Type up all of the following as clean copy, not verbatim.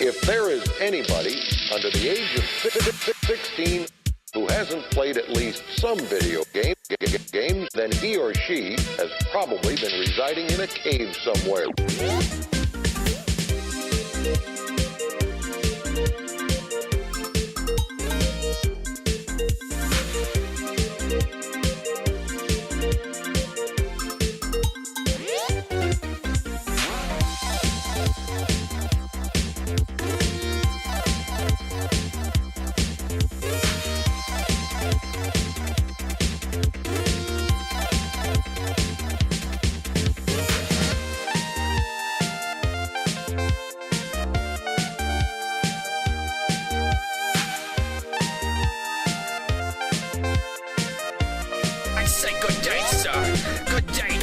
If there is anybody under the age of 16 who hasn't played at least some video games, then he or she has probably been residing in a cave somewhere.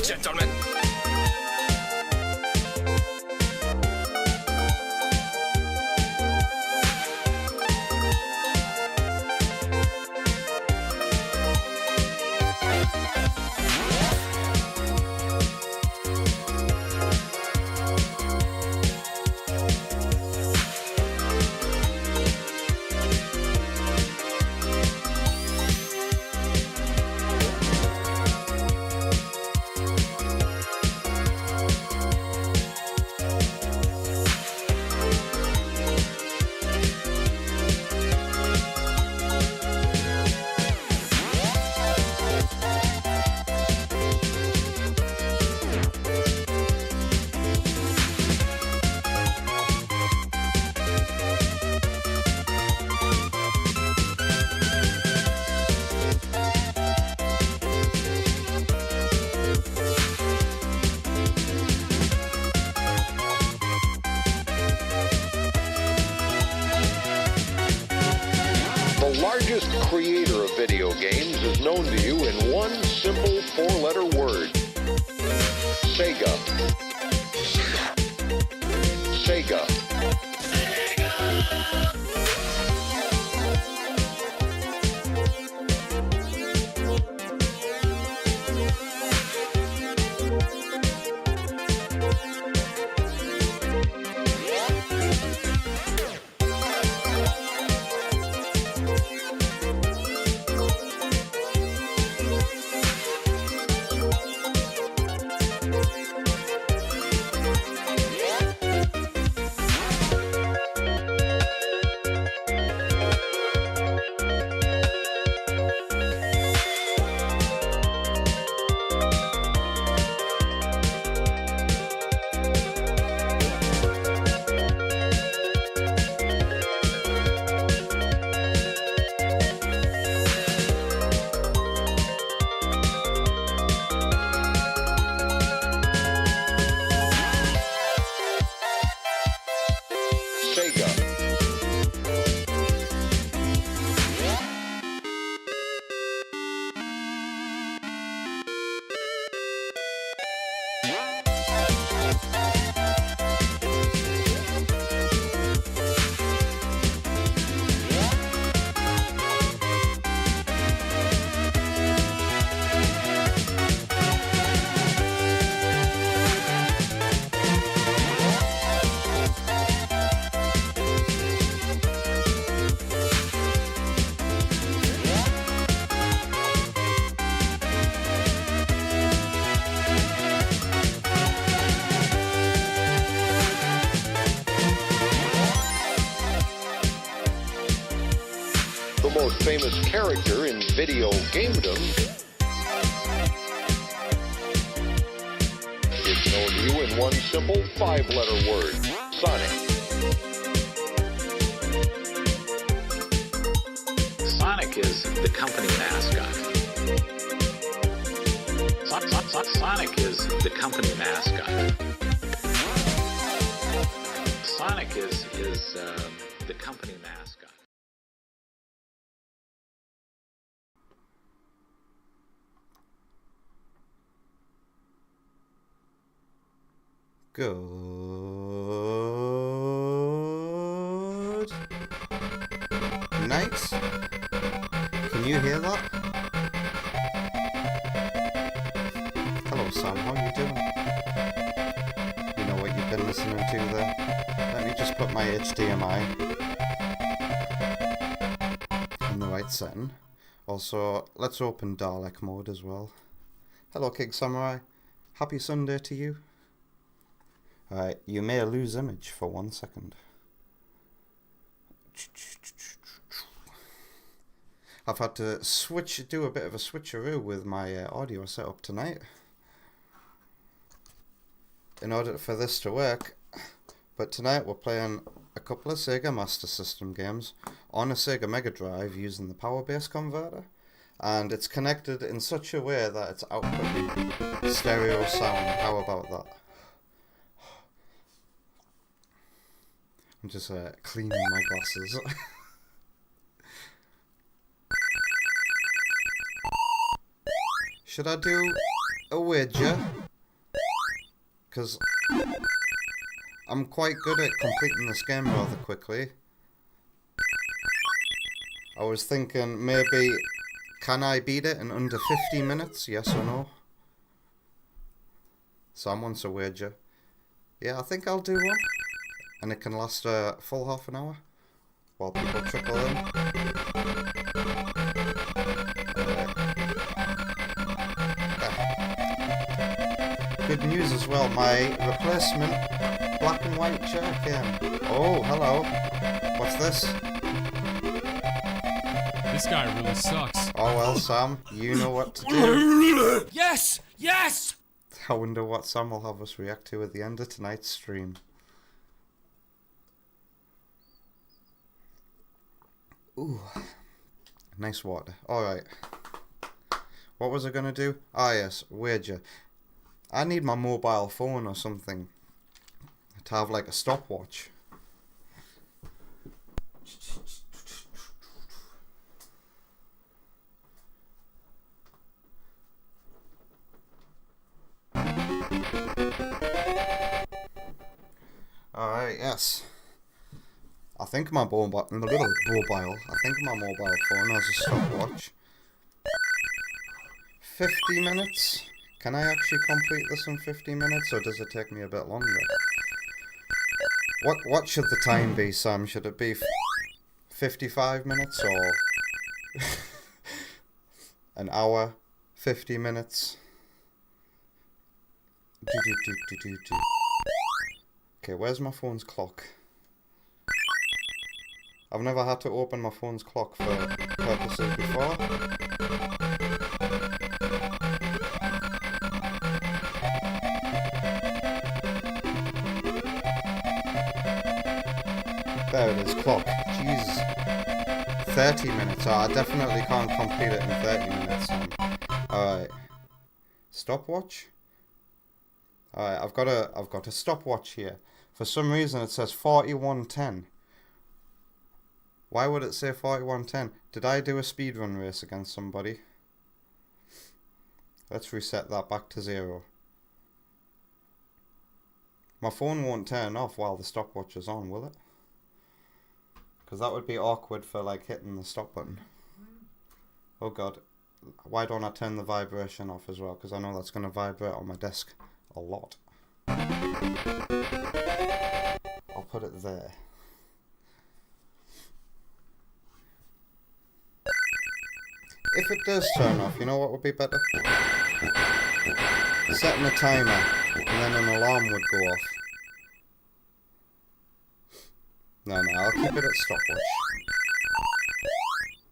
Gentlemen. The largest creator of video games is known to you in one simple four-letter word. Sega. Sega. The most famous character in video gamedom is known to you in one simple five-letter word: Sonic. Sonic is the company mascot. Sonic is the company mascot. Sonic is the company mascot. Good night. Can you hear that? Hello Sam, how you doing? You know what you've been listening to there? Let me just put my HDMI in the right setting. Also, let's open Dalek mode as well. Hello, King Samurai. Happy Sunday to you. Alright, you may lose image for 1 second. I've had to do a bit of a switcheroo with my audio setup tonight in order for this to work. But tonight we're playing a couple of Sega Master System games on a Sega Mega Drive using the power base converter, and it's connected in such a way that it's outputting stereo sound. How about that? I'm just cleaning my glasses. Should I do a wager? Because I'm quite good at completing this game rather quickly. I was thinking maybe, can I beat it in under 50 minutes? Yes or no? Sam wants a wager. Yeah, I think I'll do one. And it can last a full half an hour while people trickle in. Good news as well, my replacement black and white chair came. Oh, hello. What's this? This guy really sucks. Oh well, Sam, you know what to do. Yes! Yes! I wonder what Sam will have us react to at the end of tonight's stream. Ooh, nice water. Alright. What was I gonna do? Ah yes, wager. I need my mobile phone or something to have like a stopwatch. Alright, yes. I think my mobile phone has a stopwatch. 50 minutes? Can I actually complete this in 50 minutes, or does it take me a bit longer? What should the time be, Sam? Should it be 55 minutes or an hour? 50 minutes? Okay, where's my phone's clock? I've never had to open my phone's clock for purposes before. There it is, clock. Jeez. 30 minutes. Oh, I definitely can't complete it in 30 minutes. Alright. Stopwatch? Alright, I've got a stopwatch here. For some reason it says 41:10. Why would it say 41:10? Did I do a speedrun race against somebody? Let's reset that back to 0. My phone won't turn off while the stopwatch is on, will it? Because that would be awkward for like hitting the stop button. Oh god. Why don't I turn the vibration off as well? Because I know that's going to vibrate on my desk a lot. I'll put it there. If it does turn off, you know what would be better? Setting a timer, and then an alarm would go off. No, I'll keep it at stopwatch.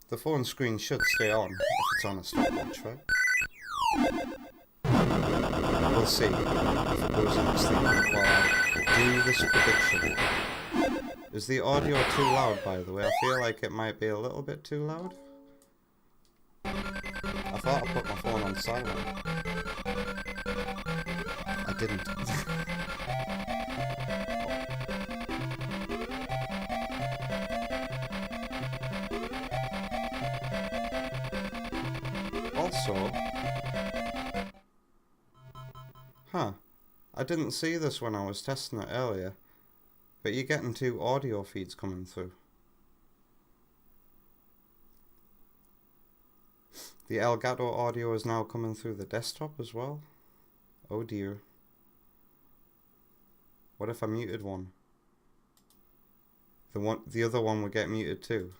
The phone screen should stay on if it's on a stopwatch, right? We'll see if it goes on this thing while I do this prediction. Is the audio too loud, by the way? I feel like it might be a little bit too loud. I thought I put my phone on silent. I didn't. Also, I didn't see this when I was testing it earlier, but you're getting 2 audio feeds coming through. The Elgato audio is now coming through the desktop as well. Oh dear. What if I muted one? The other one would get muted too.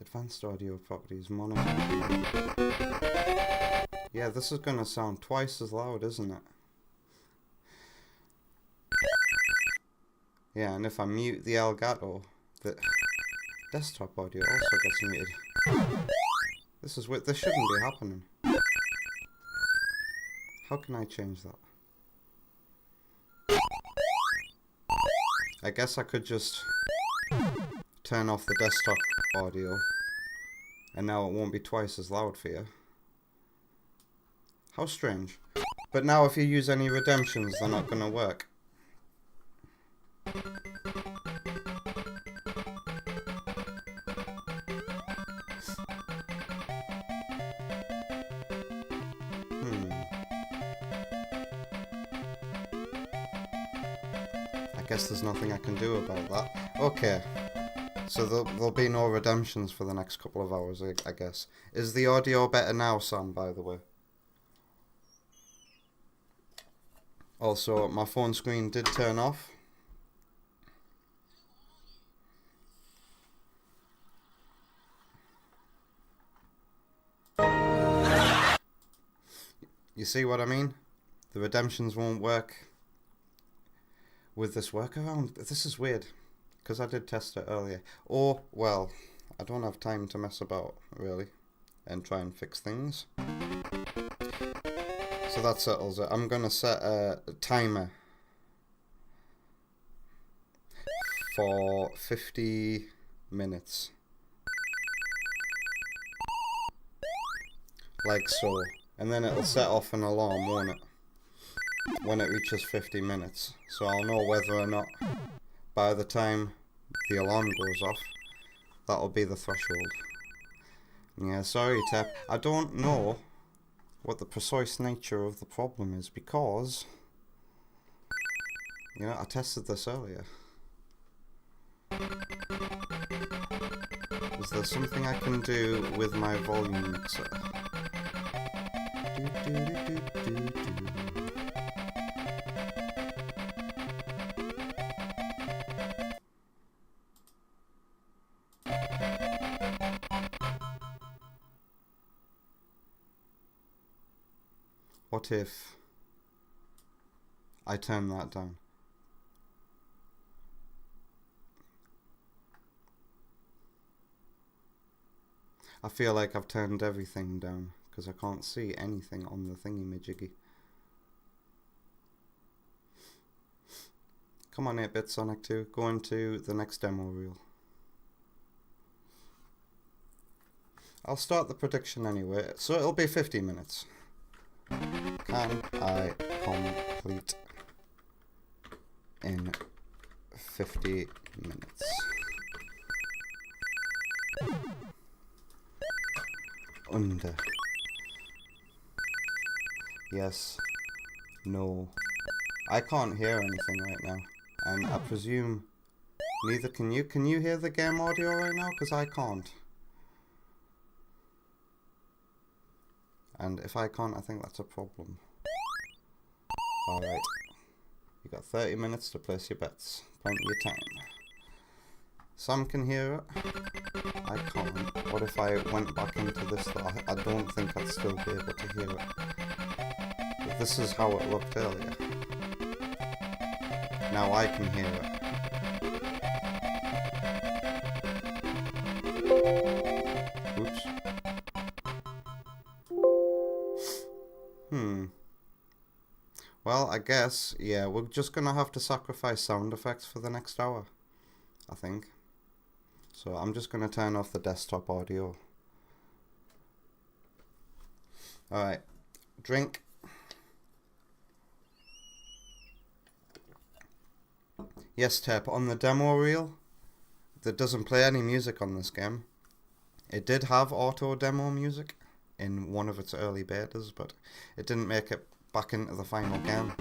Advanced audio properties, monitor. Yeah, this is gonna sound twice as loud, isn't it? Yeah, and if I mute the Elgato, the desktop audio also gets muted. This shouldn't be happening. How can I change that? I guess I could just turn off the desktop audio and now it won't be twice as loud for you. How strange. But now if you use any redemptions, they're not going to work. I guess there's nothing I can do about that. Okay. So there'll be no redemptions for the next couple of hours, I guess. Is the audio better now, Sam, by the way? Also, my phone screen did turn off. You see what I mean? The redemptions won't work with this workaround. This is weird. Because I did test it earlier. Or, well, I don't have time to mess about, really, and try and fix things. So that settles it. I'm going to set a timer for 50 minutes. Like so. And then it'll set off an alarm, won't it? When it reaches 50 minutes. So I'll know whether or not by the time the alarm goes off, that'll be the threshold. Yeah, sorry, Tep. I don't know what the precise nature of the problem is because, you know, I tested this earlier. Is there something I can do with my volume mixer? What if I turn that down? I feel like I've turned everything down because I can't see anything on the thingy-majiggy. Come on 8-bit Sonic 2, go into the next demo reel. I'll start the prediction anyway, so it'll be 50 minutes. Can I complete in 50 minutes? Under. Yes. No. I can't hear anything right now. And I presume neither can you. Can you hear the game audio right now? Because I can't. And if I can't, I think that's a problem. Alright. You got 30 minutes to place your bets. Plenty of time. Some can hear it. I can't. What if I went back into this? I don't think I'd still be able to hear it. But this is how it looked earlier. Now I can hear it. Oops. Well, I guess, yeah, we're just gonna have to sacrifice sound effects for the next hour, I think. So I'm just gonna turn off the desktop audio. Alright, drink. Yes, Tep, on the demo reel, that doesn't play any music on this game. It did have auto demo music in one of its early betas, but it didn't make it back into the final game.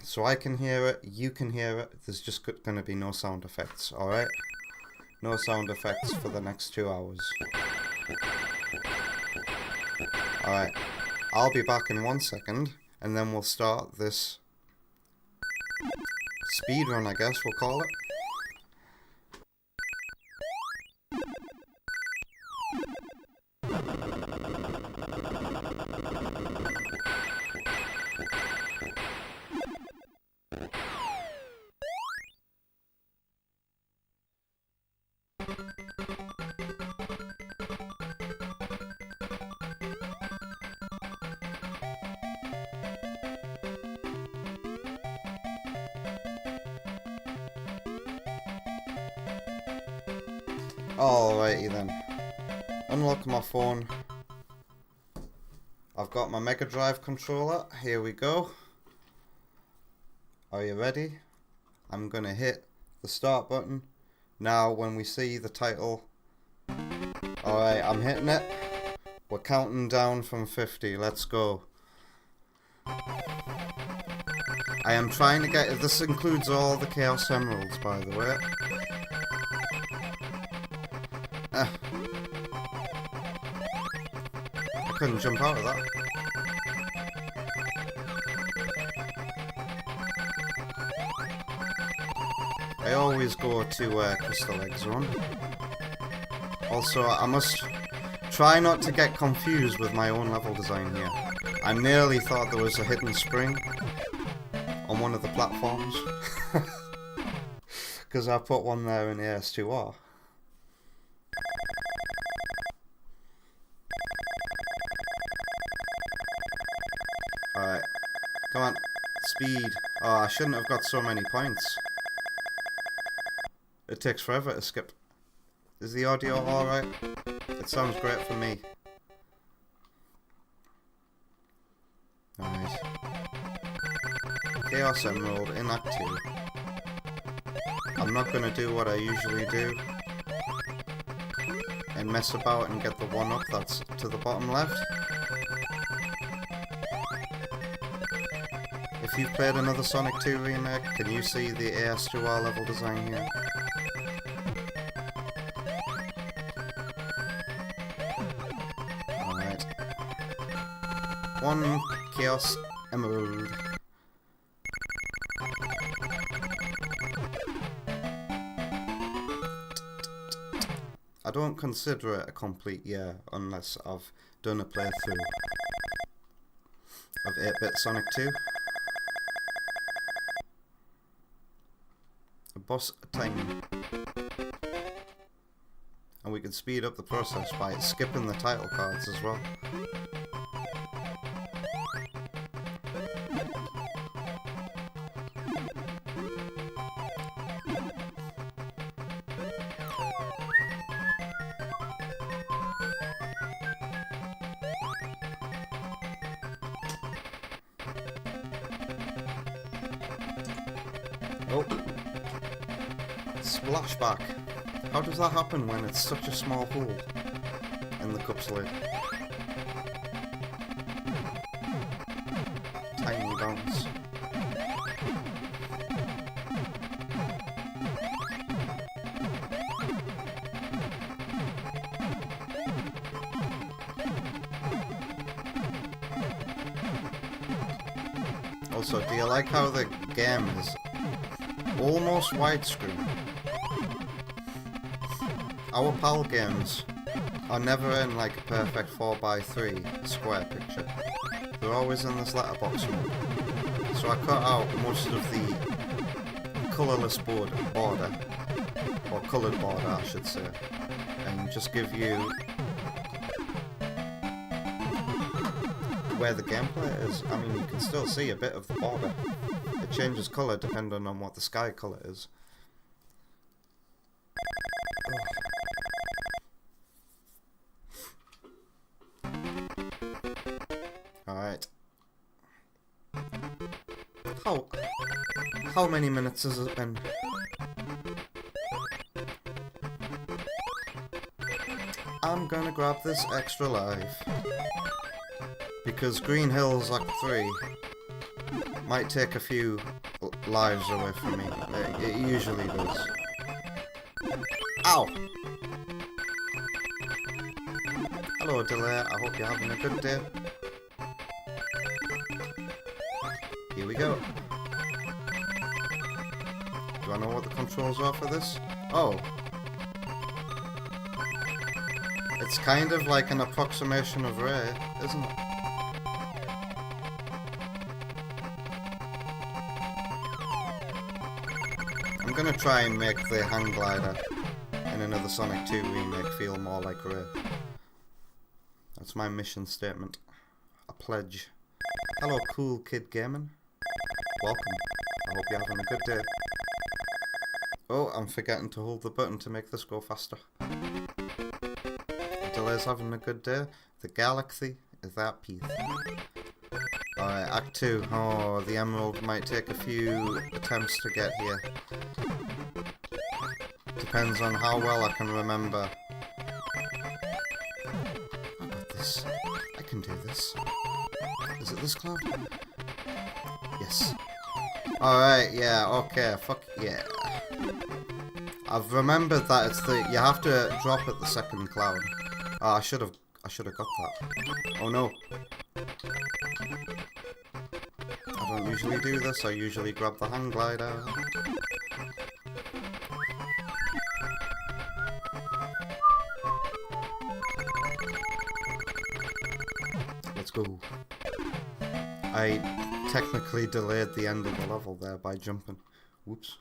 So I can hear it, you can hear it, there's just going to be no sound effects, alright? No sound effects for the next 2 hours. Alright, I'll be back in 1 second, and then we'll start this speed run, I guess we'll call it. Alrighty then. Unlock my phone. I've got my Mega Drive controller. Here we go. Are you ready? I'm gonna hit the start button. Now when we see the title. Alright, I'm hitting it. We're counting down from 50. Let's go. I am trying to get... This includes all the Chaos Emeralds, by the way. I couldn't jump out of that. I always go to Crystal Egg Zone. Also, I must try not to get confused with my own level design here. I nearly thought there was a hidden spring on one of the platforms. Because I put one there in the AS2R. Alright. Come on. Speed. Oh, I shouldn't have got so many points. It takes forever to skip. Is the audio alright? It sounds great for me. Alright. Chaos Emerald in Act 2. I'm not gonna do what I usually do and mess about and get the one up that's to the bottom left. If you've played another Sonic 2 remake, can you see the AS2R level design here? Alright. One Chaos Emerald. I don't consider it a complete year unless I've done a playthrough of 8-bit Sonic 2. A boss time. And we can speed up the process by skipping the title cards as well. Oh. Splashback. How does that happen when it's such a small hole in the cup's lid? Tiny bounce. Also, do you like how the game is almost widescreen? Our PAL games are never in like a perfect 4:3 square picture. They're always in this letterbox mode. So I cut out most of the colourless border, or coloured border I should say, and just give you where the gameplay is. I mean, you can still see a bit of the border. It changes colour depending on what the sky colour is. Alright. How many minutes has it been? I'm gonna grab this extra life. Because Green Hills Act 3 might take a few lives away from me. It usually does. Ow! Hello, Hello, Delay. I hope you're having a good day. Here we go. Do I know what the controls are for this? Oh. It's kind of like an approximation of Ray, isn't it? I'm gonna try and make the hang glider in another Sonic 2 remake feel more like Ray. That's my mission statement. A pledge. Hello, cool kid gaming. Welcome. I hope you're having a good day. Oh, I'm forgetting to hold the button to make this go faster. Delay's having a good day. The galaxy is at peace. Alright, Act 2. Oh, the emerald might take a few attempts to get here. Depends on how well I can remember. I got this. I can do this. Is it this cloud? Yes. Alright, yeah, okay, fuck yeah. I've remembered that it's the you have to drop at the second cloud. Oh, I should have got that. Oh no. I don't usually do this, I usually grab the hang glider. Let's go. I technically delayed the end of the level there by jumping. Whoops.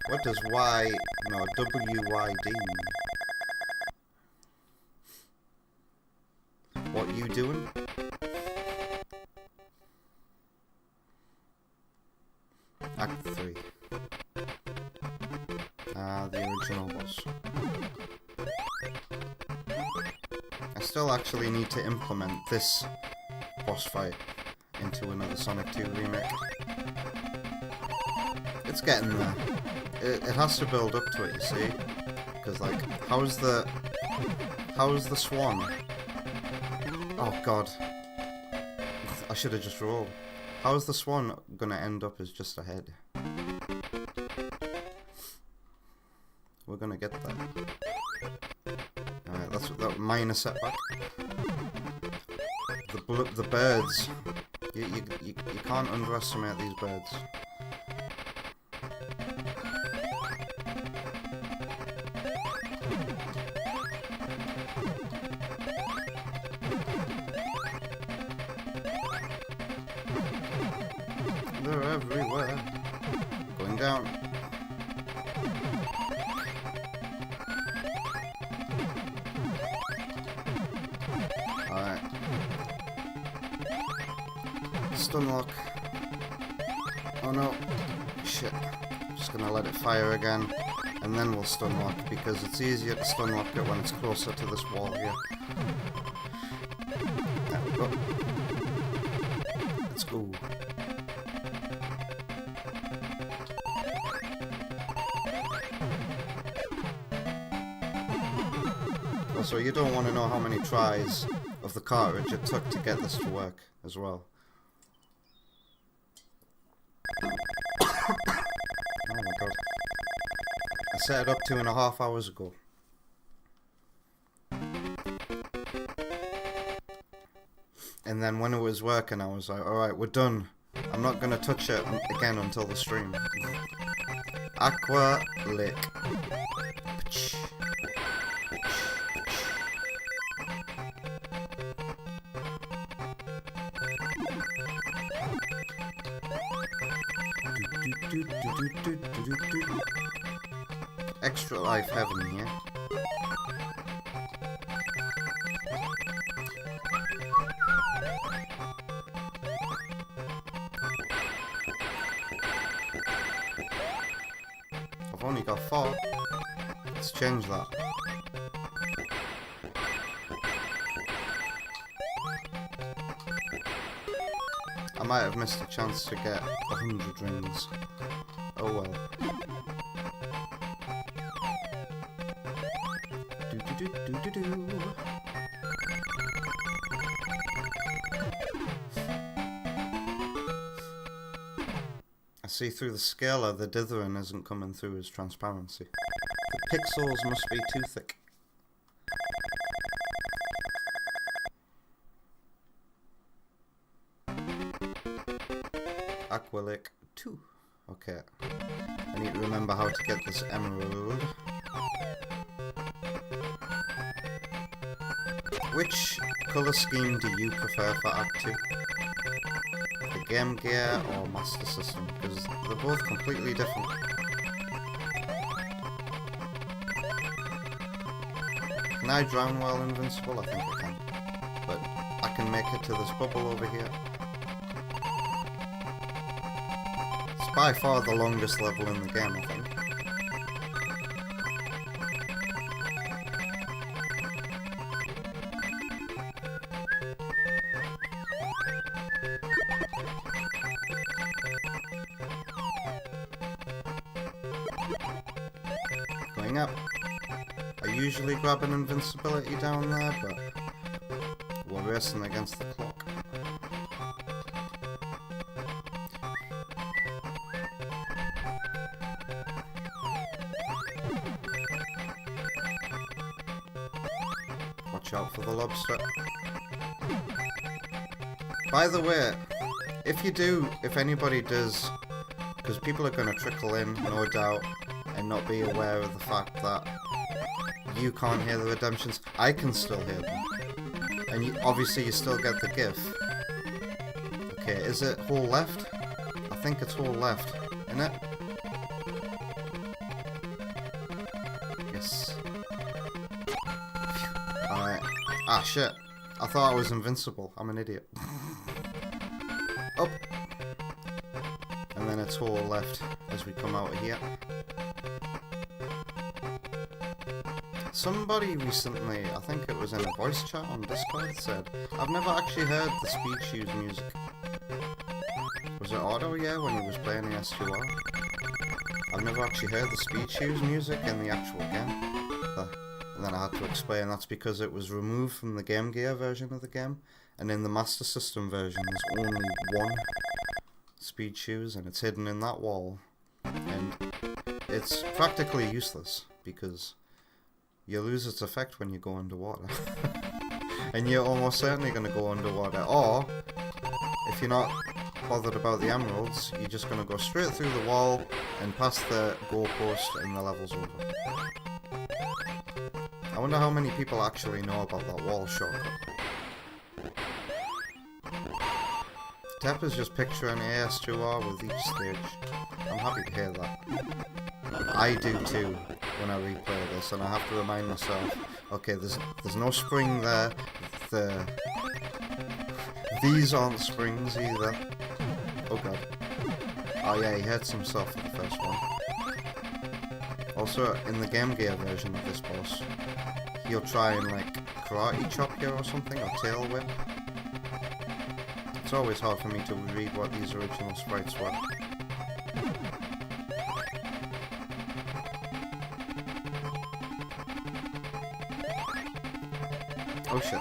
What does WYD mean? What you doing? Act 3. The original boss. I still actually need to implement this boss fight into another Sonic 2 remake. It's getting there. It has to build up to it, you see? Because, like, how's the swan? Oh god. I should have just rolled. How's the swan gonna end up as just a head? We're gonna get that. Alright, that's that minor setback. The birds. You can't underestimate these birds. They're everywhere. Going down. Alright. Stun lock. Oh no. Shit. Just gonna let it fire again. And then we'll stun lock because it's easier to stun lock it when it's closer to this wall here. There we go. Let's go. So you don't want to know how many tries of the cartridge it took to get this to work as well. Oh my god. I set it up 2.5 hours ago. And then when it was working I was like, alright, we're done. I'm not going to touch it again until the stream. Aqua Lick. Extra life heaven here. I've only got 4. Let's change that. I might have missed a chance to get 100 rings. Oh well. Do. I see through the scaler the dithering isn't coming through as transparency. The pixels must be too thick. Aqualic 2. Okay. I need to remember how to get this emerald. Which colour scheme do you prefer for Act 2? The Game Gear or Master System? Because they're both completely different. Can I drown while invincible? I think I can. But I can make it to this bubble over here. It's by far the longest level in the game, I think. Going up. I usually grab an invincibility down there, but we're racing against the clock. Watch out for the lobster. By the way, if anybody does, because people are going to trickle in, no doubt, and not be aware of the fact that you can't hear the redemptions, I can still hear them. And obviously you still get the GIF. Okay, is it whole left? I think it's whole left, isn't it? Yes. Alright. Ah, shit. I thought I was invincible. I'm an idiot. Up. And then it's whole left as we come out of here. Somebody recently, I think it was in a voice chat on Discord, said, I've never actually heard the Speed Shoes music. Was it Otto, yeah, when he was playing the S2R? I've never actually heard the Speed Shoes music in the actual game. And then I had to explain that's because it was removed from the Game Gear version of the game, and in the Master System version there's only one Speed Shoes, and it's hidden in that wall. And it's practically useless, because you lose its effect when you go underwater. And you're almost certainly going to go underwater. Or, if you're not bothered about the emeralds, you're just going to go straight through the wall and past the goalpost and the level's over. I wonder how many people actually know about that wall shortcut. Tep is just picturing AS2R with each stage. I'm happy to hear that. I do too when I replay this, and I have to remind myself, okay, there's no spring there. These aren't springs either. Oh god. Oh yeah, he hurts himself for the first one. Also, in the Game Gear version of this boss, he'll try and like karate chop you or something, or tail whip. It's always hard for me to read what these original sprites were. Oh shit.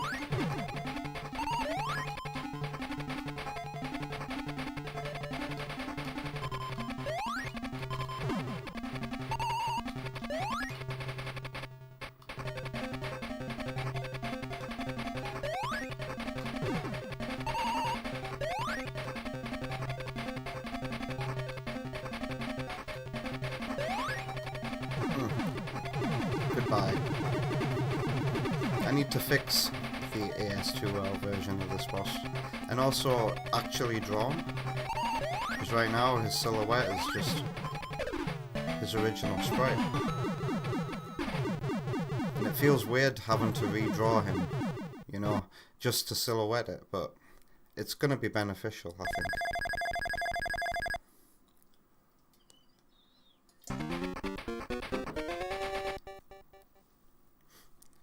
Goodbye. I need to fix the AS2L version of this boss, and also actually draw him, because right now his silhouette is just his original sprite, and it feels weird having to redraw him, you know, just to silhouette it, but it's going to be beneficial, I think.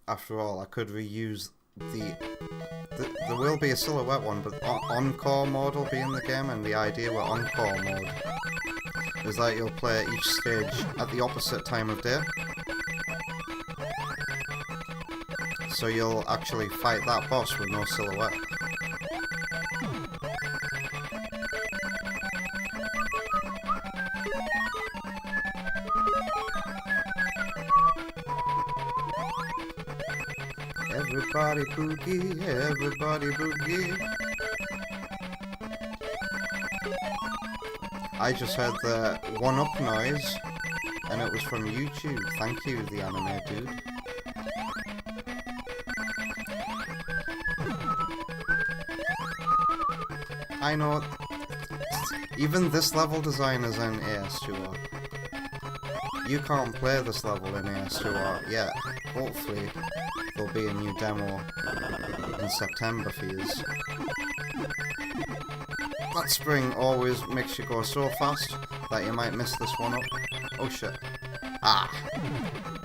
After all, I could reuse there will be a silhouette one, but Encore mode will be in the game, and the idea with Encore mode is that you'll play each stage at the opposite time of day. So you'll actually fight that boss with no silhouette. Everybody boogie, everybody boogie. I just heard the one-up noise, and it was from YouTube. Thank you, the anime dude. I know, even this level design is in AS2R. You can't play this level in AS2R yet. Hopefully, there'll be a new demo in September for yous. That spring always makes you go so fast that you might miss this one up. Oh shit. Ah!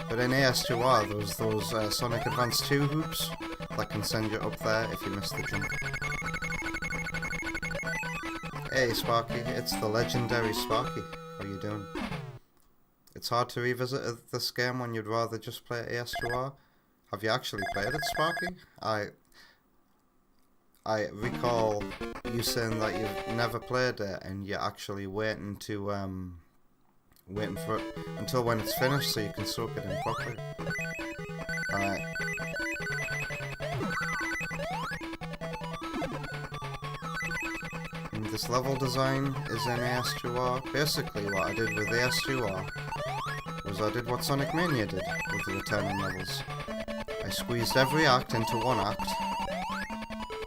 But in AS2R, there's those Sonic Advance 2 hoops that can send you up there if you miss the jump. Hey Sparky, it's the legendary Sparky. How you doing? It's hard to revisit this game when you'd rather just play AS2R. Have you actually played it, Sparky? I recall you saying that you've never played it and you're actually waiting for it until when it's finished so you can soak it in properly. Alright. This level design is in AS2R. Basically what I did with AS2R was I did what Sonic Mania did with the returning levels. I squeezed every act into one act,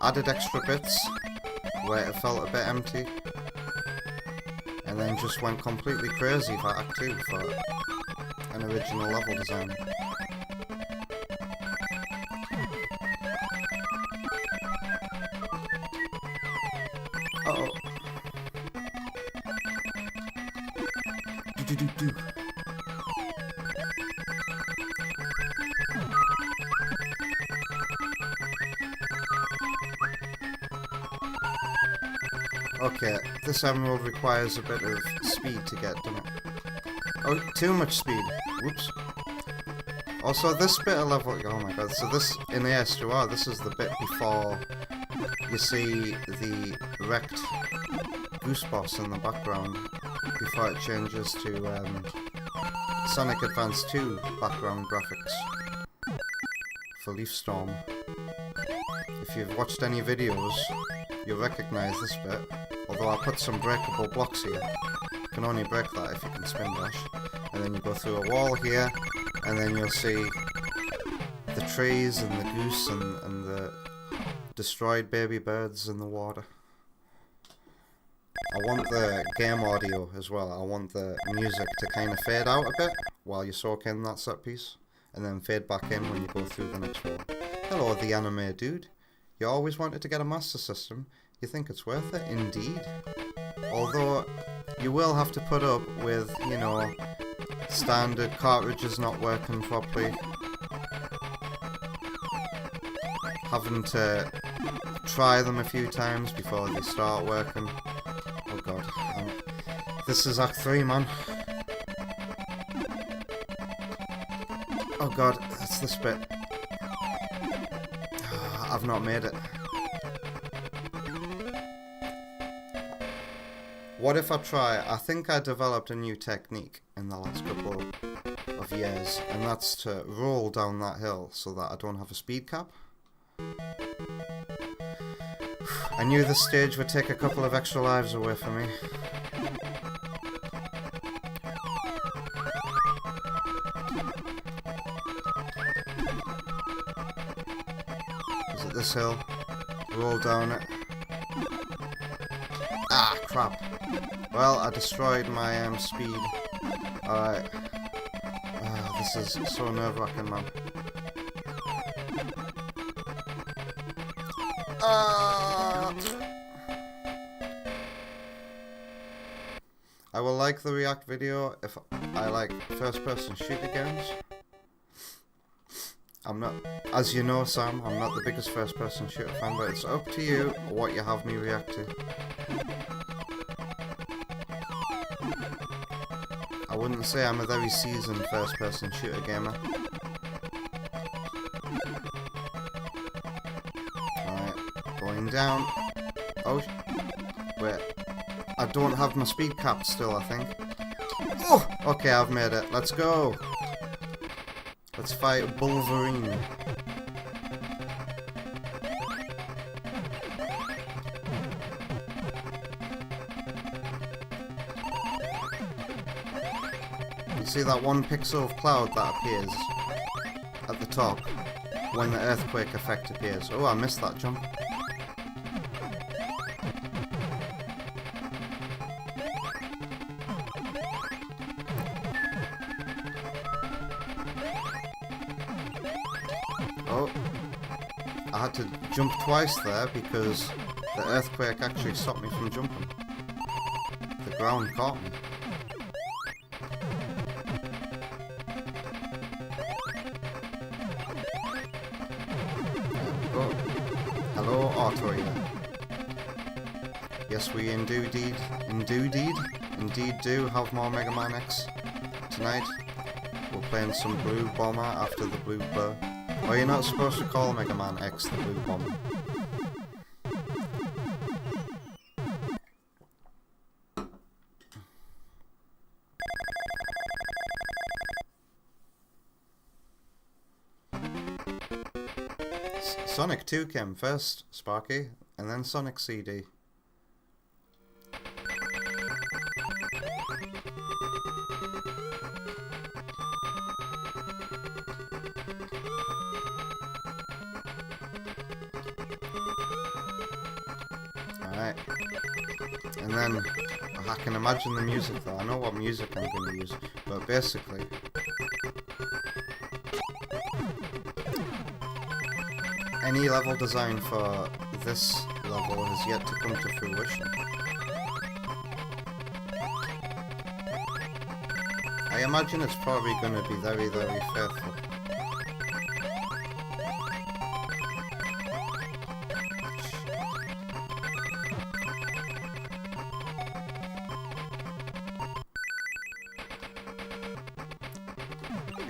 added extra bits where it felt a bit empty, and then just went completely crazy for Act 2 for an original level design. Uh-oh. Do-do-do-do. Okay, this emerald requires a bit of speed to get, doesn't it? Oh, too much speed. Whoops. Also, this bit of level... Oh my god, so this, in AS2R, this is the bit before you see the wrecked Goose Boss in the background, before it changes to Sonic Advance 2 background graphics for Leaf Storm. If you've watched any videos, you'll recognise this bit, although I put some breakable blocks here. You can only break that if you can spin dash. And then you go through a wall here, and then you'll see the trees and the goose and the destroyed baby birds in the water. I want the game audio as well. I want the music to kind of fade out a bit while you soak in that set piece, and then fade back in when you go through the next wall. Hello, the anime dude. You always wanted to get a Master System. You think it's worth it? Indeed. Although, you will have to put up with, you know, standard cartridges not working properly, having to try them a few times before they start working. Oh god. This is Act 3, man. Oh god, that's this bit. I've not made it. What if I try? I think I developed a new technique in the last couple of years, and that's to roll down that hill so that I don't have a speed cap. I knew this stage would take a couple of extra lives away from me. Is it this hill? Roll down it. Ah, crap. Well, I destroyed my speed. Alright. This is so nerve-wracking, man. I will like the React video if I like first-person shooter games. I'm not, as you know, Sam, I'm not the biggest first-person shooter fan, but it's up to you what you have me react to. I wouldn't say I'm a very seasoned first-person shooter gamer. Alright, going down. Oh, wait. I don't have my speed cap still, I think. Oh! Okay, I've made it. Let's go! Let's fight Wolverine. You see that one pixel of cloud that appears at the top when the earthquake effect appears? Oh, I missed that jump. Oh, I had to jump twice there because the earthquake actually stopped me from jumping. The ground caught me. Hello, Auto here. Yes, we indeed do have more Mega Man X tonight. We're playing some Blue Bomber after the Blue Burr. Oh, you're not supposed to call Mega Man X the Blue Bomber. Sonic 2 came first, Sparky, and then Sonic CD. Alright. And then I can imagine the music though. I know what music I'm going to use, but basically any level design for this level has yet to come to fruition. I imagine it's probably going to be very, very faithful.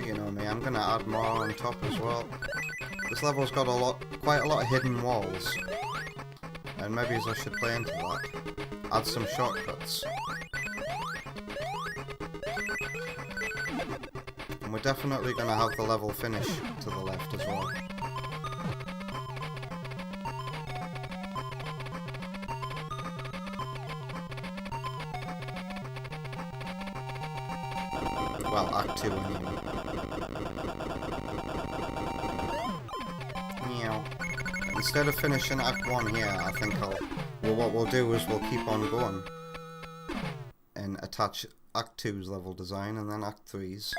You know me, I'm going to add more on top as well. This level's got quite a lot of hidden walls, and maybe I should play into that. Add some shortcuts. And we're definitely going to have the level finish to the left as well. Well, Act 2 anyway. Instead of finishing Act 1 here, I think what we'll do is we'll keep on going and attach Act 2's level design and then Act 3's.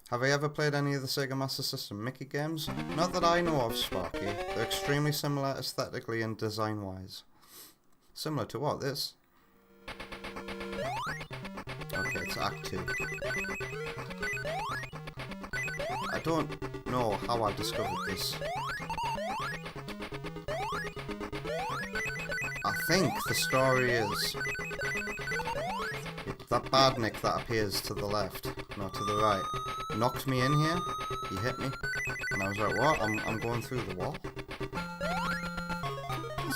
Have I ever played any of the Sega Master System Mickey games? Not that I know of, Sparky. They're extremely similar aesthetically and design-wise. Similar to what, this? Okay, it's Act 2. I don't know how I discovered this. I think the story is that badnik that appears to the left, no, to the right, knocked me in here, he hit me, and I was like, what? I'm going through the wall?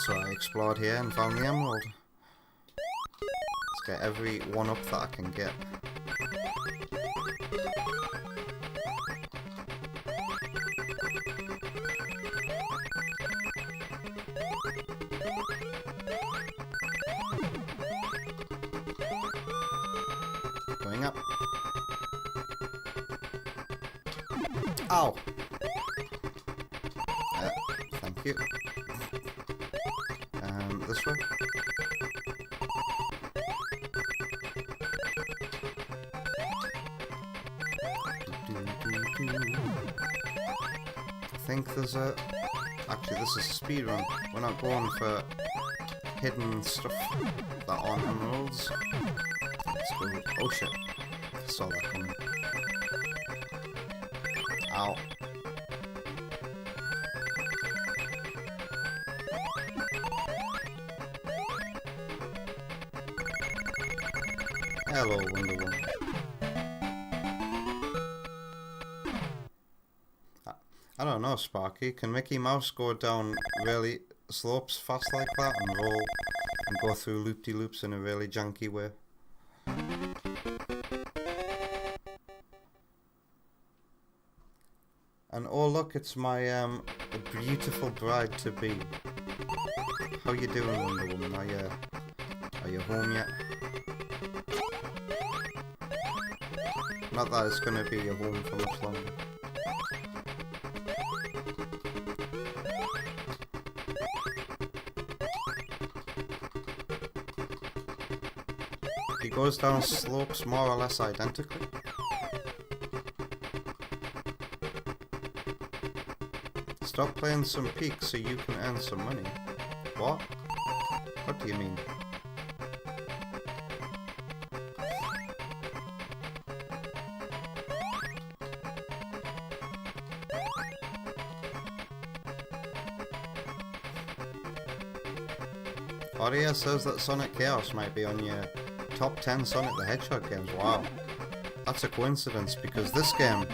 So I explored here and found the emerald. Let's get every one up that I can get. Going up. Ow! Thank you. This way. I think there's a... Actually, this is a speed run. We're not going for hidden stuff that aren't emeralds. Let's go. Oh shit. I saw that coming. Ow. Hello, Wonder Woman. I don't know, Sparky. Can Mickey Mouse go down really slopes fast like that and roll and go through loop-de-loops in a really janky way? And oh look, it's my beautiful bride-to-be. How you doing, Wonder Woman? Are you home yet? Not that it's gonna be your home for much longer. He goes down slopes more or less identically. Stop playing some peaks so you can earn some money. What? What do you mean? Audio says that Sonic Chaos might be on your top 10 Sonic the Hedgehog games. Wow. That's a coincidence because this game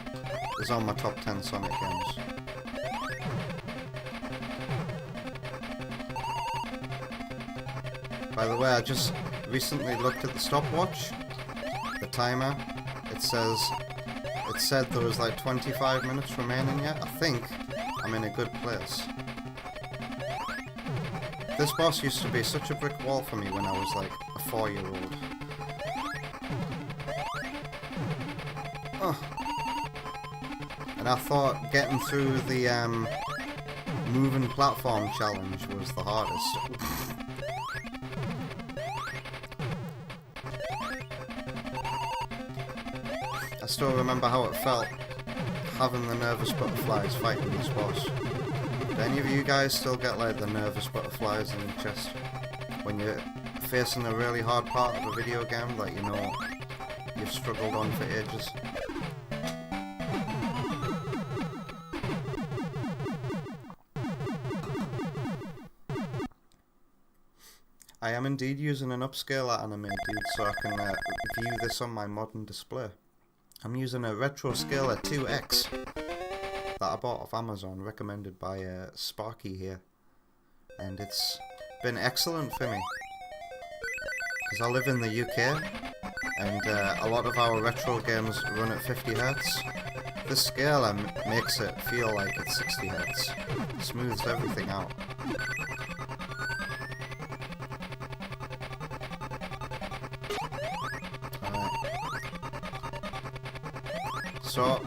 is on my top 10 Sonic games. By the way, I just recently looked at the stopwatch, the timer. It said there was like 25 minutes remaining yet. I think I'm in a good place. This boss used to be such a brick wall for me when I was like a 4-year-old. Oh. And I thought getting through the moving platform challenge was the hardest. I still remember how it felt having the nervous butterflies fighting this boss. Do any of you guys still get like the nervous butterflies in your chest when you're facing a really hard part of a video game that you know you've struggled on for ages? I am indeed using an upscaler anime, dude, so I can view this on my modern display. I'm using a Retro Scaler 2X that I bought off Amazon, recommended by Sparky here, and it's been excellent for me because I live in the UK and a lot of our retro games run at 50 Hz. This scaler makes it feel like it's 60 Hz, smooths everything out. So,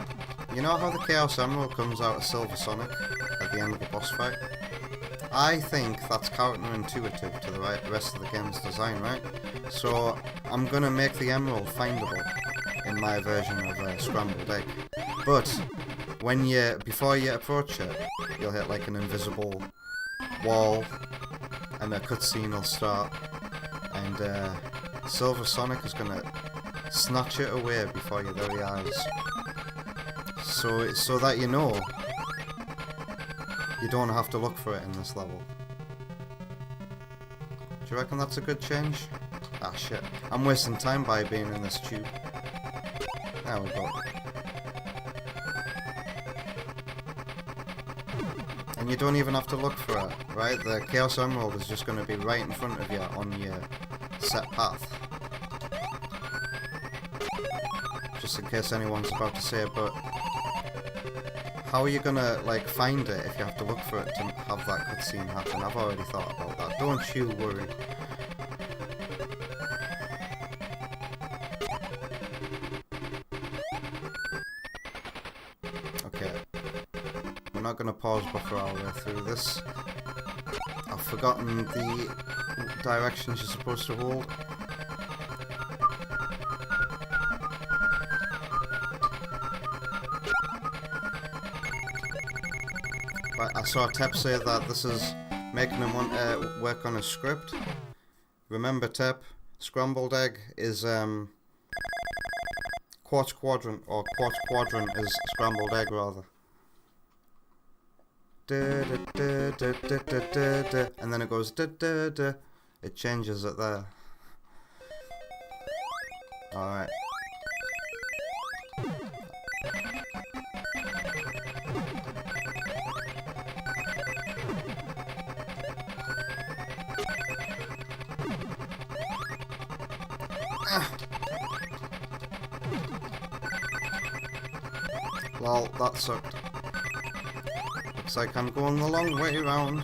you know how the Chaos Emerald comes out of Silver Sonic at the end of the boss fight? I think that's counterintuitive to the rest of the game's design, right? So, I'm gonna make the Emerald findable in my version of Scrambled Egg. But, before you approach it, you'll hit like an invisible wall, and a cutscene will start, and Silver Sonic is gonna snatch it away before your very eyes. So that you know, you don't have to look for it in this level. Do you reckon that's a good change? Ah shit, I'm wasting time by being in this tube. There we go. And you don't even have to look for it, right? The Chaos Emerald is just going to be right in front of you on your set path. Just in case anyone's about to say it, but how are you gonna like find it if you have to look for it to have that cutscene happen? I've already thought about that. Don't you worry. Okay. We're not gonna pause buffer our way through this. I've forgotten the directions you're supposed to hold. I saw Tep say that this is making him want to work on a script. Remember, Tep, Scrambled Egg is Quartz Quadrant, or Quartz Quadrant is Scrambled Egg rather. And then it goes it changes it there. Alright. Well, that sucked. Looks like I'm going the long way around.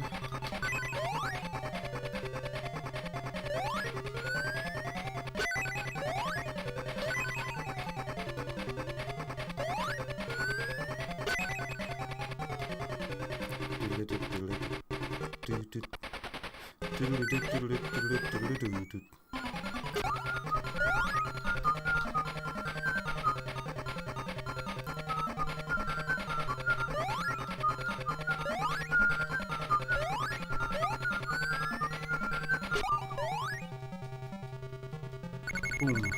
Boom.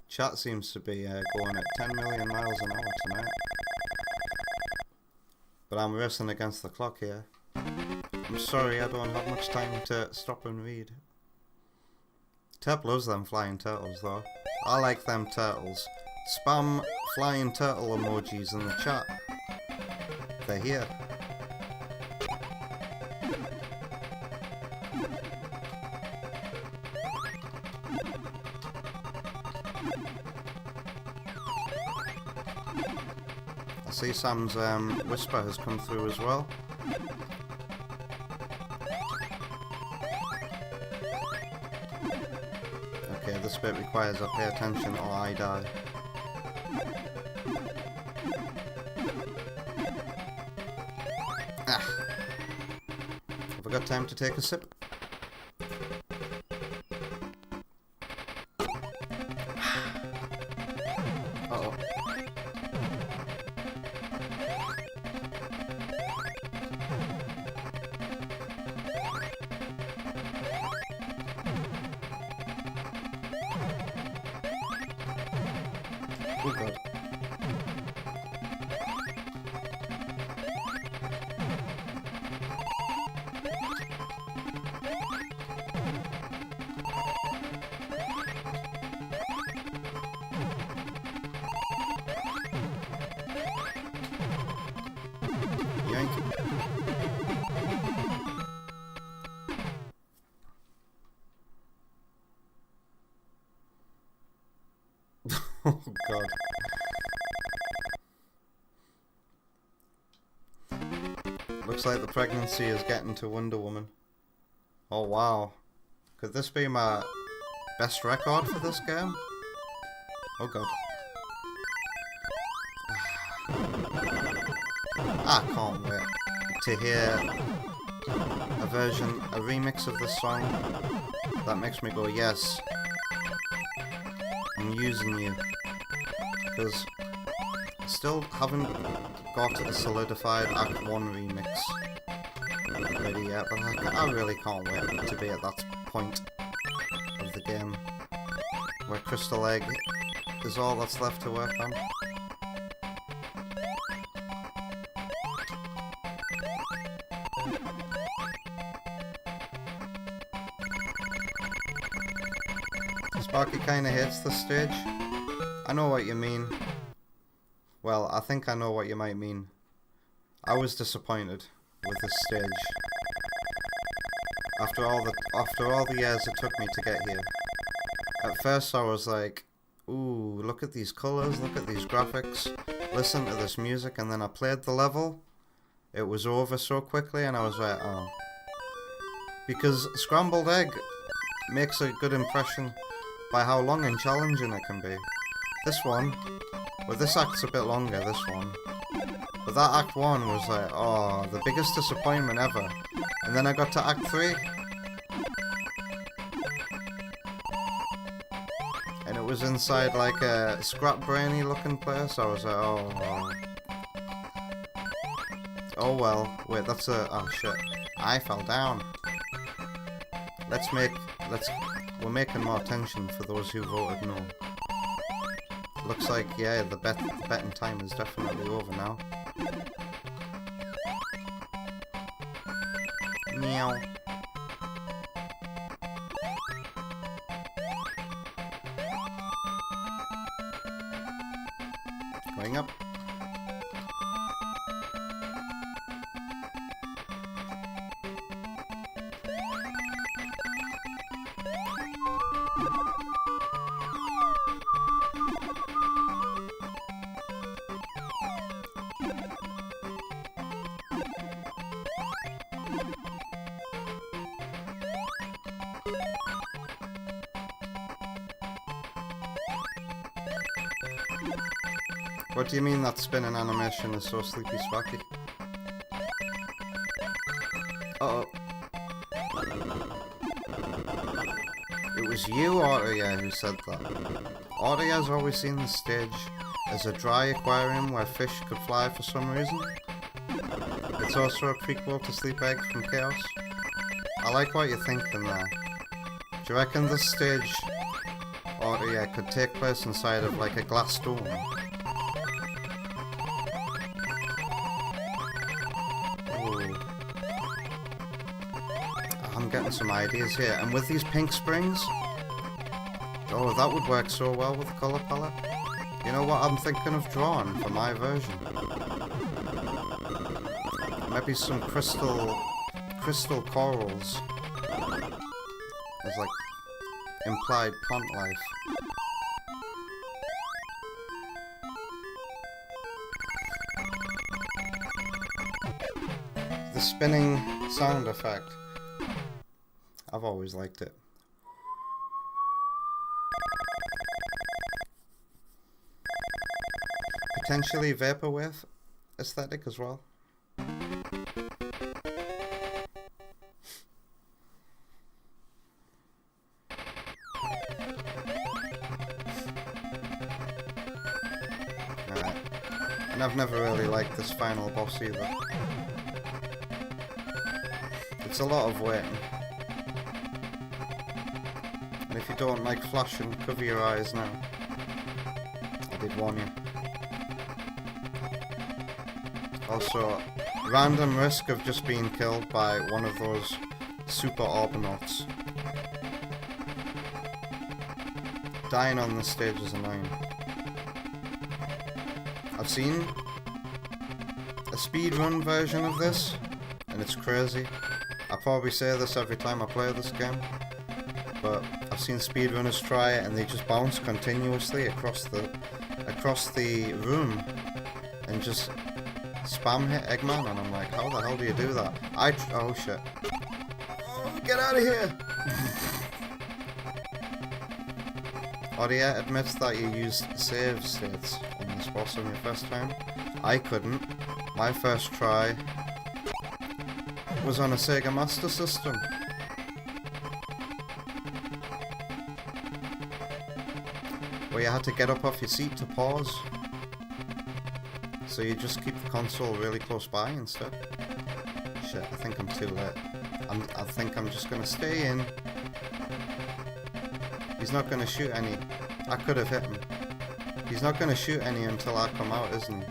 Chat seems to be going at 10 million miles an hour tonight. But I'm racing against the clock here. I'm sorry, I don't have much time to stop and read. Terp loves them flying turtles though. I like them turtles. Spam flying turtle emojis in the chat. They're here. I see Sam's whisper has come through as well. Okay, this bit requires I pay attention or I die. Have I got time to take a sip? Uh-oh. Oh god. Yank. Oh god. Looks like the pregnancy is getting to Wonder Woman. Oh wow. Could this be my best record for this game? Oh god. I can't wait to hear a remix of this song that makes me go, yes, I'm using you. Because I still haven't got a solidified Act 1 remix ready yet, but I really can't wait to be at that point of the game where Crystal Egg is all that's left to work on. Sparky kinda hates this stage. I know what you mean. Well, I think I know what you might mean. I was disappointed with this stage. After all the years it took me to get here. At first I was like, ooh, look at these colours, look at these graphics, listen to this music, and then I played the level. It was over so quickly and I was like, oh. Because Scrambled Egg makes a good impression by how long and challenging it can be. This one, well, this act's a bit longer, this one. But that Act 1 was like, oh, the biggest disappointment ever. And then I got to Act 3. And it was inside like a scrap-brainy looking place. I was like, oh. Oh well. Wait, that's a... oh shit. I fell down. We're making more tension for those who voted no. Looks like, yeah, the betting time is definitely over now. Meow. Going up. What do you mean that spinning animation is so sleepy swacky? Uh-oh. It was you, Autoya, who said that. Autoya's always seen the stage as a dry aquarium where fish could fly for some reason. It's also a prequel to Sleep Egg from Chaos. I like what you're thinking there. Do you reckon this stage, Autoya, could take place inside of like a glass dome? I'm getting some ideas here. And with these pink springs, oh, that would work so well with the colour palette. You know what I'm thinking of drawing for my version? Maybe some crystal corals as like implied plant life. The spinning sound effect. I've always liked it. Potentially vaporwave aesthetic as well. Alright. And I've never really liked this final boss either. It's a lot of waiting. And if you don't like flashing, cover your eyes now. I did warn you. Also, random risk of just being killed by one of those super Orbinauts. Dying on this stage is annoying. I've seen a speedrun version of this, and it's crazy. I probably say this every time I play this game, but I've seen speedrunners try it and they just bounce continuously across the room and just spam hit Eggman, and I'm like, how the hell do you do that? Oh shit. Oh, get out of here! Autoya admits that you used save states on this boss on your first time. I couldn't. My first try was on a Sega Master System. Where you had to get up off your seat to pause. So you just keep the console really close by instead. Shit, I think I'm too late. I think I'm just gonna stay in. He's not gonna shoot any. I could have hit him. He's not gonna shoot any until I come out, isn't he?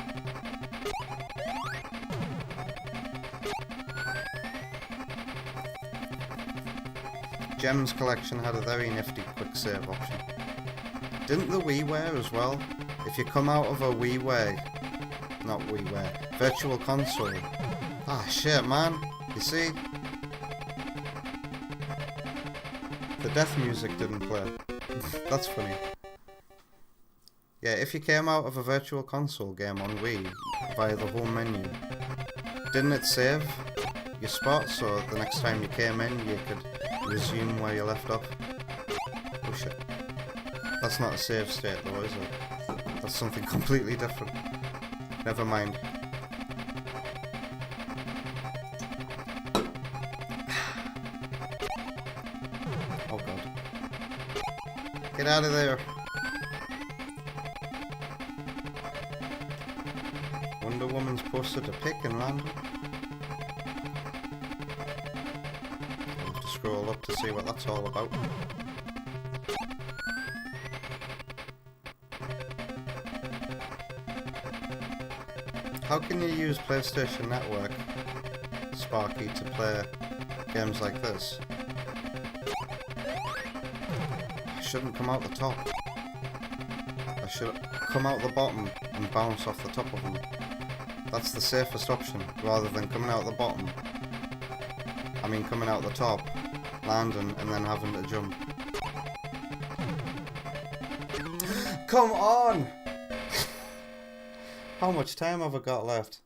Gems Collection had a very nifty quick save option. Didn't the WiiWare as well? If you come out of a WiiWare, not WiiWare, Virtual Console. Ah shit, man. You see? The death music didn't play. That's funny. Yeah, if you came out of a Virtual Console game on Wii via the home menu, didn't it save your spot so the next time you came in you could resume where you left off? Oh shit. That's not a save state though, is it? That's something completely different. Never mind. Oh god. Get out of there! Wonder Woman's posted a pic in random. I'll have to scroll up to see what that's all about. How can you use PlayStation Network, Sparky, to play games like this? I shouldn't come out the top. I should come out the bottom and bounce off the top of them. That's the safest option, rather than coming out the bottom. I mean coming out the top, landing, and then having to jump. Come on! How much time have I got left?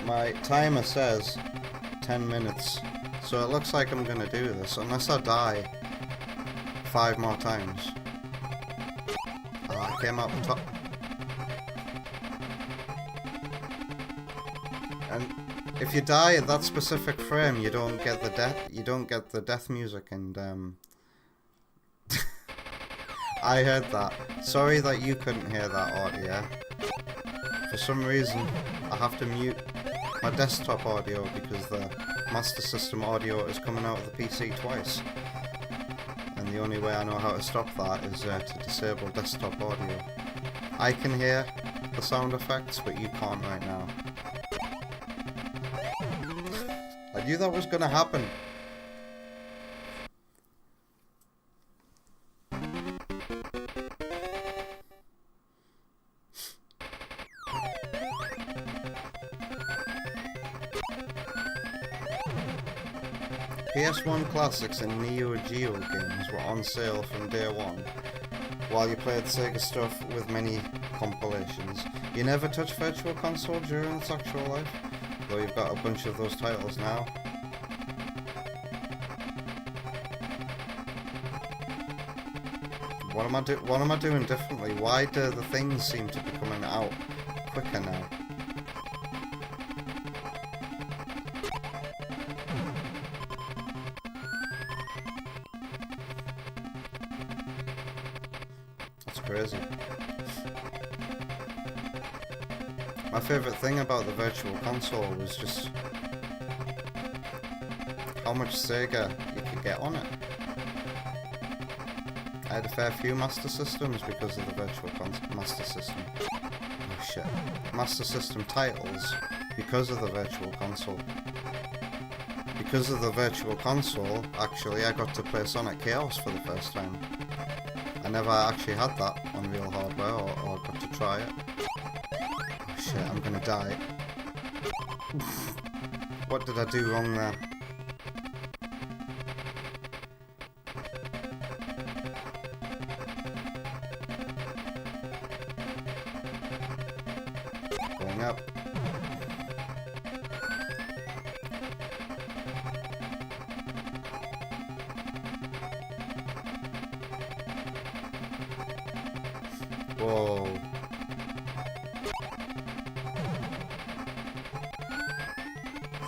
My timer says 10 minutes, so it looks like I'm gonna do this, unless I die 5 more times. I came out the top. And if you die at that specific frame, you don't get the death music, and I heard that. Sorry that you couldn't hear that audio. For some reason, I have to mute my desktop audio because the Master System audio is coming out of the PC twice. And the only way I know how to stop that is to disable desktop audio. I can hear the sound effects, but you can't right now. I knew that was gonna happen. PS1 classics and Neo Geo games were on sale from day one, while you played Sega stuff with many compilations. You never touched Virtual Console during its actual life, though you've got a bunch of those titles now. What am I doing differently? Why do the things seem to be coming out quicker now? Crazy. My favourite thing about the Virtual Console was just how much Sega you could get on it. I had a fair few Master Systems because of the Virtual Master System. Oh shit. Master System titles because of the Virtual Console. Because of the Virtual Console, actually, I got to play Sonic Chaos for the first time. I never actually had that on real hardware or got to try it. Oh shit, I'm gonna die. What did I do wrong there? Going up. Whoa.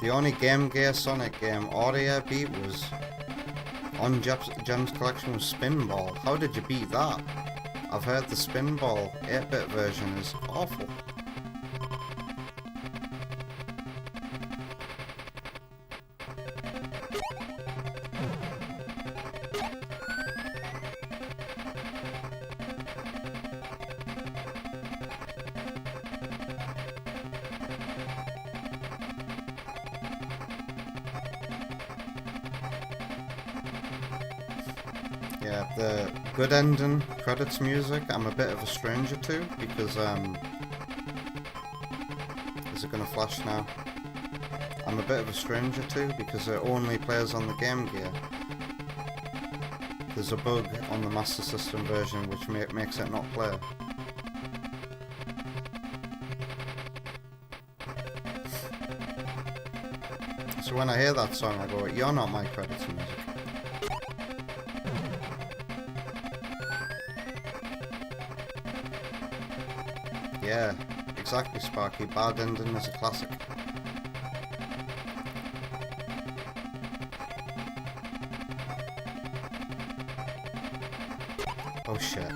The only Game Gear Sonic game audio beat was on Gem's Collection was Spinball. How did you beat that? I've heard the Spinball 8-bit version is awful. Yeah, the good ending credits music I'm a bit of a stranger to because is it gonna flash now? I'm a bit of a stranger to because it only plays on the Game Gear. There's a bug on the Master System version which makes it not play. So when I hear that song I go, you're not my credits music. Yeah, exactly, Sparky. Bad ending is a classic. Oh shit.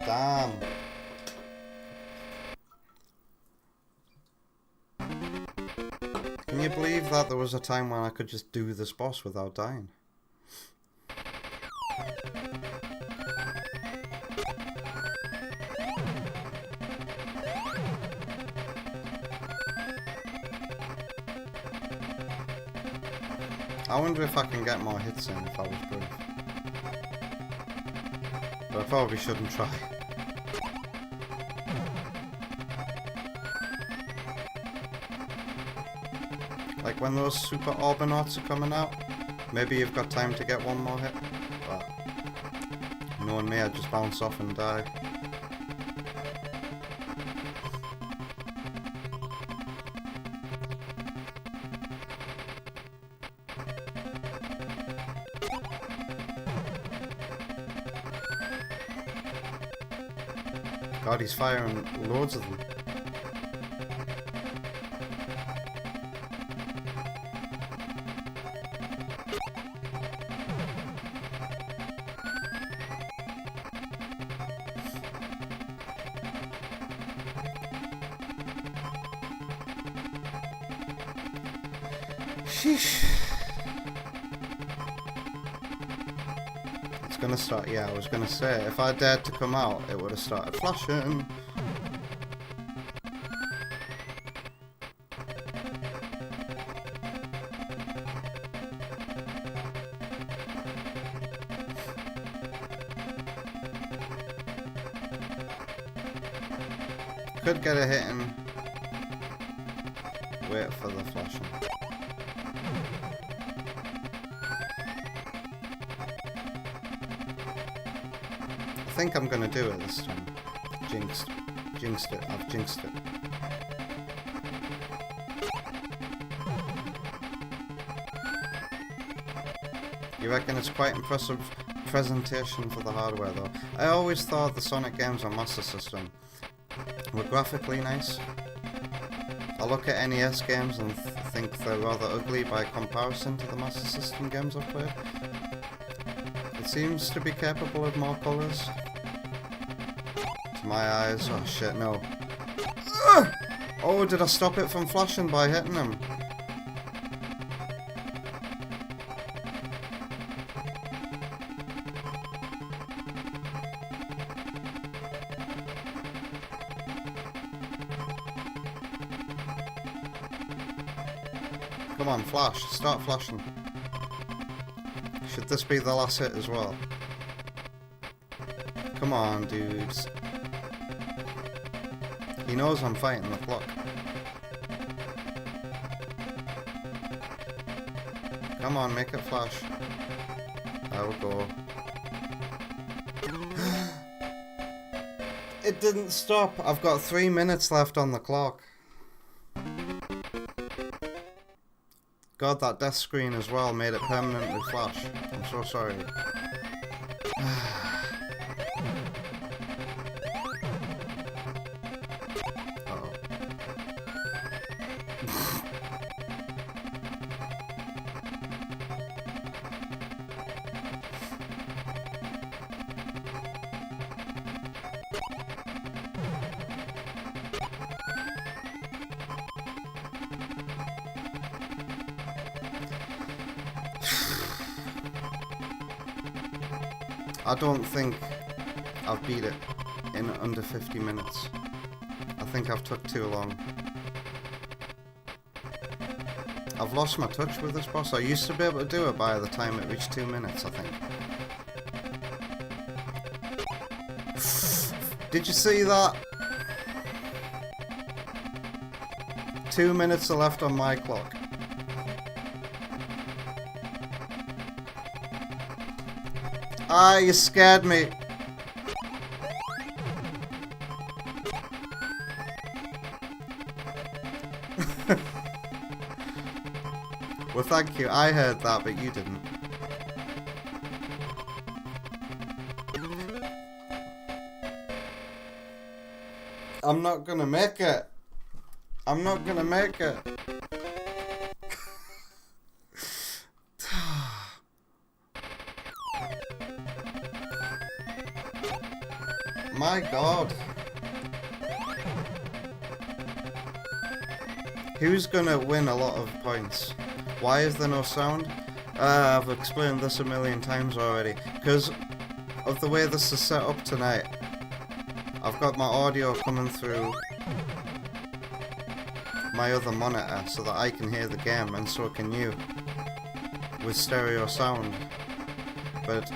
Damn. Can you believe that there was a time when I could just do this boss without dying? I wonder if I can get more hits in if I was brave. But I probably shouldn't try. Like when those super Orbinauts are coming out, maybe you've got time to get one more hit. But knowing me, I'd just bounce off and die. God, he's firing loads of them. Sheesh. It's gonna start, yeah, I was gonna say, if I dared to come out, it would have started flashing. Could get a hit and wait for the flashing. I think I'm gonna do it this time. Jinxed it. I've jinxed it. You reckon it's quite impressive presentation for the hardware though? I always thought the Sonic games on Master System were graphically nice. I look at NES games and think they're rather ugly by comparison to the Master System games I've played. It seems to be capable of more colours. To my eyes, oh shit, no. Ugh! Oh, did I stop it from flashing by hitting him? Come on, flash. Start flashing. Should this be the last hit as well? Come on, dudes. He knows I'm fighting the clock. Come on, make it flash. I will go. It didn't stop. I've got 3 minutes left on the clock. God, that death screen as well made it permanently flash. I'm so sorry. Uh-oh. I don't think I've beat it in under 50 minutes. I think I've took too long. I've lost my touch with this boss. I used to be able to do it by the time it reached 2 minutes, I think. Did you see that? 2 minutes are left on my clock. Ah, you scared me. Well, thank you. I heard that, but you didn't. I'm not gonna make it. I'm not gonna make it. My God. Who's gonna win a lot of points? Why is there no sound? I've explained this a million times already. Because of the way this is set up tonight. I've got my audio coming through my other monitor so that I can hear the game, and so can you, with stereo sound. But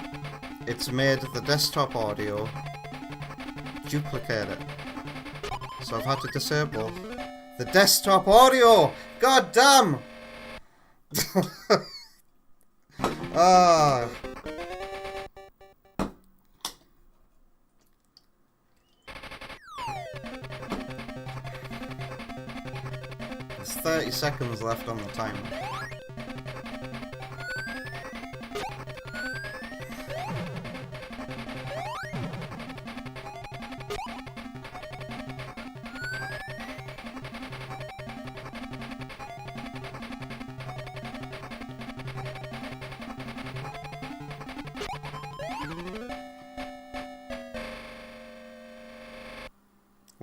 it's made the desktop audio duplicate it. So I've had to disable the desktop audio! God damn! Ah. There's 30 seconds left on the timer.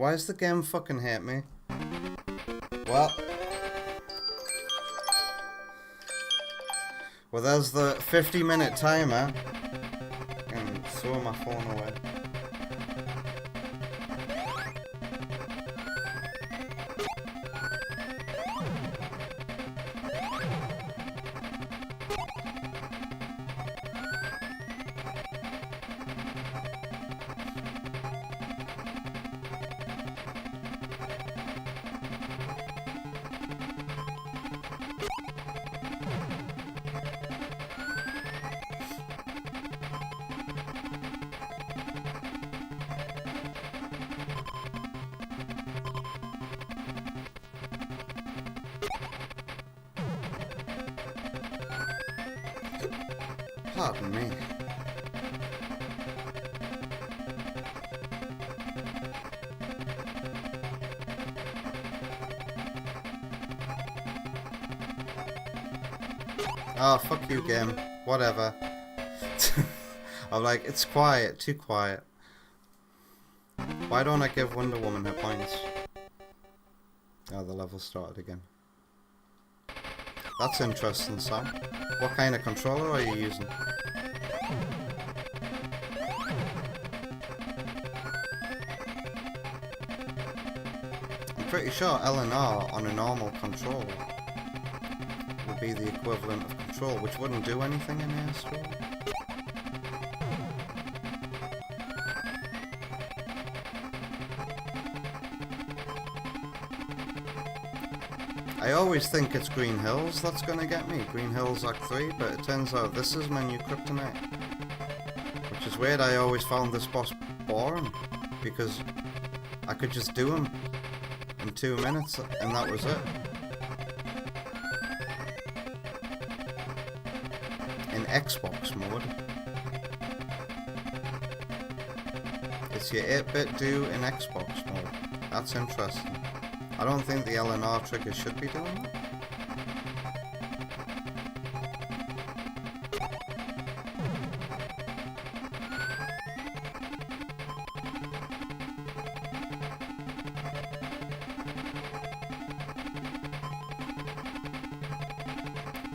Why does the game fucking hate me? Well, there's the 50-minute timer. And throw my phone away. Pardon me. Oh, fuck you, game. Whatever. I'm like, it's quiet, too quiet. Why don't I give Wonder Woman her points? Oh, the level started again. That's interesting, Sam. What kind of controller are you using? I'm pretty sure L and R on a normal controller would be the equivalent of control, which wouldn't do anything in AS4. I always think it's Green Hills that's gonna get me, Green Hills Act 3, but it turns out this is my new kryptonite. Which is weird, I always found this boss boring, because I could just do him in 2 minutes, and that was it. In Xbox mode, it's your 8-bit do in Xbox mode. That's interesting. I don't think the L and R trigger should be doing that.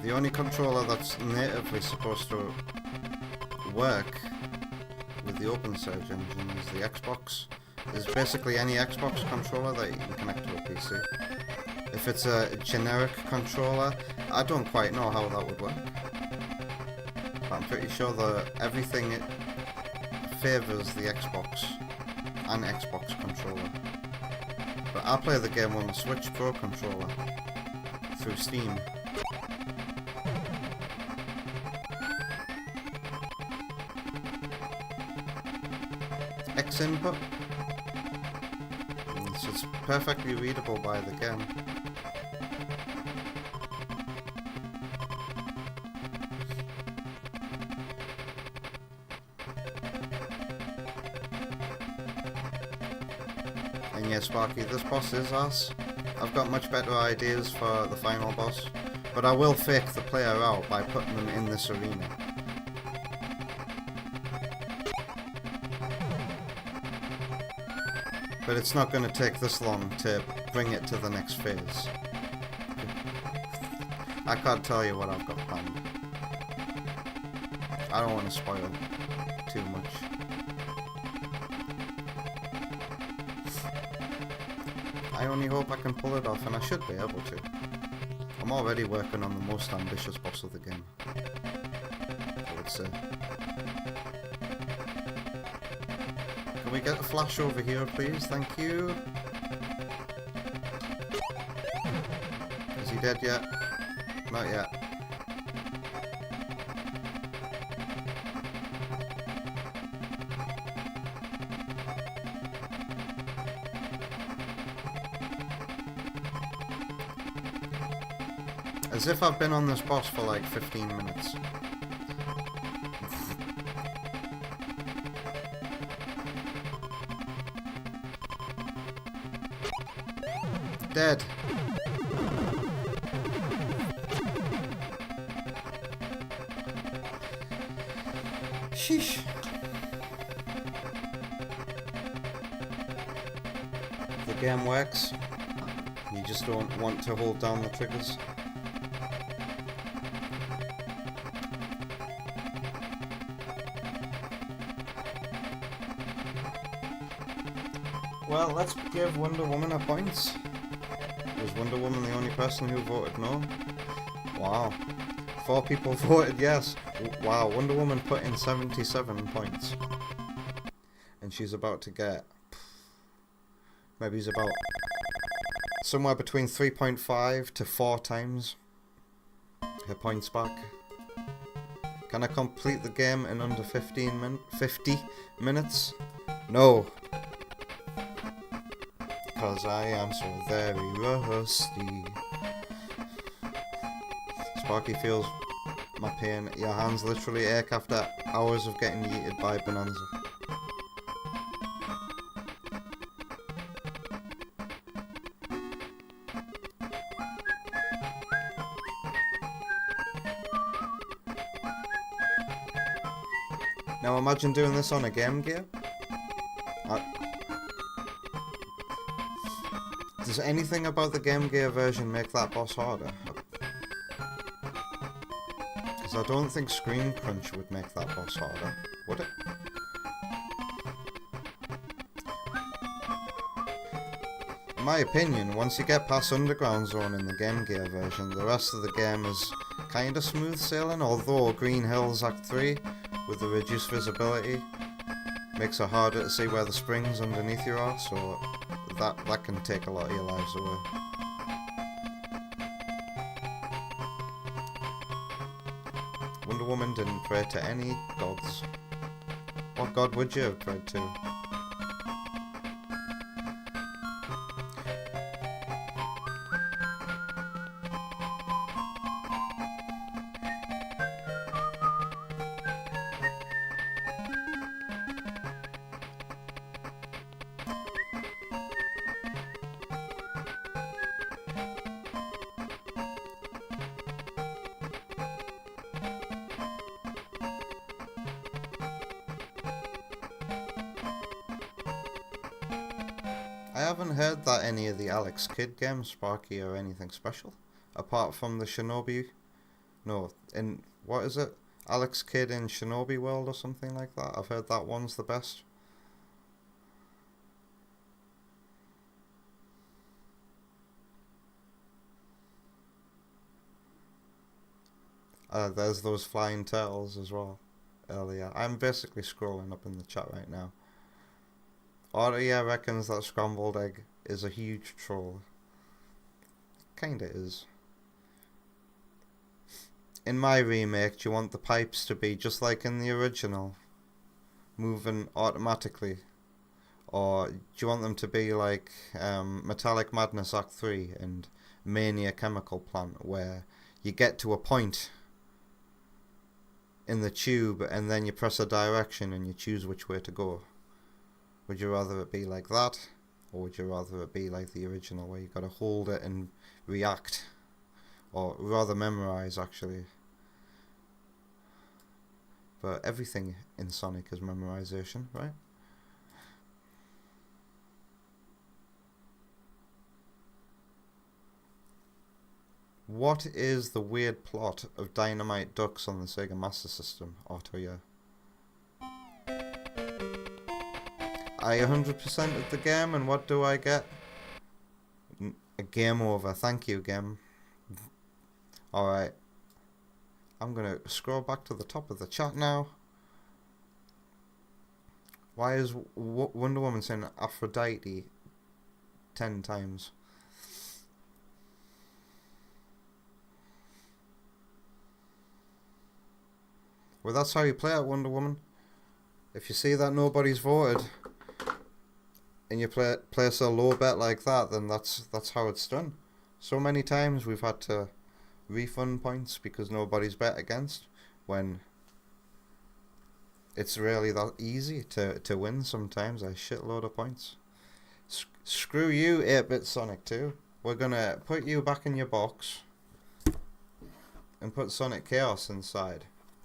The only controller that's natively supposed to work with the OpenSurge engine is the Xbox. There's basically any Xbox controller that you can connect to a PC. If it's a generic controller, I don't quite know how that would work. But I'm pretty sure that everything it favours the Xbox and Xbox controller. But I play the game on the Switch Pro controller through Steam. X input. So it's perfectly readable by the game. And yeah, Sparky, this boss is ass. I've got much better ideas for the final boss, but I will fake the player out by putting them in this arena. But it's not going to take this long to bring it to the next phase. I can't tell you what I've got planned. I don't want to spoil too much. I only hope I can pull it off, and I should be able to. I'm already working on the most ambitious boss of the game, I would say. Can we get the flash over here, please? Thank you. Is he dead yet? Not yet. As if I've been on this boss for like 15 minutes. Dead. Sheesh. game works. You just don't want to hold down the triggers. Well, let's give Wonder Woman a point. Was Wonder Woman the only person who voted no? Wow. 4 people voted yes. Wow, Wonder Woman put in 77 points. And she's about to get... maybe it's about... somewhere between 3.5 to 4 times her points back. Can I complete the game in under 50 minutes? No. Because I am so very rusty. Sparky feels my pain. Your hands literally ache after hours of getting yeeted by Bonanza. Now imagine doing this on a Game Gear. Does anything about the Game Gear version make that boss harder? Because I don't think Screen Crunch would make that boss harder, would it? In my opinion, once you get past Underground Zone in the Game Gear version, the rest of the game is kinda smooth sailing, although Green Hills Act 3, with the reduced visibility, makes it harder to see where the springs underneath you are, so that can take a lot of your lives away. Wonder Woman didn't pray to any gods. What god would you have prayed to? I haven't heard that any of the Alex Kidd games, Sparky, are anything special. Apart from the Shinobi... no, in... what is it? Alex Kidd in Shinobi World or something like that. I've heard that one's the best. There's those flying turtles as well, earlier. I'm basically scrolling up in the chat right now. Aurea reckons that scrambled egg is a huge troll. Kinda is. In my remake, do you want the pipes to be just like in the original, moving automatically? Or do you want them to be like Metallic Madness Act 3 and Mania Chemical Plant, where you get to a point in the tube and then you press a direction and you choose which way to go? Would you rather it be like that, or would you rather it be like the original where you gotta hold it and react? Or rather memorize, actually. But everything in Sonic is memorization, right? What is the weird plot of Dynamite Ducks on the Sega Master System, Autoya? I 100%ed the game, and what do I get? A game over. Thank you, game. Alright. I'm gonna scroll back to the top of the chat now. Why is Wonder Woman saying Aphrodite 10 times? Well, that's how you play it, Wonder Woman. If you see that nobody's voted, and you place a low bet like that, then that's how it's done. So many times we've had to refund points because nobody's bet against, when it's really that easy to win sometimes. A shitload of points. Screw you, 8-Bit Sonic 2. We're gonna put you back in your box and put Sonic Chaos inside.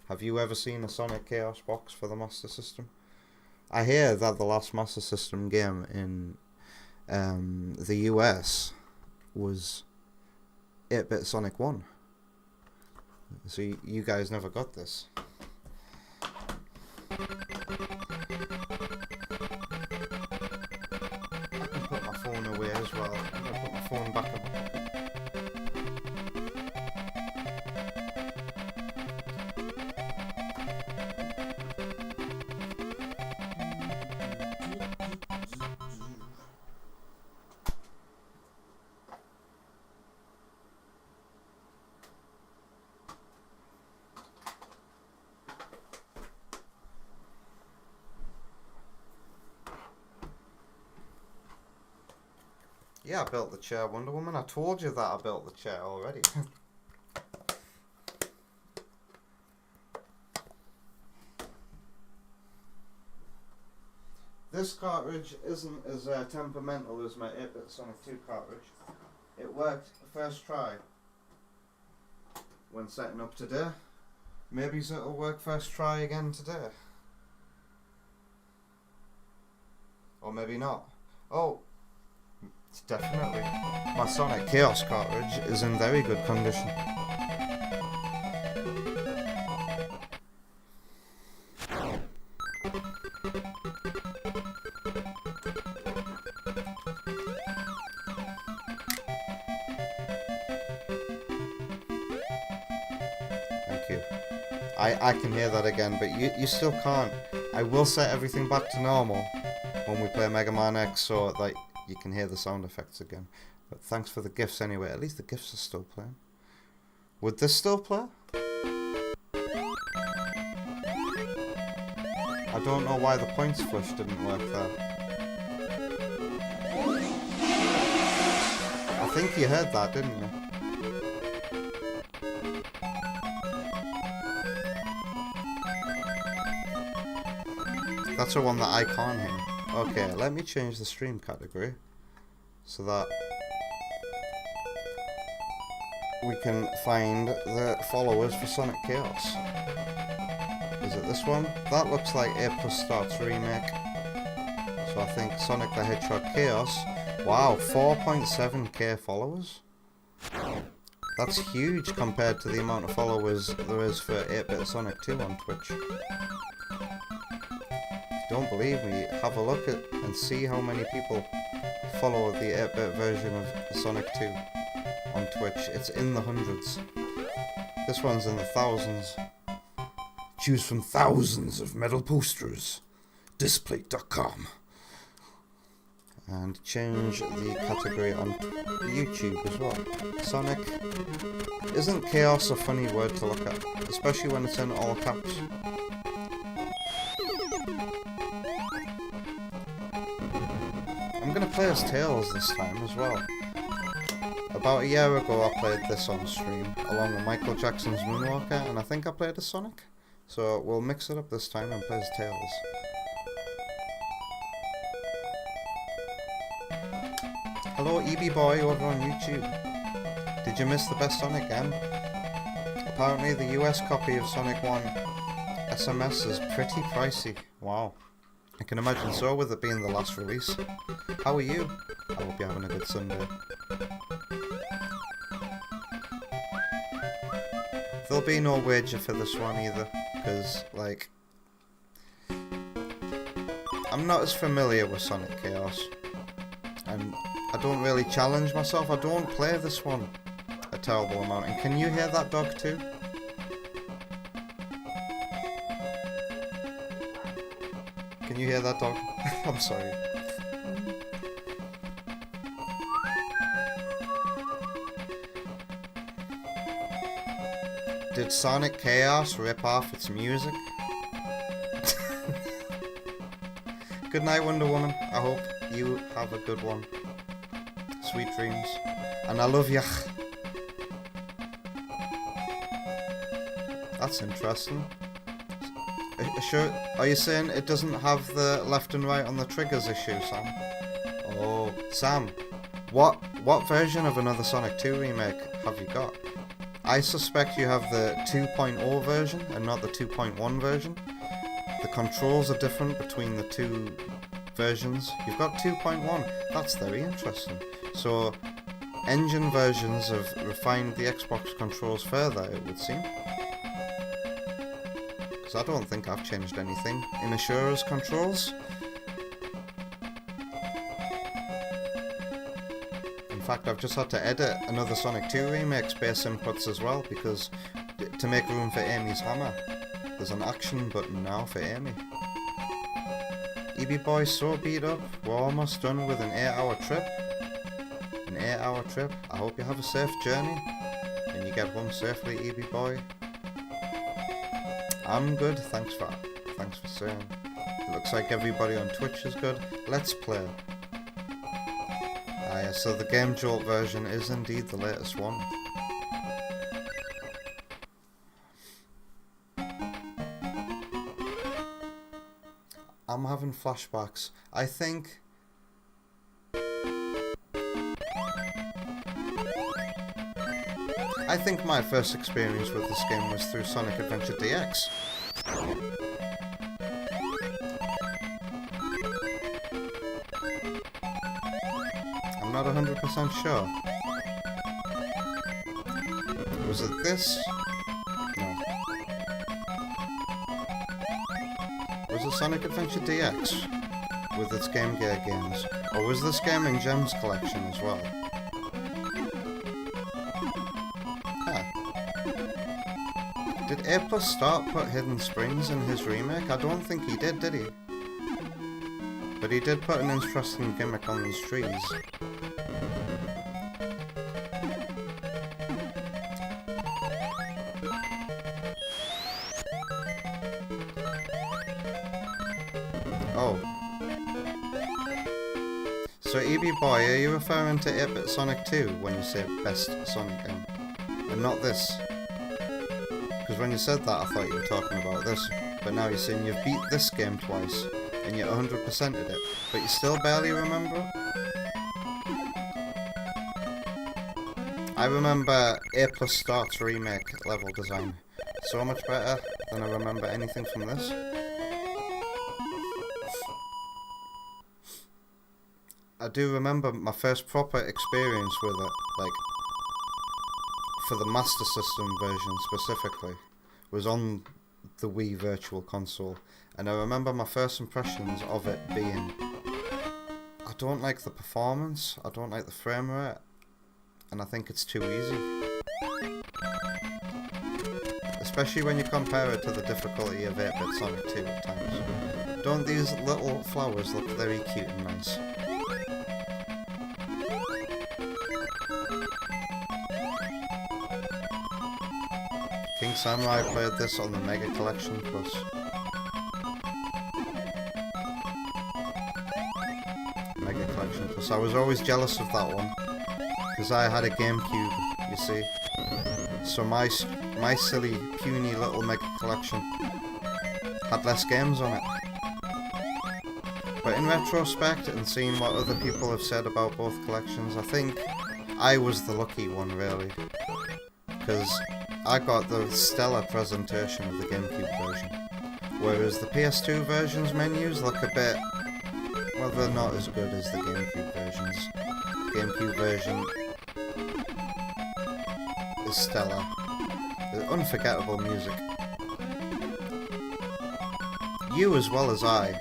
Have you ever seen a Sonic Chaos box for the Master System? I hear that the last Master System game in the US was 8-bit Sonic 1. So you guys never got this. I can put my phone away as well. I'm going to put my phone back in my pocket. Yeah, I built the chair, Wonder Woman. I told you that I built the chair already. This cartridge isn't as temperamental as my 8-bit Sonic 2 cartridge. It worked first try when setting up today. Maybe it'll work first try again today. Or maybe not. Oh! It's definitely. My Sonic Chaos cartridge is in very good condition. Thank you. I can hear that again, but you still can't. I will set everything back to normal when we play Mega Man X, so like you can hear the sound effects again. But thanks for the gifts anyway. At least the gifts are still playing. Would this still play? I don't know why the points flush didn't work there. I think you heard that, didn't you? That's the one that I can't hear. Okay, let me change the stream category so that we can find the followers for Sonic Chaos. Is it this one? That looks like A+ Starts Remake. So I think Sonic the Hedgehog Chaos. Wow, 4.7k followers? That's huge compared to the amount of followers there is for 8-bit Sonic 2 on Twitch. Don't believe me, have a look at and see how many people follow the 8-bit version of Sonic 2 on Twitch. It's in the hundreds. This one's in the thousands. Choose from thousands of metal posters. Displate.com. And change the category on YouTube as well. Sonic. Isn't chaos a funny word to look at? Especially when it's in all caps. I'm gonna play as Tails this time as well. About a year ago I played this on stream, along with Michael Jackson's Moonwalker, and I think I played as Sonic. So we'll mix it up this time and play as Tails. Hello EB Boy over on YouTube. Did you miss the best Sonic game? Apparently the US copy of Sonic 1 SMS is pretty pricey. Wow. I can imagine so, with it being the last release. How are you? I hope you're having a good Sunday. There'll be no wager for this one either, because, like, I'm not as familiar with Sonic Chaos, and I don't really challenge myself. I don't play this one a terrible amount. And can you hear that dog too? Can you hear that dog? I'm sorry. Did Sonic Chaos rip off its music? Good night, Wonder Woman. I hope you have a good one. Sweet dreams. And I love you. That's interesting. Sure, are you saying it doesn't have the left and right on the triggers issue, Sam? Oh, Sam, what version of another Sonic 2 remake have you got? I suspect you have the 2.0 version and not the 2.1 version. The controls are different between the two versions. You've got 2.1. That's very interesting. So, engine versions have refined the Xbox controls further, it would seem. Because I don't think I've changed anything in Ashura's controls. In fact, I've just had to edit another Sonic 2 remake's bass inputs as well, because to make room for Amy's hammer, there's an action button now for Amy. EB Boy's so beat up, we're almost done with an 8-hour trip. An 8-hour trip. I hope you have a safe journey, and you get home safely, EB Boy. I'm good, thanks for saying. It looks like everybody on Twitch is good. Let's play. Ah yeah, so the Game Jolt version is indeed the latest one. I'm having flashbacks. I think my first experience with this game was through Sonic Adventure DX. I'm not 100% sure. Was it this? No. Was it Sonic Adventure DX with its Game Gear games? Or was this game in Gems collection as well? Did A+ Start put Hidden Springs in his remake? I don't think he did he? But he did put an interesting gimmick on these trees. Oh. So EB Boy, are you referring to 8-Bit Sonic 2 when you say best Sonic game? And not this? Because when you said that I thought you were talking about this, but now you're saying you've beat this game twice, and you 100%'d it, but you still barely remember it? I remember A+ Start's remake level design so much better than I remember anything from this. I do remember my first proper experience with it, like, for the Master System version specifically, was on the Wii Virtual Console, and I remember my first impressions of it being, I don't like the performance, I don't like the frame rate, and I think it's too easy. Especially when you compare it to the difficulty of 8-Bit Sonic 2 at times. Don't these little flowers look very cute and nice? King Samurai played this on the Mega Collection Plus. Mega Collection Plus. I was always jealous of that one, because I had a GameCube, you see. So my silly, puny little Mega Collection had less games on it. But in retrospect, and seeing what other people have said about both collections, I think I was the lucky one, really. Because I got the stellar presentation of the GameCube version, whereas the PS2 version's menus look a bit, well, they're not as good as the GameCube versions. The GameCube version is stellar. Unforgettable music. You, as well as I,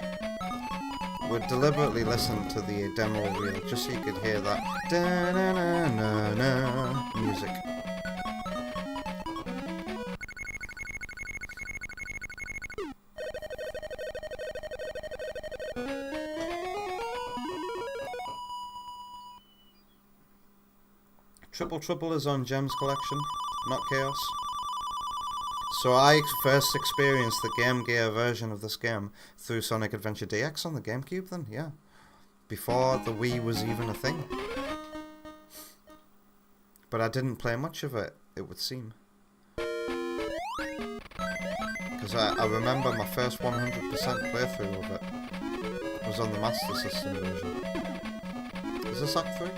would deliberately listen to the demo reel just so you could hear that da-na-na-na-na music. Triple Trouble is on Gems Collection, not Chaos. So I first experienced the Game Gear version of this game through Sonic Adventure DX on the GameCube then, yeah. Before the Wii was even a thing. But I didn't play much of it, it would seem. Because I remember my first 100% playthrough of it was on the Master System version. Is this Act 3?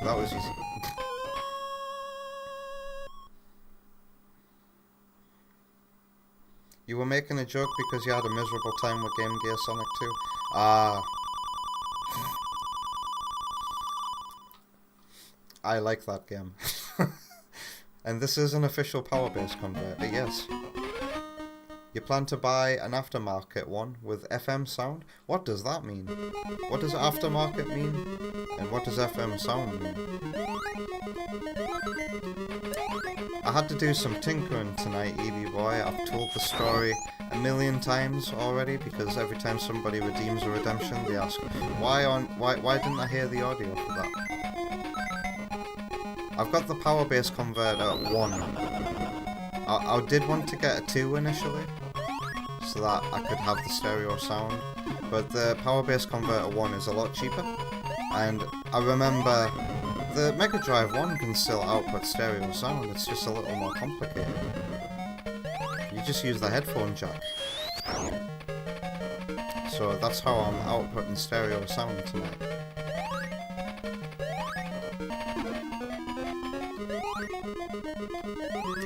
That was easy. You were making a joke because you had a miserable time with Game Gear Sonic 2? Ah. I like that game. And this is an official power base converter, yes. You plan to buy an aftermarket one with FM sound? What does that mean? What does aftermarket mean? And what does FM sound mean? I had to do some tinkering tonight, Evie Boy. I've told the story a million times already because every time somebody redeems a redemption, they ask, why didn't I hear the audio for that? I've got the power base converter at 1. I did want to get a 2 initially, so that I could have the stereo sound, but the power base converter 1 is a lot cheaper, and I remember the Mega Drive 1 can still output stereo sound, it's just a little more complicated. You just use the headphone jack. So that's how I'm outputting stereo sound tonight.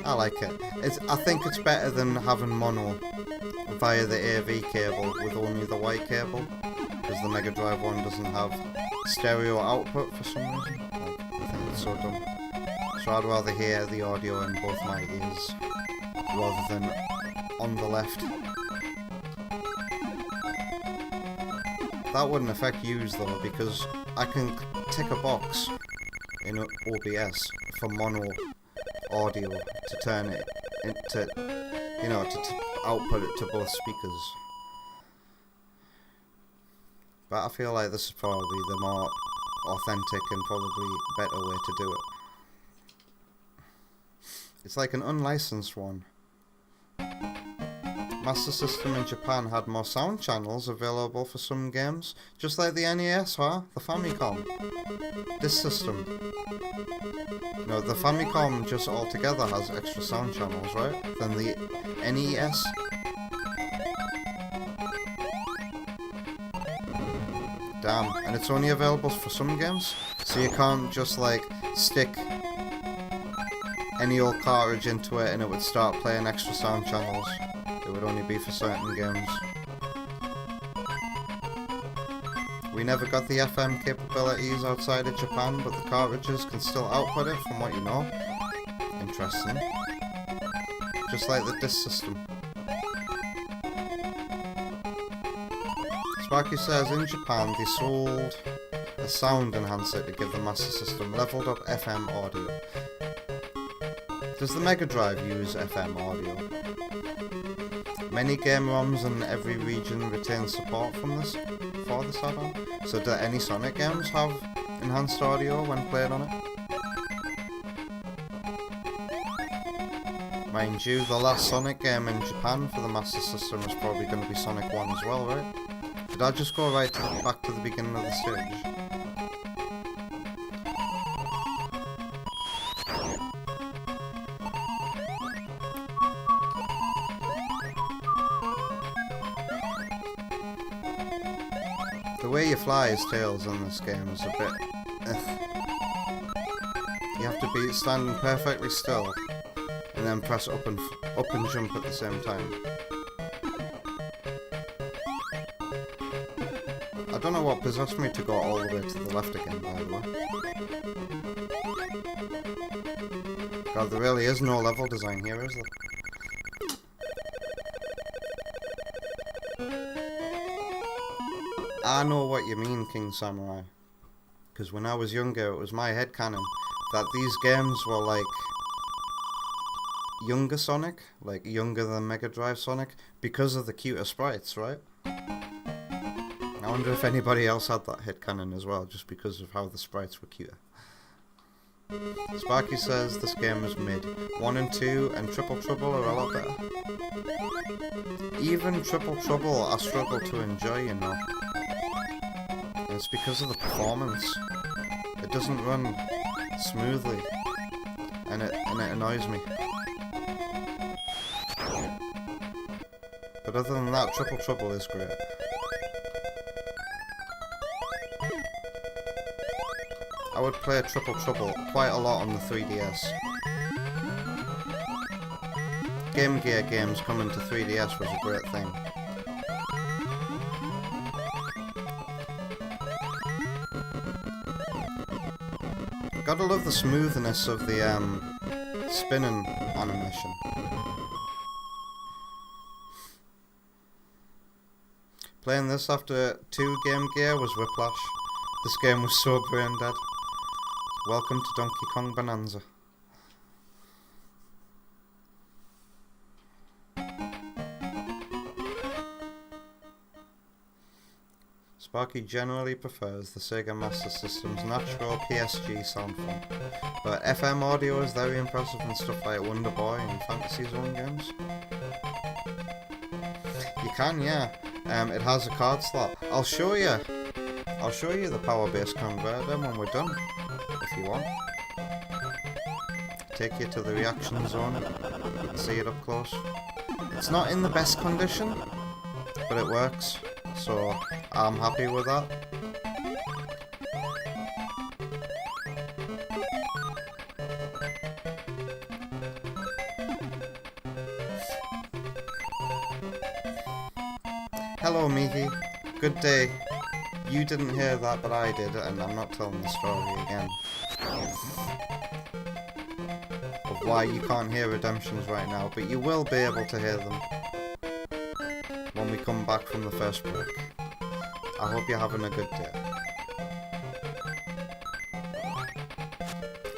I like it. I think it's better than having mono via the AV cable with only the white cable, because the Mega Drive 1 doesn't have stereo output for some reason. Like, I think it's so dumb. So I'd rather hear the audio in both my ears rather than on the left. That wouldn't affect yous though, because I can tick a box in OBS for mono audio to turn it into, you know, to output it to both speakers. But I feel like this is probably the more authentic and probably better way to do it. It's like an unlicensed one. Master System in Japan had more sound channels available for some games, just like the NES, huh? The Famicom. This system. No, the Famicom just altogether has extra sound channels, right? Than the NES. Damn, and it's only available for some games? So you can't just like stick any old cartridge into it and it would start playing extra sound channels. It would only be for certain games. We never got the FM capabilities outside of Japan, but the cartridges can still output it from what you know. Interesting. Just like the disc system. Sparky says in Japan they sold a sound enhancer to give the Master System leveled up FM audio. Does the Mega Drive use FM audio? Many game ROMs in every region retain support for this add-on. So do any Sonic games have enhanced audio when played on it? Mind you, the last Sonic game in Japan for the Master System is probably going to be Sonic 1 as well, right? Did I just go right back to the beginning of the stage? The way you fly as Tails in this game is a bit... You have to be standing perfectly still and then press up and jump at the same time. I don't know what possessed me to go all the way to the left again, by the way. God, there really is no level design here, is there? I know what you mean, King Samurai. Because when I was younger, it was my headcanon that these games were like younger Sonic, like younger than Mega Drive Sonic, because of the cuter sprites, right? I wonder if anybody else had that headcanon as well, just because of how the sprites were cuter. Sparky says this game is mid. 1 and 2 and Triple Trouble are a lot better. Even Triple Trouble I struggle to enjoy, you know. And it's because of the performance. It doesn't run smoothly, and it annoys me. But other than that, Triple Trouble is great. I would play Triple Trouble quite a lot on the 3DS. Game Gear games coming to 3DS was a great thing. Gotta love the smoothness of the spinning animation. Playing this after 2 Game Gear was whiplash. This game was so brain dead. Welcome to Donkey Kong Bonanza. Sparky generally prefers the Sega Master System's natural PSG sound font, but FM audio is very impressive in stuff like Wonder Boy and Fantasy Zone games. You can, yeah. It has a card slot. I'll show you the power base converter when we're done, if you want. Take you to the reaction zone and see it up close. It's not in the best condition, but it works, so I'm happy with that. Hello Mihi, good day. You didn't hear that, but I did, and I'm not telling the story again. Of why you can't hear Redemptions right now, but you will be able to hear them when we come back from the first break. I hope you're having a good day.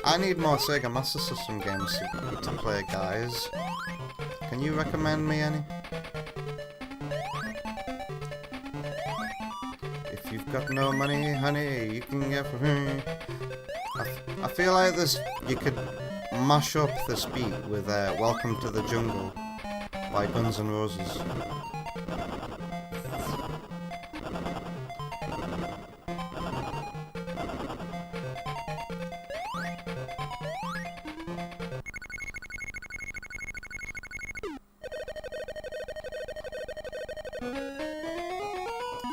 I need more Sega Master System games to play, guys. Can you recommend me any? If you've got no money, honey, you can get for me. I feel like this, you could mash up this beat with Welcome to the Jungle by Guns N' Roses.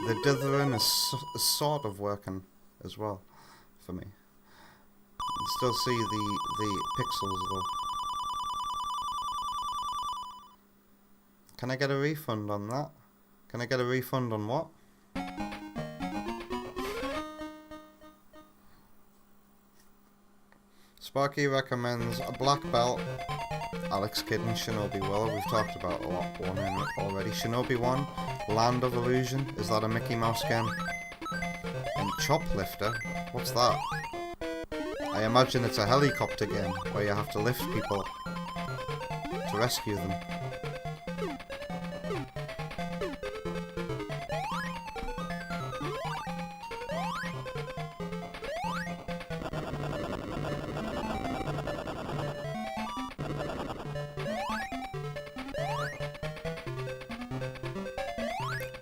The dithering is sort of working as well for me. You can still see the pixels though. Can I get a refund on that? Can I get a refund on what? Sparky recommends a black belt. Alex Kidd and Shinobi Will. We've talked about a lot one in it already. Shinobi 1, Land of Illusion. Is that a Mickey Mouse game? And Choplifter? What's that? I imagine it's a helicopter game where you have to lift people to rescue them.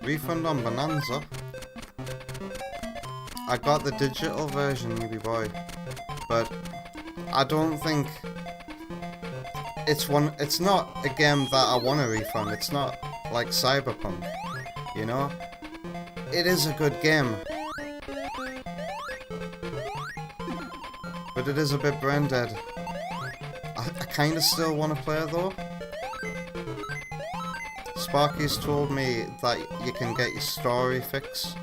Refund on Bonanza. I got the digital version, Newbie Boy, but I don't think it's not a game that I want to refund. It's not like Cyberpunk, you know? It is a good game, but it is a bit brain dead. I kind of still want to play it though. Sparky's told me that you can get your story fix.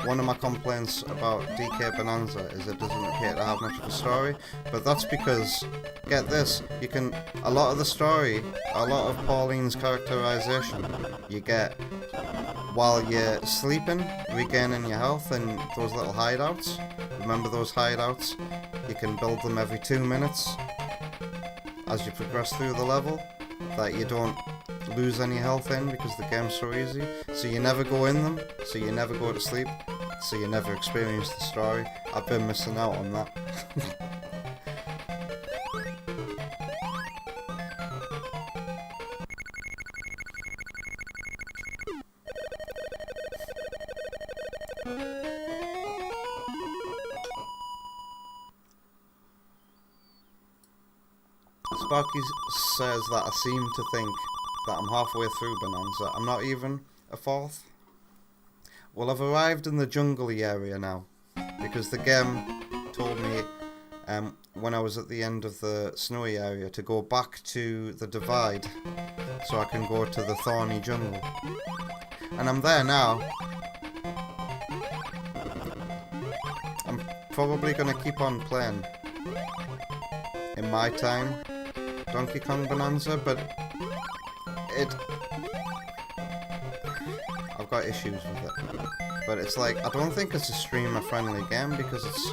One of my complaints about DK Bonanza is it doesn't appear to have much of a story, but that's because, get this, you can, a lot of the story, a lot of Pauline's characterization, you get while you're sleeping, regaining your health in those little hideouts. Remember those hideouts? You can build them every 2 minutes as you progress through the level, that you don't lose any health in because the game's so easy. So you never go in them, so you never go to sleep, so you never experience the story. I've been missing out on that. Sparky says that I seem to think that I'm halfway through Bonanza. I'm not even a fourth. Well, I've arrived in the jungly area now, because the game, to told me when I was at the end of the snowy area to go back to the divide so I can go to the thorny jungle. And I'm there now. I'm probably gonna keep on playing in my time Donkey Kong Bonanza, but I've got issues with it. But it's like, I don't think it's a streamer friendly game because it's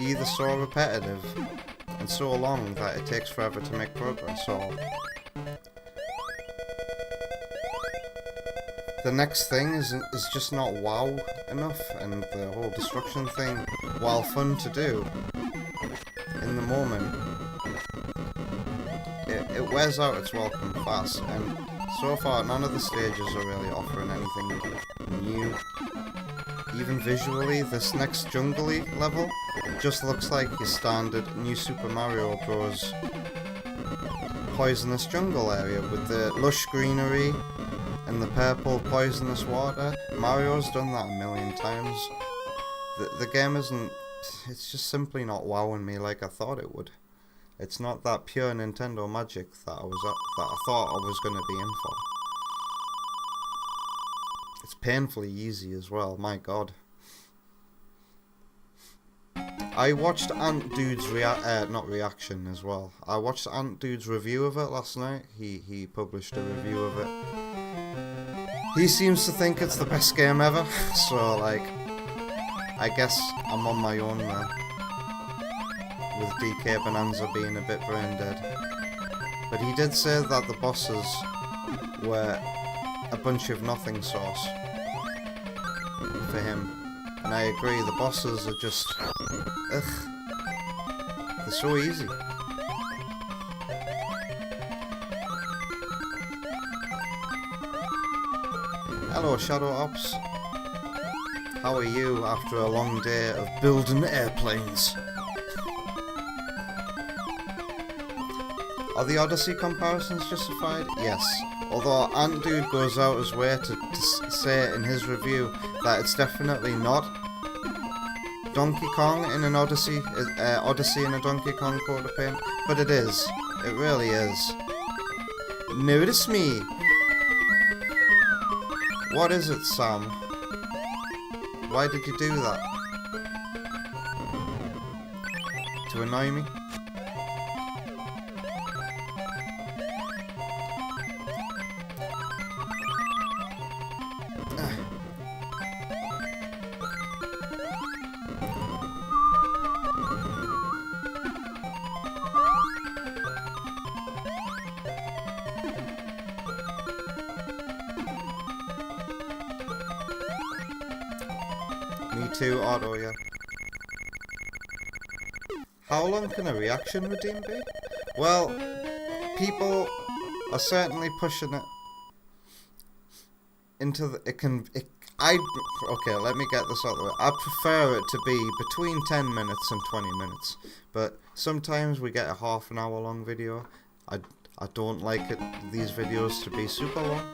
either so repetitive and so long that it takes forever to make progress, or the next thing is just not wow enough, and the whole destruction thing, while fun to do in the moment, it wears out its welcome fast, and so far none of the stages are really offering anything new. Even visually, this next jungly level just looks like your standard New Super Mario Bros. Poisonous jungle area with the lush greenery and the purple poisonous water. Mario's done that a million times. The game isn't... it's just simply not wowing me like I thought it would. It's not that pure Nintendo magic that I thought I was going to be in for. It's painfully easy as well, my god. I watched Ant Dude's reaction as well. I watched Ant Dude's review of it last night. He published a review of it. He seems to think it's the best game ever, so like, I guess I'm on my own there. With DK Bonanza being a bit brain dead. But he did say that the bosses were a bunch of nothing sauce for him. And I agree, the bosses are just... ugh. They're so easy. Hello Shadow Ops. How are you after a long day of building airplanes? Are the Odyssey comparisons justified? Yes. Although Ant Dude goes out his way to say in his review that it's definitely not Donkey Kong in an Odyssey in a Donkey Kong coat of paint, but it is. It really is. Notice me. What is it, Sam? Why did you do that? To annoy me? Me too, Auto, yeah. How long can a reaction redeem be? Well, people are certainly pushing it into the... okay, let me get this out of the way. I prefer it to be between 10 minutes and 20 minutes. But sometimes we get a half an hour long video. I don't like these videos to be super long.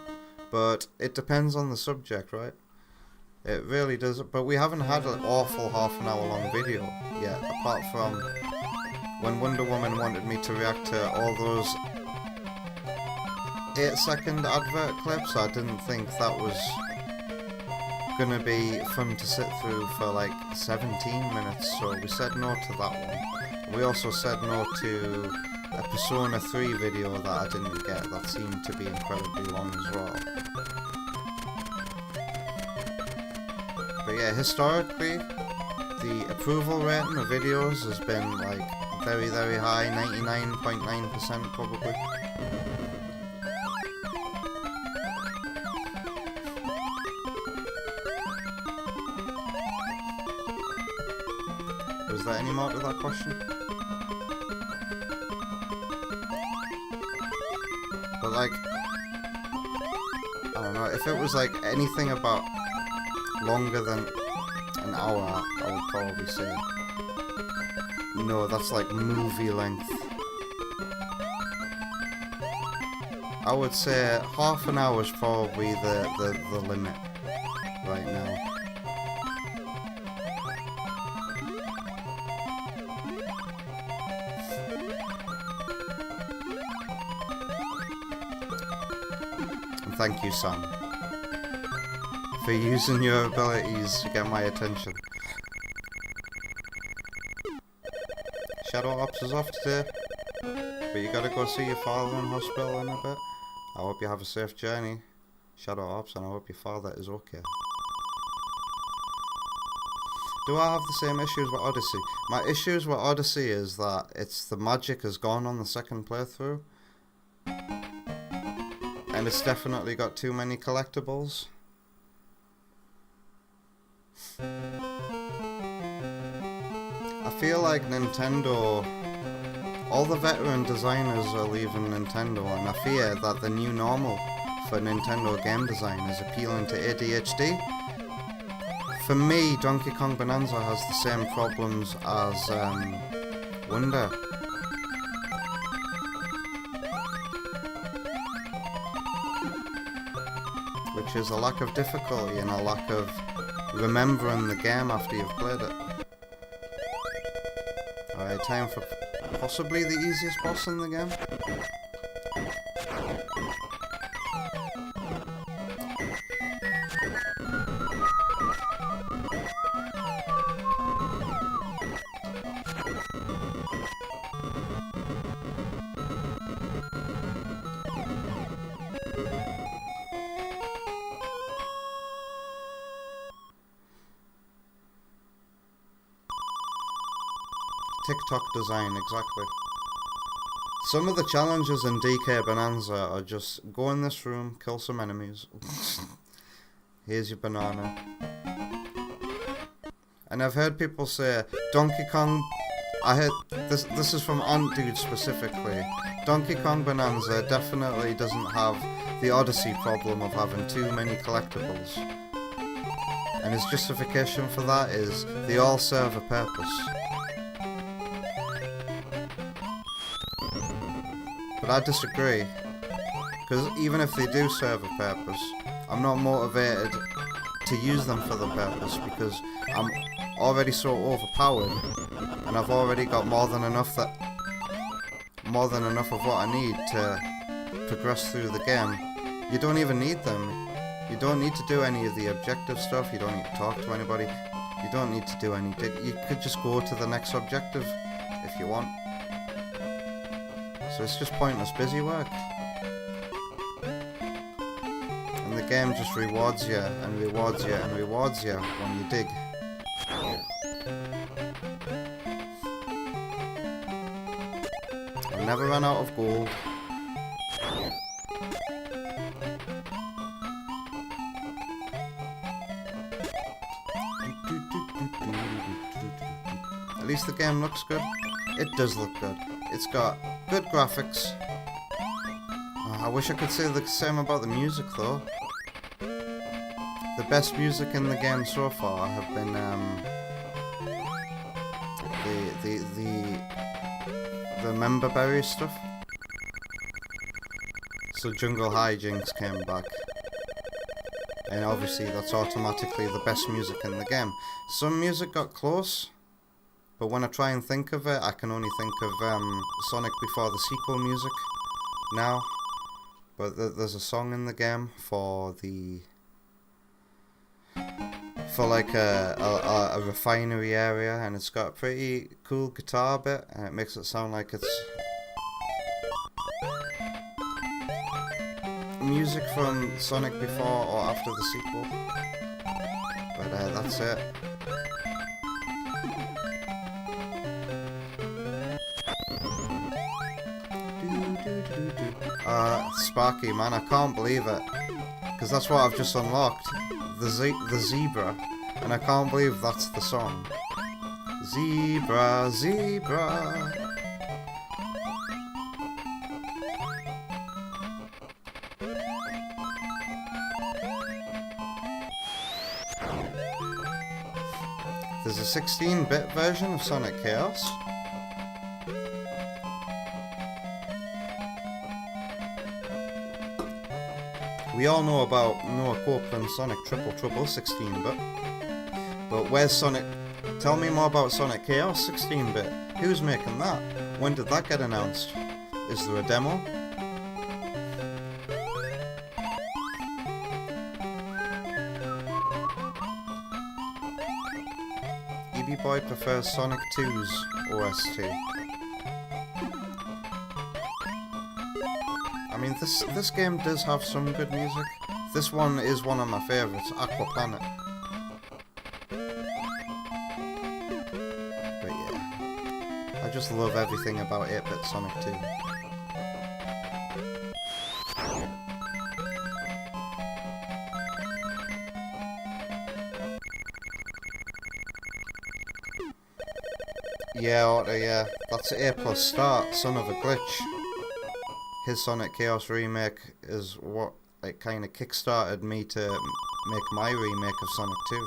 But it depends on the subject, right? It really does, but we haven't had an awful half an hour long video yet, apart from when Wonder Woman wanted me to react to all those 8-second advert clips. I didn't think that was gonna be fun to sit through for like 17 minutes, so we said no to that one. We also said no to a Persona 3 video that I didn't get, that seemed to be incredibly long as well. But yeah, historically, the approval rating of videos has been like very, very high, 99.9% probably. Was there any more to that question? But like, I don't know, if it was like anything about longer than an hour, I would probably say no, that's like movie length. I would say half an hour is probably the limit right now. Thank you, Sam, for using your abilities to get my attention. Shadow Ops is off today, but you gotta go see your father in hospital in a bit. I hope you have a safe journey, Shadow Ops, and I hope your father is okay. Do I have the same issues with Odyssey? My issues with Odyssey is that the magic is gone on the second playthrough. And it's definitely got too many collectibles. I feel like Nintendo, all the veteran designers are leaving Nintendo, and I fear that the new normal for Nintendo game design is appealing to ADHD. For me, Donkey Kong Bonanza has the same problems as Wonder. Which is a lack of difficulty and a lack of remembering the game after you've played it. Alright, time for possibly the easiest boss in the game. TikTok design, exactly. Some of the challenges in DK Bonanza are just go in this room, kill some enemies. Here's your banana. And I've heard people say Donkey Kong. I heard this is from Aunt Dude specifically. Donkey Kong Bonanza definitely doesn't have the Odyssey problem of having too many collectibles. And his justification for that is they all serve a purpose. But I disagree, because even if they do serve a purpose, I'm not motivated to use them for the purpose, because I'm already so overpowered, and I've already got more than enough of what I need to progress through the game. You don't even need them. You don't need to do any of the objective stuff, you don't need to talk to anybody, you don't need to do anything. You could just go to the next objective if you want. So it's just pointless busy work. And the game just rewards you and rewards you and rewards you when you dig. I'll never run out of gold. At least the game looks good. It does look good. It's got good graphics. I wish I could say the same about the music though. The best music in the game so far have been the Member Berry stuff. So Jungle Hijinks came back. And obviously that's automatically the best music in the game. Some music got close. But when I try and think of it, I can only think of Sonic Before the Sequel music now. But there's a song in the game for like a refinery area, and it's got a pretty cool guitar bit, and it makes it sound like it's music from Sonic before or after the sequel. But that's it. Sparky, man, I can't believe it, because that's what I've just unlocked, the zebra, and I can't believe that's the song. Zebra, zebra. There's a 16-bit version of Sonic Chaos. We all know about Noah Copeland's Sonic Triple Trouble 16-bit. But where's Sonic? Tell me more about Sonic Chaos 16-bit. Who's making that? When did that get announced? Is there a demo? Boy prefers Sonic 2's OST. I mean, this game does have some good music. This one is one of my favourites, Aqua Planet. But yeah, I just love everything about 8-bit Sonic 2. Yeah, Otto, yeah. That's A+ Start, Son of a Glitch. His Sonic Chaos remake is what kind of kickstarted me to make my remake of Sonic 2.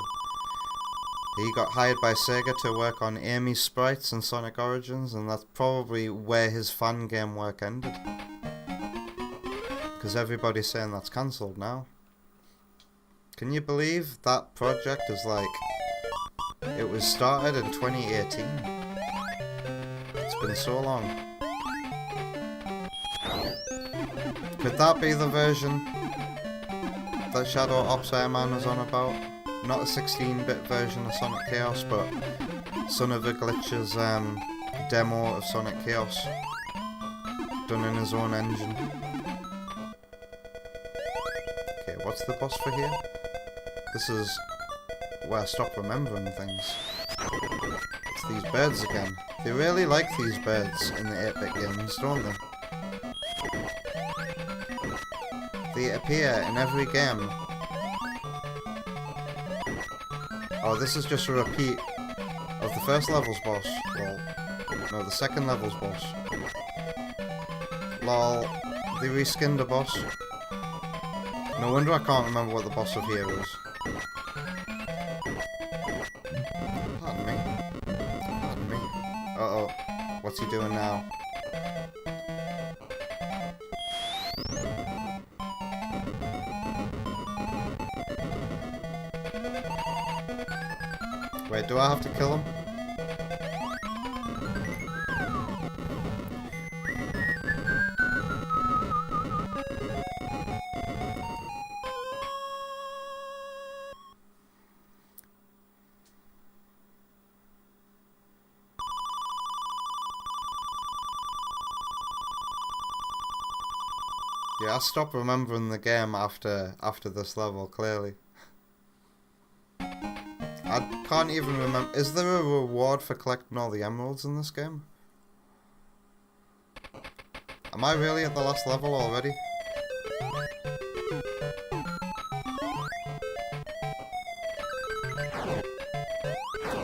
He got hired by Sega to work on Amy's sprites in Sonic Origins, and that's probably where his fan game work ended. Because everybody's saying that's cancelled now. Can you believe that project is like... It was started in 2018. It's been so long. Could that be the version that Shadow Ops Airman was on about? Not a 16-bit version of Sonic Chaos, but Son of a Glitch's demo of Sonic Chaos, done in his own engine. Okay, what's the boss for here? This is where I stop remembering things. It's these birds again. They really like these birds in the 8-bit games, don't they? They appear in every game. Oh, this is just a repeat of the first level's boss. Lol. No, the second level's boss. Lol. They reskinned the boss. No wonder I can't remember what the boss of here is. Pardon me. Pardon me. Uh-oh. What's he doing now? Wait, do I have to kill him? Yeah, I stopped remembering the game after this level, clearly. I can't even remember. Is there a reward for collecting all the emeralds in this game? Am I really at the last level already?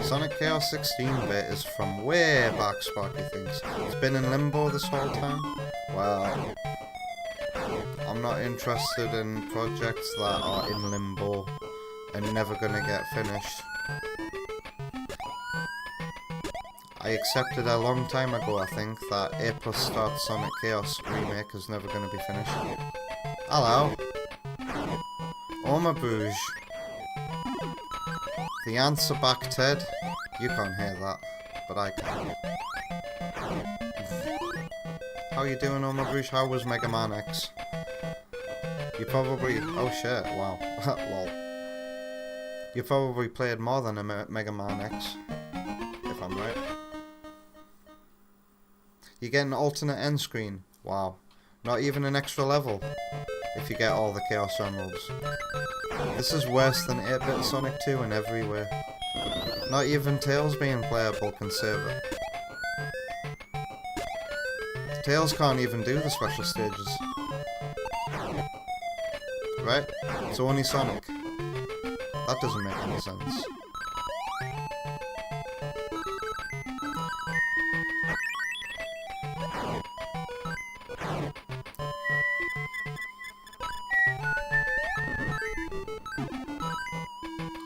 Sonic Chaos 16-bit is from way back, Sparky thinks. It's been in limbo this whole time? Well, I'm not interested in projects that are in limbo and never gonna get finished. I accepted a long time ago, I think, that A+ Start Sonic Chaos remake is never gonna be finished. Hello. Oma Bouge. The answer back, Ted. You can't hear that, but I can. How you doing, Oma Bouge? How was MegaMan X? You probably... Oh shit, wow. Lol. You probably played more than a MegaMan X, if I'm right. You get an alternate end screen. Wow. Not even an extra level, if you get all the Chaos Emeralds. This is worse than 8-bit Sonic 2 in every way. Not even Tails being playable can save it. Tails can't even do the special stages. Right? It's only Sonic. That doesn't make any sense.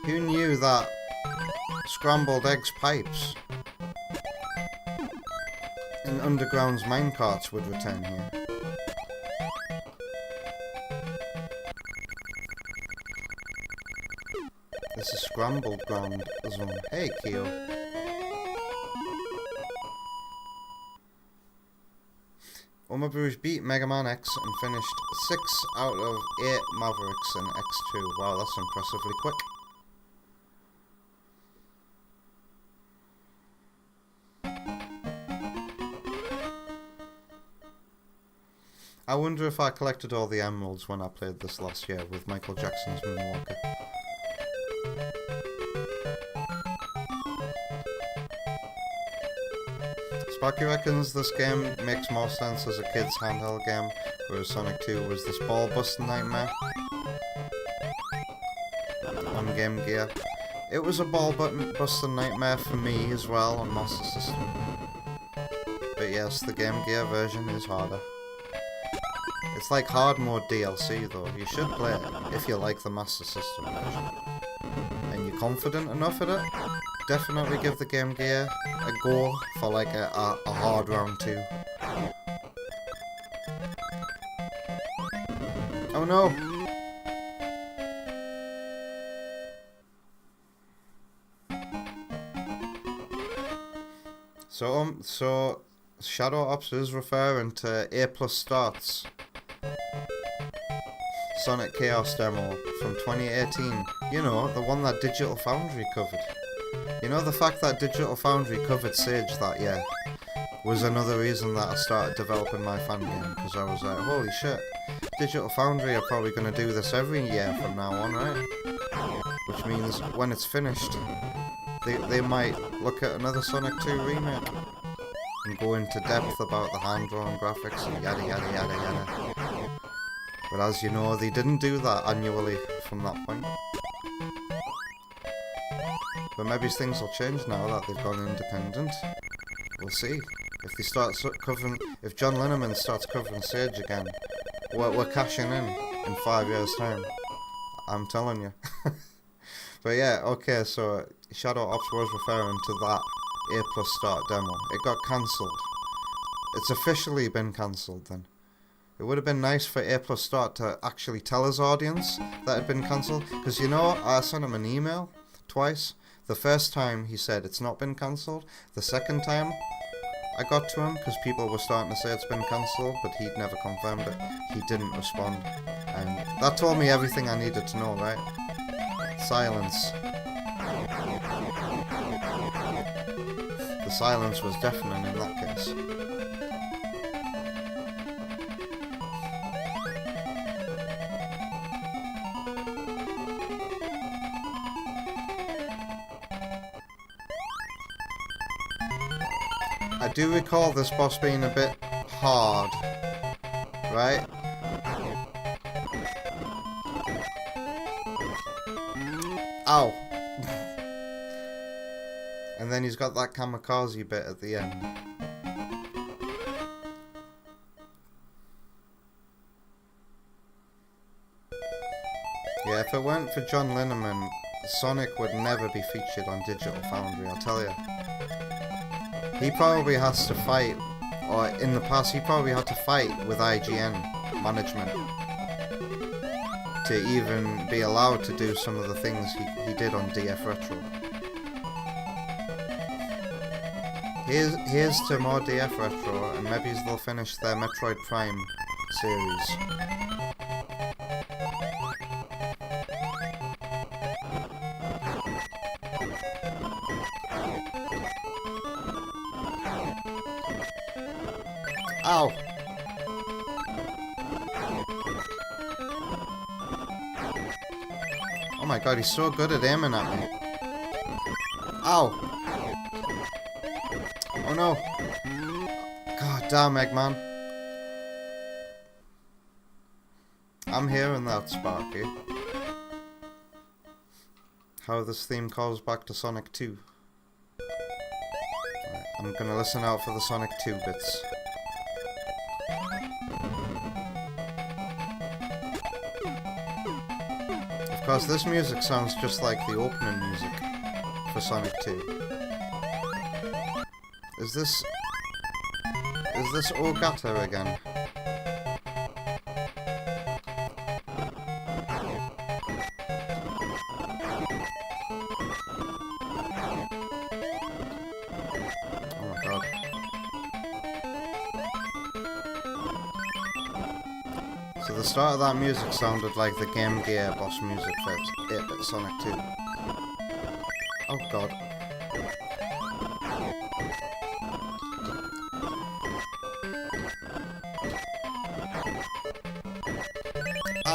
Who knew that scrambled eggs pipes and Underground's minecarts would return here? This is Scrambled Ground Zone. Hey, Kyo. Oma Bouge beat MegaMan X and finished 6 out of 8 Mavericks in X2. Wow, that's impressively quick. I wonder if I collected all the emeralds when I played this last year with Michael Jackson's Moonwalker. Sparky reckons this game makes more sense as a kid's handheld game, whereas Sonic 2 was this ball-busting nightmare on Game Gear. It was a ball-busting nightmare for me as well on Master System. But yes, the Game Gear version is harder. It's like hard mode DLC though. You should play it if you like the Master System version. And you're confident enough at it, definitely give the Game Gear a go for like a hard round 2. Oh no! So Shadow Ops is referring to A+ Starts Sonic Chaos demo from 2018. You know, the one that Digital Foundry covered. You know, the fact that Digital Foundry covered Sage that year was another reason that I started developing my fan game, because I was like, holy shit, Digital Foundry are probably going to do this every year from now on, right? Which means when it's finished, they might look at another Sonic 2 remake and go into depth about the hand-drawn graphics and yada yada yada yada. But as you know, they didn't do that annually from that point. But maybe things will change now that they've gone independent. We'll see. If they start covering, if John Lineman starts covering Sage again, we're cashing in 5 years' time. I'm telling you. But yeah, okay, so Shadow Ops was referring to that A+ Start demo. It got cancelled. It's officially been cancelled then. It would have been nice for A+ Start to actually tell his audience that it had been cancelled. Because you know, I sent him an email twice. The first time he said it's not been cancelled. The second time I got to him, because people were starting to say it's been cancelled, but he'd never confirmed it. He didn't respond. And that told me everything I needed to know, right? Silence. The silence was deafening in that case. I do recall this boss being a bit hard, right? Ow! And then he's got that kamikaze bit at the end. Yeah, if it weren't for John Lineman, Sonic would never be featured on Digital Foundry, I'll tell you. He probably has to fight, or in the past he probably had to fight with IGN management to even be allowed to do some of the things he did on DF Retro. Here's to more DF Retro, and maybe they'll finish their Metroid Prime series. Ow! Oh my god, he's so good at aiming at me. Ow! Oh no! God damn, Eggman. I'm hearing that, Sparky. How this theme calls back to Sonic 2. Right, I'm gonna listen out for the Sonic 2 bits. Of course, this music sounds just like the opening music for Sonic 2. Is this Ogata again? Oh my god. So the start of that music sounded like the Game Gear boss music for Sonic 2. Oh god.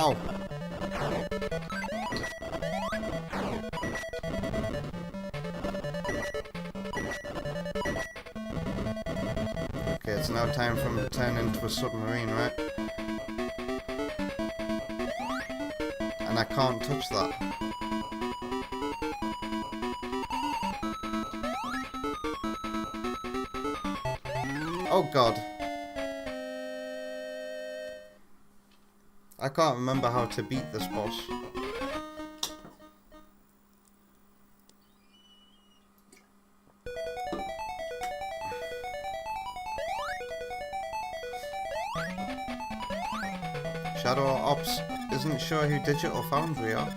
Ow! Okay, it's now time for him to turn into a submarine, right? And I can't touch that. Oh god. I can't remember how to beat this boss. Shadow Ops isn't sure who Digital Foundry are.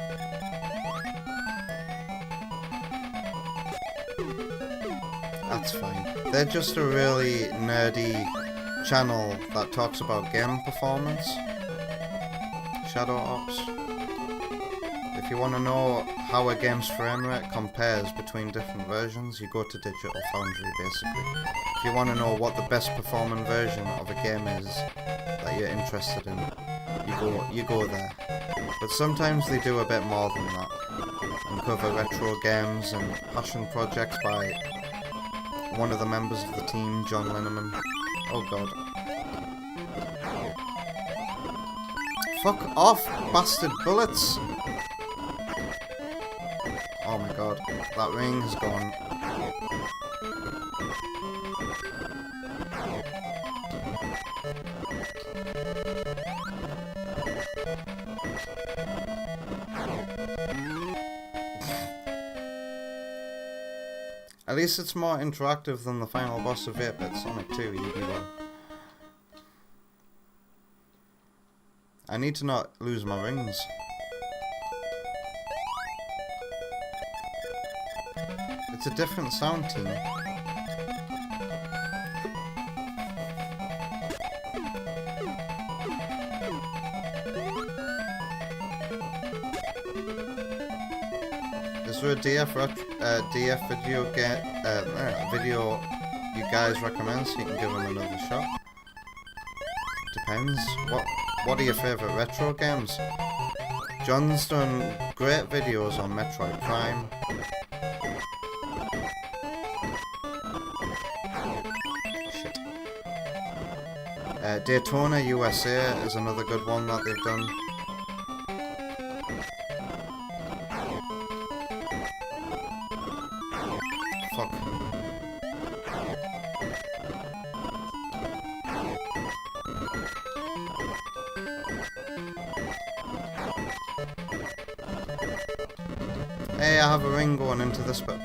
That's fine. They're just a really nerdy channel that talks about game performance. Shadow Ops. If you want to know how a game's frame rate compares between different versions, you go to Digital Foundry basically. If you want to know what the best performing version of a game is that you're interested in, you go there. But sometimes they do a bit more than that and cover retro games and passion projects by one of the members of the team, John Linneman. Oh god. Fuck off, bastard bullets! Oh my god, that ring has gone. At least it's more interactive than the final boss of 8-bit Sonic 2, EB1. I need to not lose my rings. It's a different sound team. Is there a DF video you guys recommend so you can give them another shot? Depends. What are your favourite retro games? John's done great videos on Metroid Prime. Shit. Daytona USA is another good one that they've done. Fuck. Hey, I have a ring going into this bit.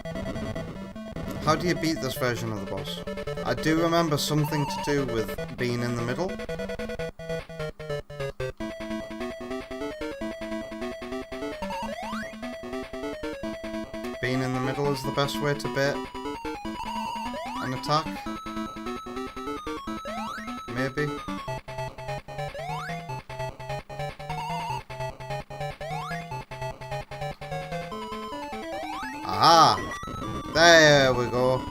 How do you beat this version of the boss? I do remember something to do with being in the middle. Being in the middle is the best way to bait an attack. Maybe. Aha! There we go.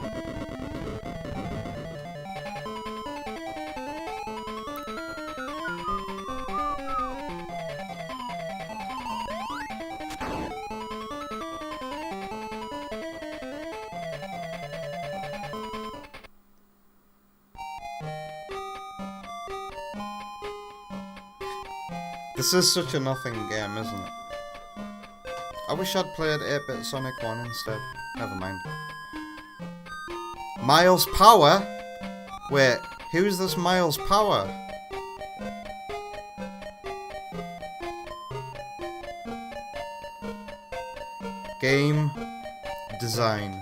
This is such a nothing game, isn't it? I wish I'd played 8-bit Sonic 1 instead. Never mind. Miles Power? Wait, who's this Miles Power? Game design.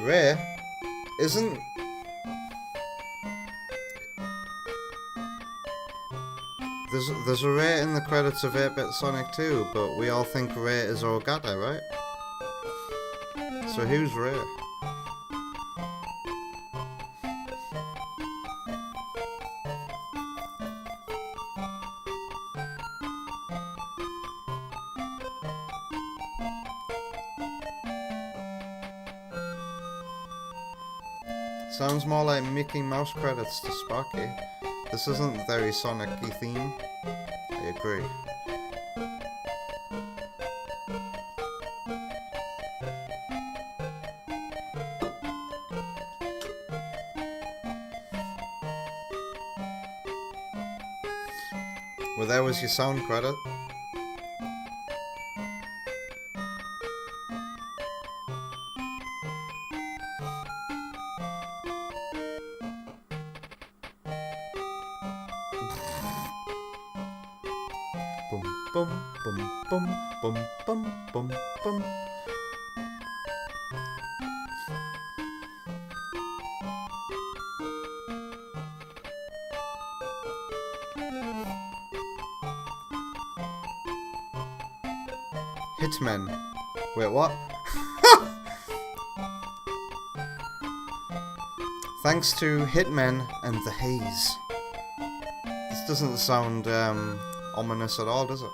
Ray isn't. There's a Ray in the credits of 8-bit Sonic 2, but we all think Ray is Ogata, right? So who's Ray? Sounds more like Mickey Mouse credits to Sparky. This isn't very Sonic-y theme. I agree. Well, there was your sound credit. Bum bum bum bum bum bum bum. Hitmen. Wait, what? Thanks to Hitmen and the Haze. This doesn't sound ominous at all, does it?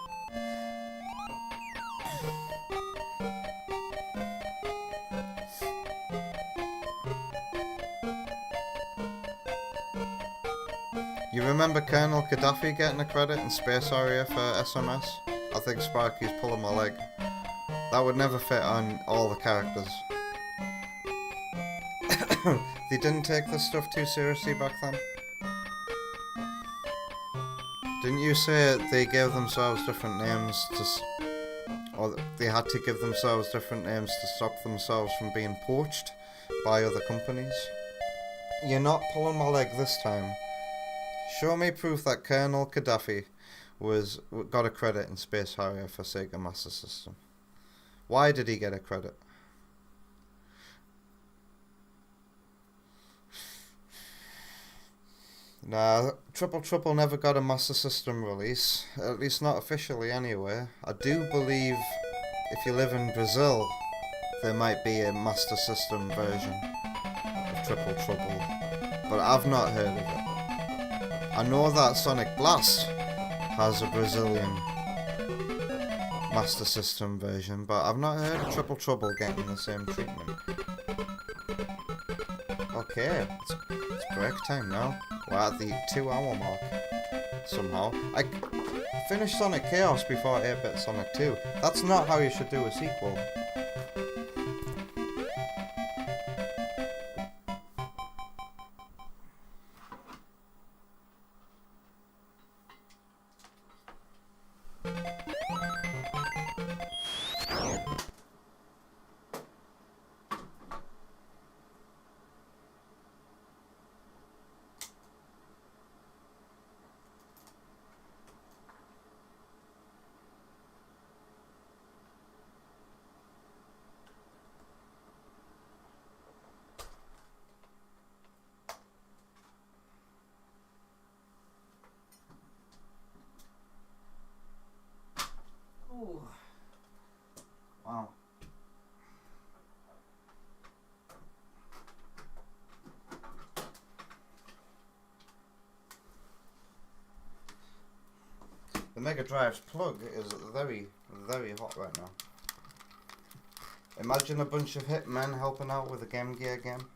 You remember Colonel Gaddafi getting a credit in Space Harrier for SMS? I think Sparky's pulling my leg. That would never fit on all the characters. They didn't take this stuff too seriously back then. Didn't you say they gave themselves different names or they had to give themselves different names to stop themselves from being poached by other companies? You're not pulling my leg this time. Show me proof that Colonel Gaddafi got a credit in Space Harrier for Sega Master System. Why did he get a credit? Nah, Triple Trouble never got a Master System release, at least not officially anyway. I do believe if you live in Brazil, there might be a Master System version of Triple Trouble, but I've not heard of it. I know that Sonic Blast has a Brazilian Master System version, but I've not heard of Triple Trouble getting the same treatment. Okay, it's break time now. We're at the 2-hour mark, somehow. I finished Sonic Chaos before 8-Bit Sonic 2. That's not how you should do a sequel. Ooh. Wow. The Mega Drive's plug is very, very hot right now. Imagine a bunch of hitmen helping out with a Game Gear game.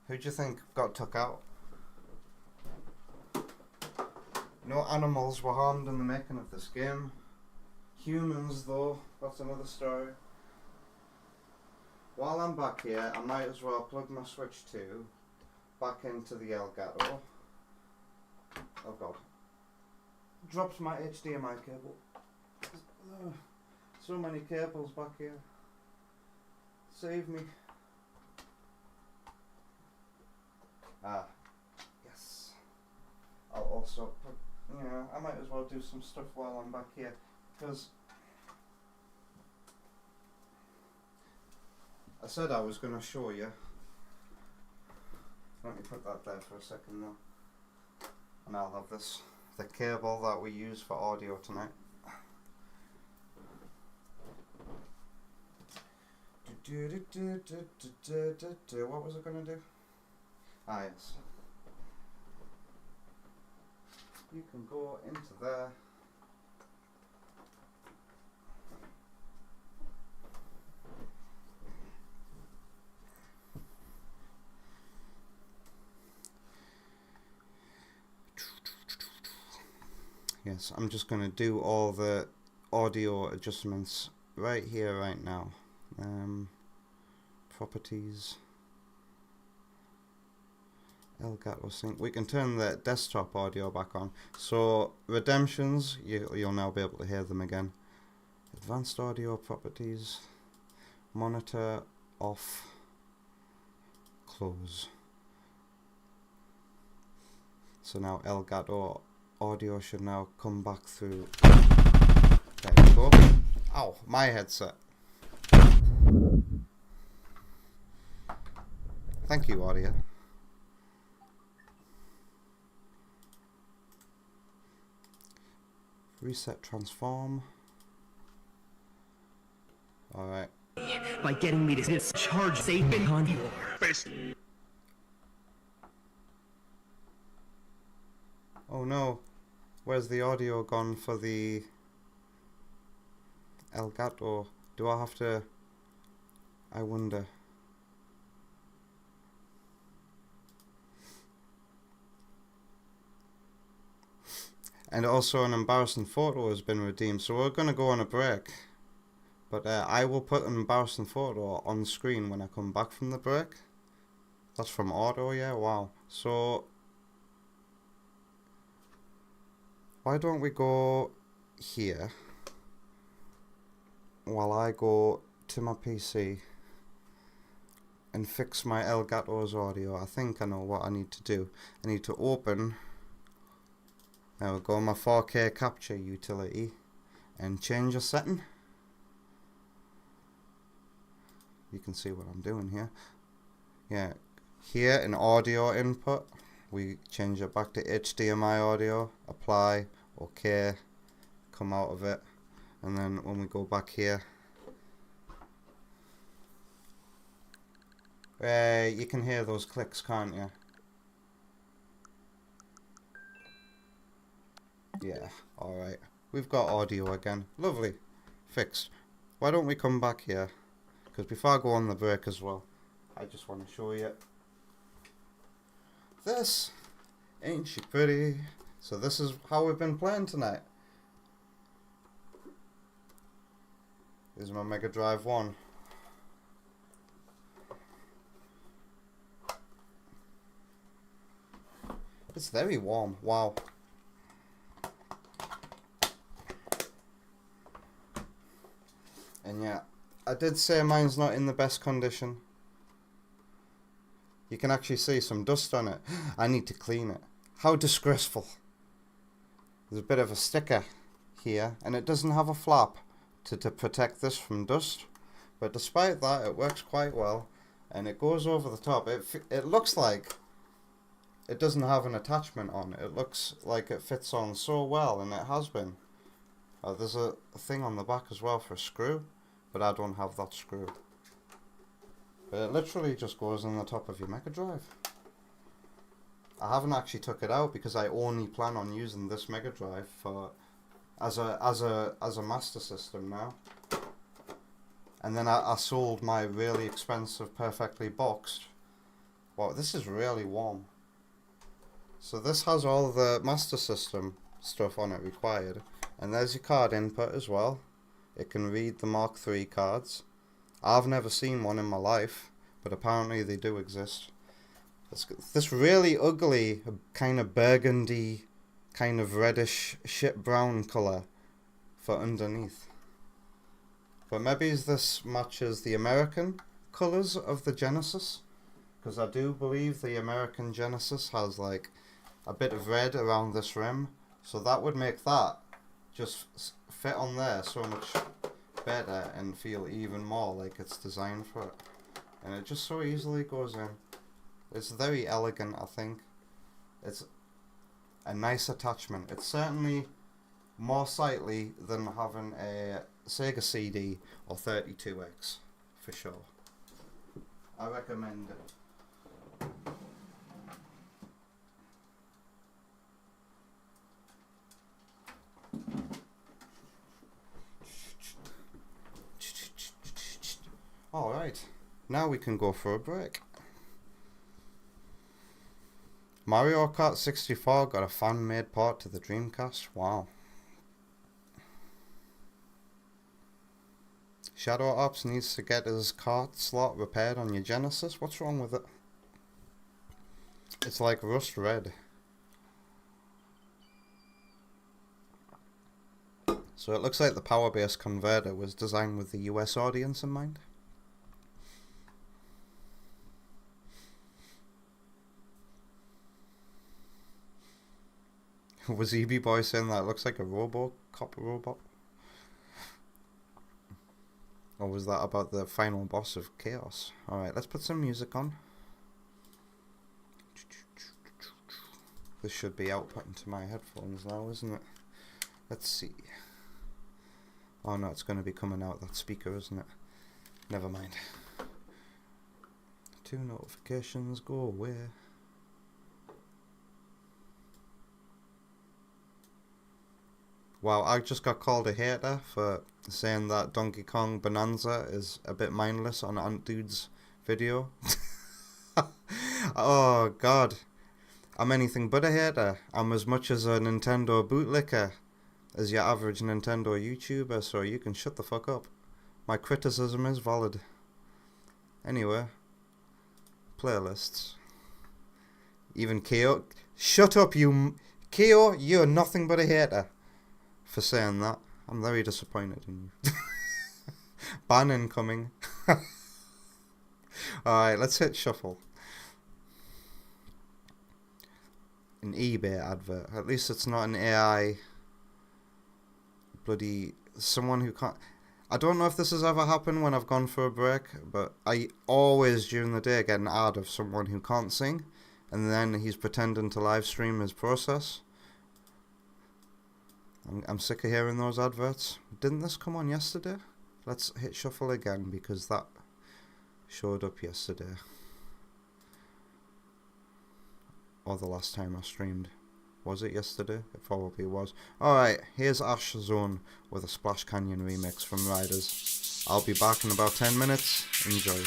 Who do you think got took out? No animals were harmed in the making of this game. Humans, though, that's another story. While I'm back here, I might as well plug my Switch 2 back into the Elgato. Oh god. Dropped my HDMI cable. So many cables back here. Save me. Ah, yes. I'll also put, I might as well do some stuff while I'm back here, because I said I was going to show you. Let me put that there for a second now. And I'll have this, the cable that we use for audio tonight. What was I going to do? Ah, yes. You can go into there. Yes, I'm just going to do all the audio adjustments right here, right now. Properties. Elgato Sync. We can turn the desktop audio back on. So, redemptions, you'll now be able to hear them again. Advanced audio properties. Monitor off. Close. So now Elgato audio should now come back through. There we go. Ow, my headset. Thank you, audio. Reset transform. Alright. By getting me to discharge Satan on your face. Oh no. Where's the audio gone for the Elgato? Do I have to... I wonder. And also an embarrassing photo has been redeemed. So we're going to go on a break. But I will put an embarrassing photo on screen when I come back from the break. That's from Auto, yeah? Wow. So... why don't we go here while I go to my PC and fix my Elgato's audio. I think I know what I need to do. I need to open, there we go, my 4K capture utility and change a setting. You can see what I'm doing here. Yeah, here in audio input, we change it back to HDMI audio, apply, OK, come out of it, and then when we go back here, you can hear those clicks, can't you? Yeah, alright. We've got audio again. Lovely. Fixed. Why don't we come back here? Because before I go on the break as well, I just want to show you this. Ain't she pretty? So this is how we've been playing tonight. This is my Mega Drive 1. It's very warm. Wow. And yeah, I did say mine's not in the best condition. You can actually see some dust on it. I need to clean it. How disgraceful. There's a bit of a sticker here, and it doesn't have a flap to protect this from dust. But despite that, it works quite well, and it goes over the top. It looks like it doesn't have an attachment on. It looks like it fits on so well, and it has been. There's a thing on the back as well for a screw, but I don't have that screw. But it literally just goes on the top of your Mega Drive. I haven't actually took it out because I only plan on using this Mega Drive for as a Master System now. And then I sold my really expensive, perfectly boxed. Wow, this is really warm. So this has all the Master System stuff on it required. And there's your card input as well. It can read the Mark III cards. I've never seen one in my life, but apparently they do exist. It's this really ugly, kind of burgundy, kind of reddish, shit brown colour for underneath. But maybe this matches the American colours of the Genesis, because I do believe the American Genesis has like a bit of red around this rim, so that would make that just fit on there so much better and feel even more like it's designed for it. And it just so easily goes in. It's very elegant, I think. It's a nice attachment. It's certainly more sightly than having a Sega CD or 32X, for sure. I recommend it. Alright, now we can go for a break. Mario Kart 64 got a fan-made port to the Dreamcast. Wow. Shadow Ops needs to get his cart slot repaired on your Genesis. What's wrong with it? It's like rust red. So it looks like the power base converter was designed with the US audience in mind. Was EB Boy saying that it looks like a RoboCop robot? Or was that about the final boss of Chaos? Alright, let's put some music on. This should be output into my headphones now, isn't it? Let's see. Oh no, it's going to be coming out that speaker, isn't it? Never mind. 2 notifications, go away. Wow, I just got called a hater for saying that Donkey Kong Bonanza is a bit mindless on Ant Dude's video. Oh god. I'm anything but a hater. I'm as much as a Nintendo bootlicker as your average Nintendo YouTuber, so you can shut the fuck up. My criticism is valid. Anyway, playlists. Even KO. Shut up, you. KO, you're nothing but a hater for saying that. I'm very disappointed in you. Ban incoming. Alright, let's hit shuffle. An eBay advert. At least it's not an AI. Bloody someone who can't. I don't know if this has ever happened when I've gone for a break, but I always during the day get an ad of someone who can't sing, and then he's pretending to live stream his process. I'm sick of hearing those adverts. Didn't this come on yesterday? Let's hit shuffle again because that showed up yesterday. Or the last time I streamed. Was it yesterday? It probably was. Alright, here's Ash Zone with a Splash Canyon remix from Riders. I'll be back in about 10 minutes. Enjoy.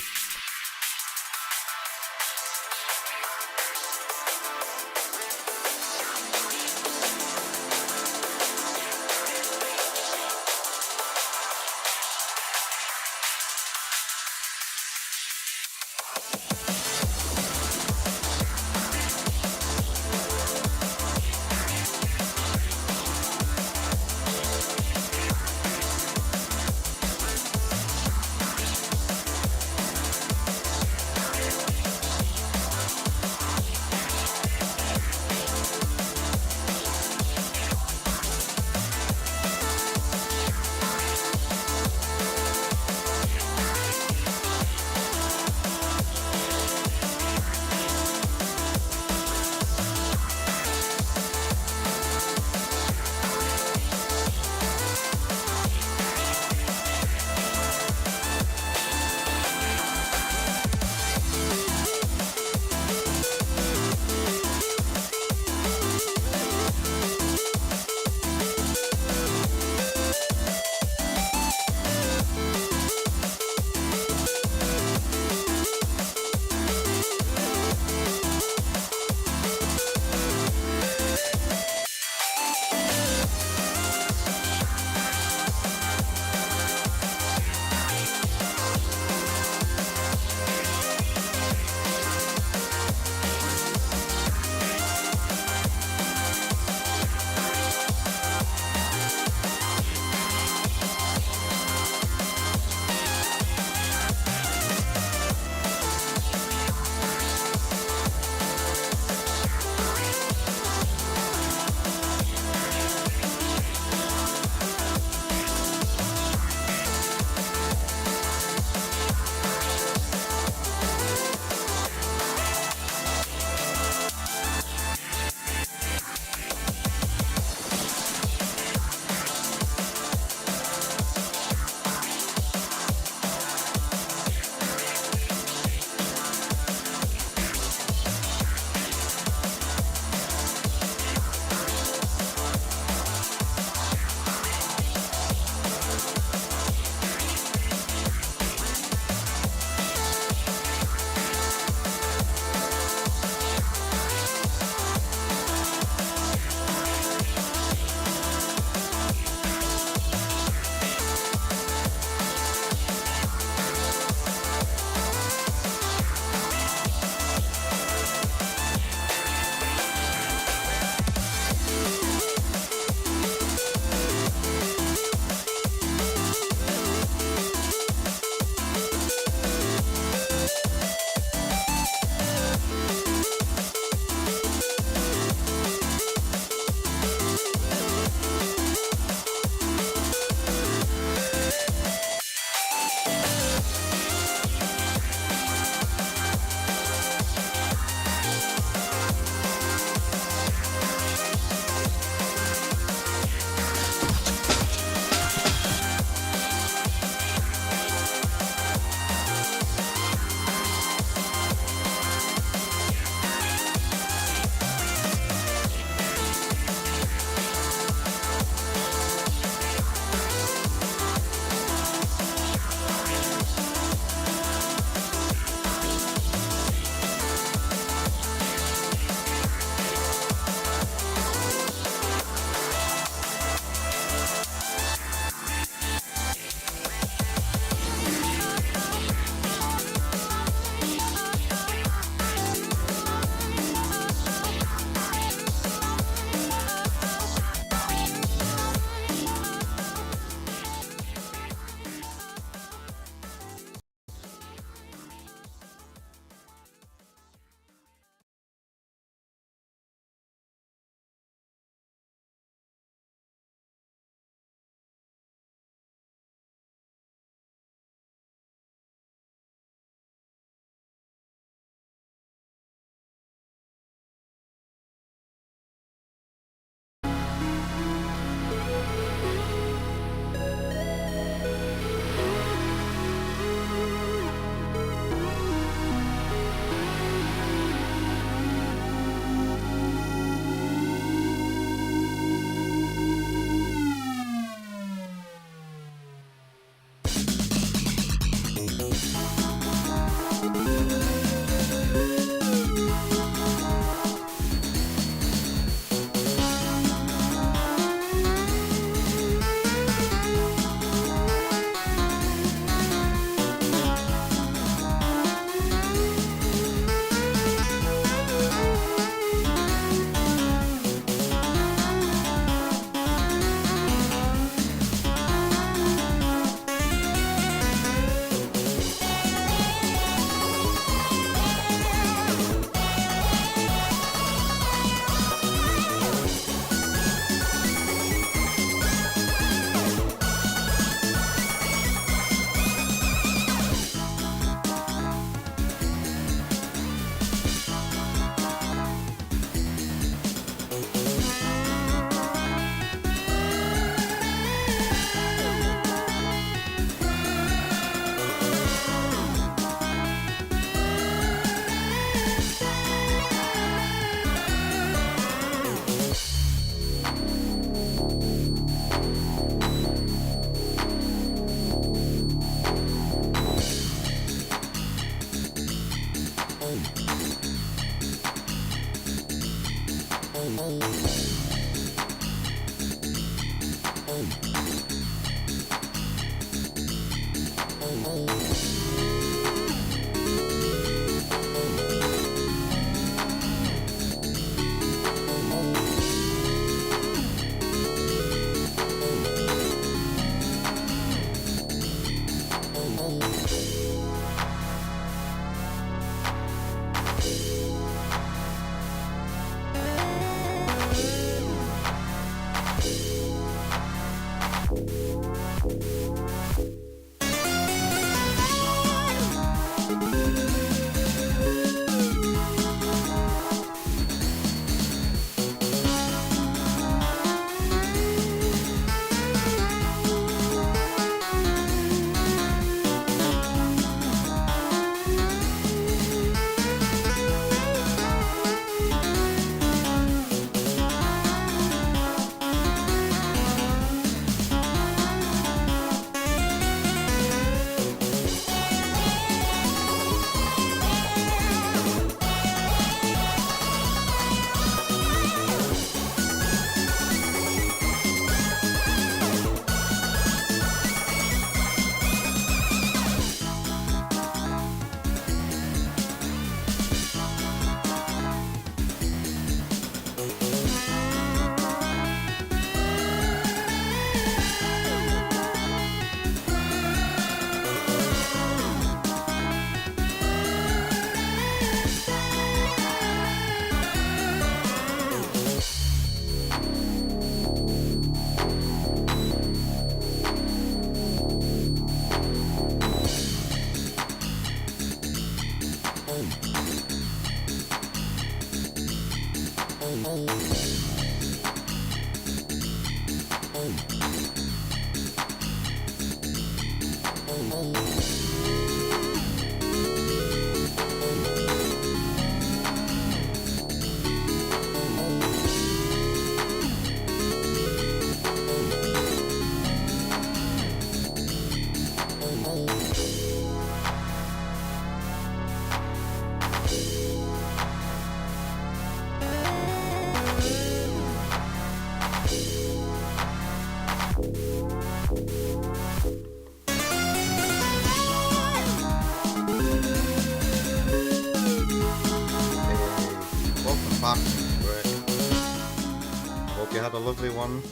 You had a lovely one,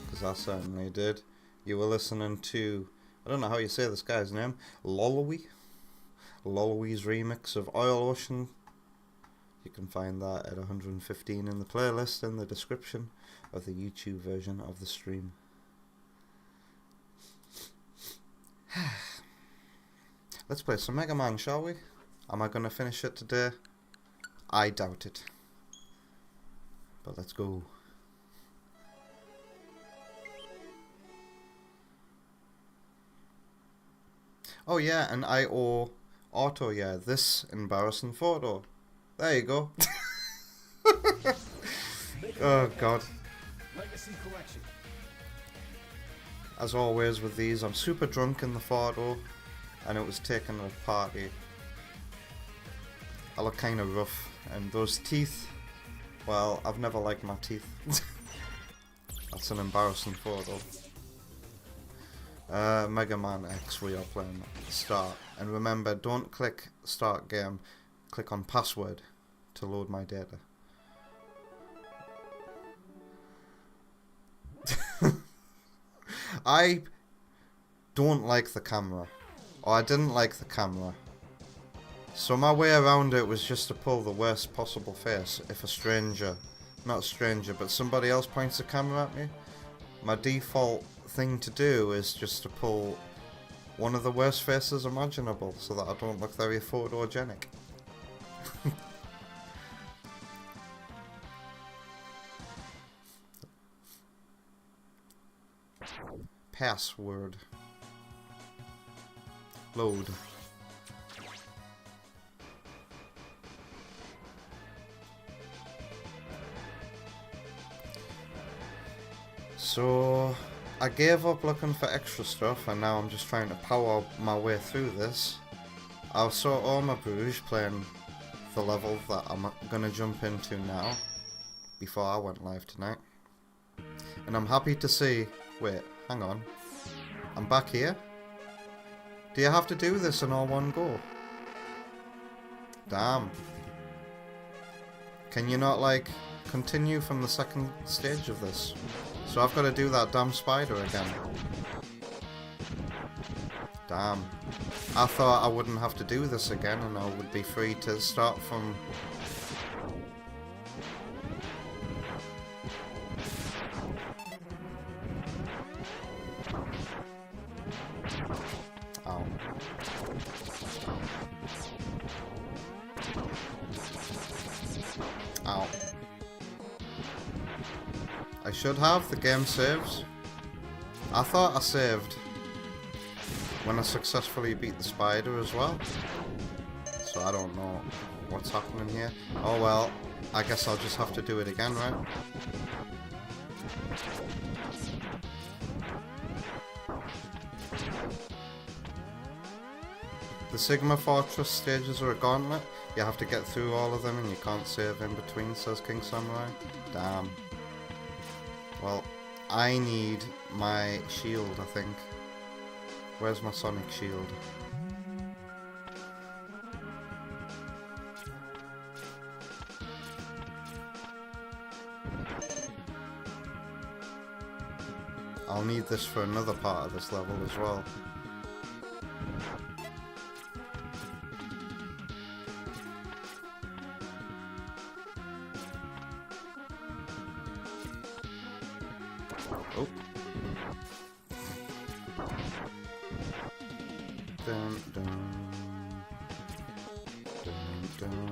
because I certainly did. You were listening to, I don't know how you say this guy's name, Lolowy? Lolowy's remix of Oil Ocean. You can find that at 115 in the playlist in the description of the YouTube version of the stream. Let's play some Mega Man, shall we? Am I going to finish it today? I doubt it. But let's go. Oh yeah, and I owe Auto, yeah, this embarrassing photo. There you go. Oh god. As always with these, I'm super drunk in the photo, and it was taken at a party. I look kind of rough, and those teeth, well, I've never liked my teeth. That's an embarrassing photo. Mega Man X, we are playing start, and remember, don't click start game, click on password to load my data. I don't like the camera, or I didn't like the camera, so my way around it was just to pull the worst possible face. If a stranger, not a stranger, but somebody else points the camera at me, my default thing to do is just to pull one of the worst faces imaginable so that I don't look very photogenic. Password. Load. So I gave up looking for extra stuff, and now I'm just trying to power my way through this. I saw Oma Bruges playing the level that I'm gonna jump into now, before I went live tonight. And I'm happy to see, wait, hang on, I'm back here? Do you have to do this in all one go? Damn. Can you not, like, continue from the second stage of this? So I've got to do that damn spider again. Damn. I thought I wouldn't have to do this again and I would be free to start from... Ow. Ow. I should have. The game saves. I thought I saved when I successfully beat the spider as well. So I don't know what's happening here. Oh well, I guess I'll just have to do it again, right? The Sigma Fortress stages are a gauntlet. You have to get through all of them and you can't save in between, says King Samurai. Damn. Well, I need my shield, I think. Where's my sonic shield? I'll need this for another part of this level as well. Oh. Dun, dun. Dun, dun.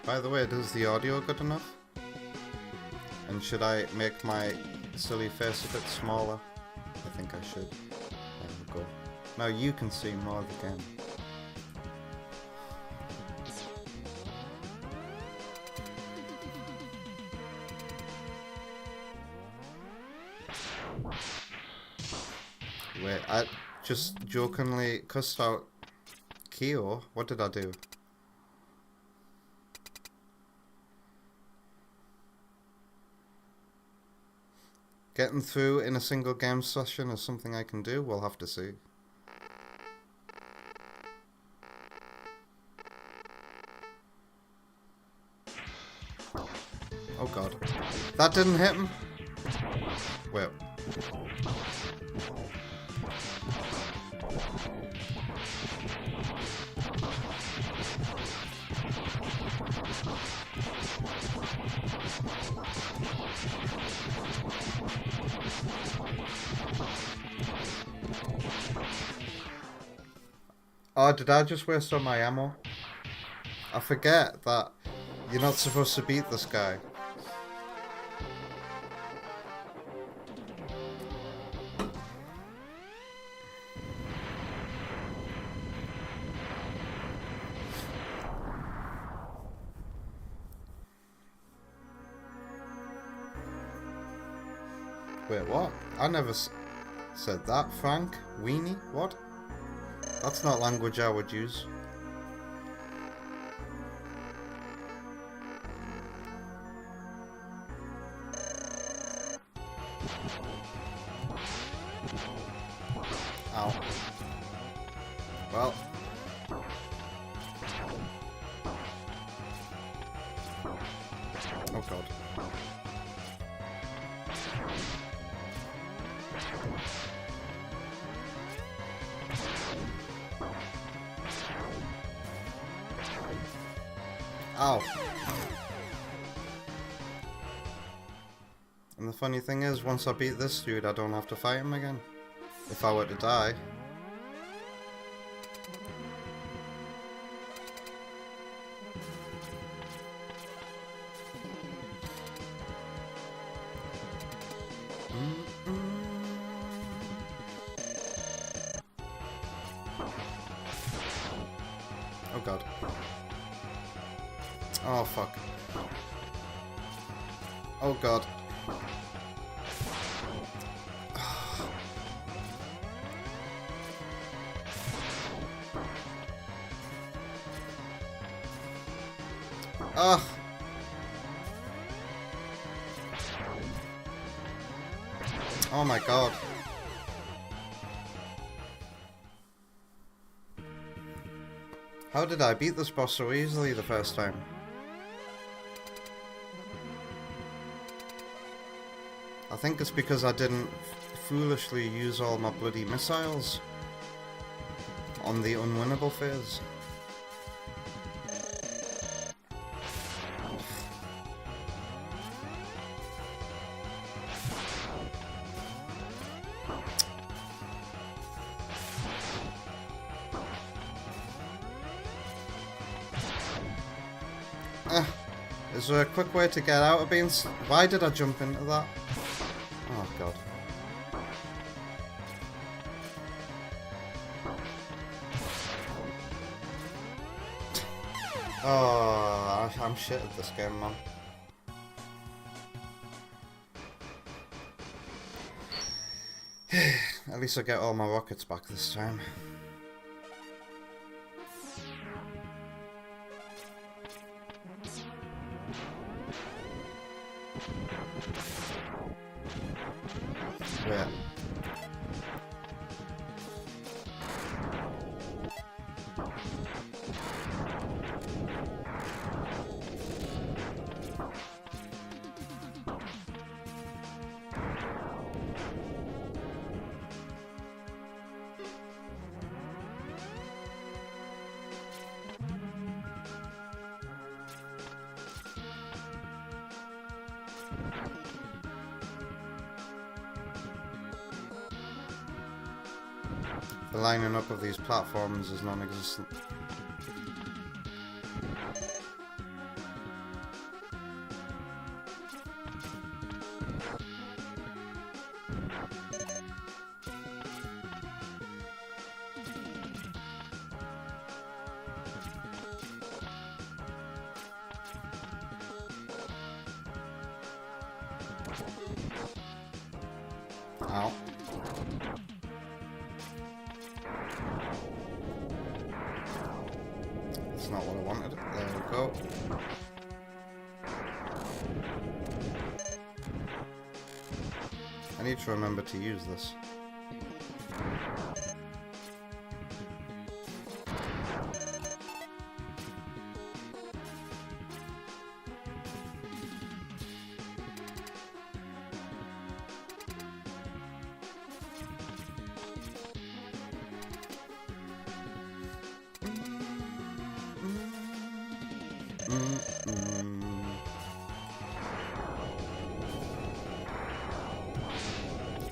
By the way, is the audio good enough? And should I make my silly face a bit smaller? I think I should. There we go. Now you can see more of the game. Wait, I just jokingly cussed out Kyo. What did I do? Getting through in a single game session is something I can do. We'll have to see. Oh god. That didn't hit him? Wait. Oh, did I just waste all my ammo? I forget that you're not supposed to beat this guy. Wait, what? I never said that, Frank. Weenie? What? That's not language I would use. Ow. Well. Oh god. Ow. And the funny thing is, once I beat this dude, I don't have to fight him again. If I were to die. god. Oh fuck. Oh god. Ugh. Oh my god. How did I beat this boss so easily the first time? I think it's because I didn't foolishly use all my bloody missiles on the unwinnable phase. Is there a quick way to get out of being... Why did I jump into that? Oh god. Oh, I'm shit at this game, man. At least I get all my rockets back this time. Yeah. The lining up of these platforms is non-existent. Ow. That's not what I wanted. There we go. I need to remember to use this.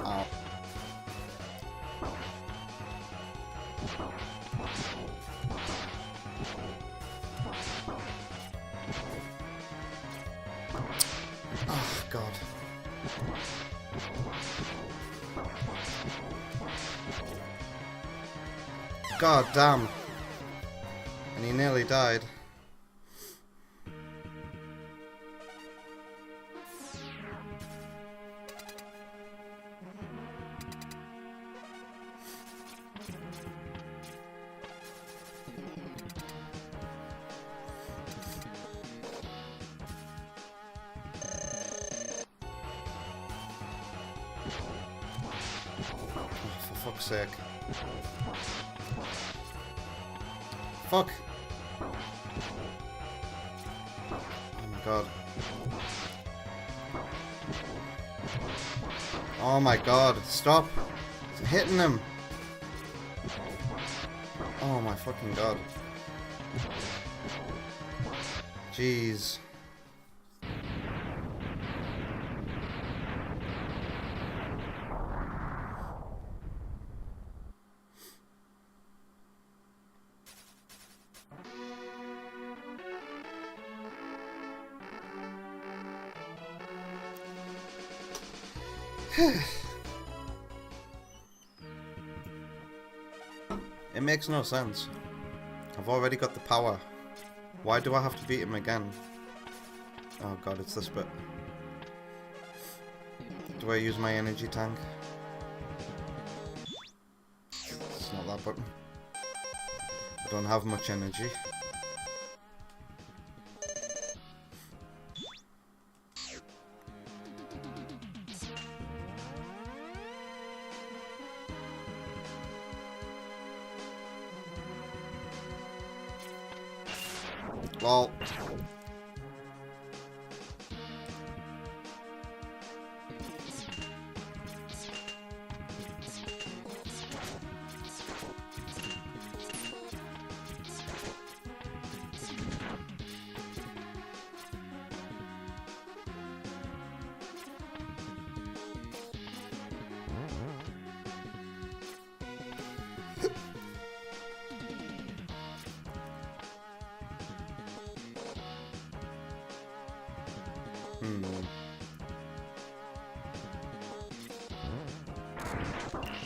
Ow. Oh, God. God damn. And he nearly died. For fuck's sake. Fuck! Oh my god. Oh my god, stop! It's hitting him! Oh my fucking god. Jeez. It makes no sense. I've already got the power. Why do I have to beat him again? Oh god, it's this bit. Do I use my energy tank? It's not that button. I don't have much energy. Lol.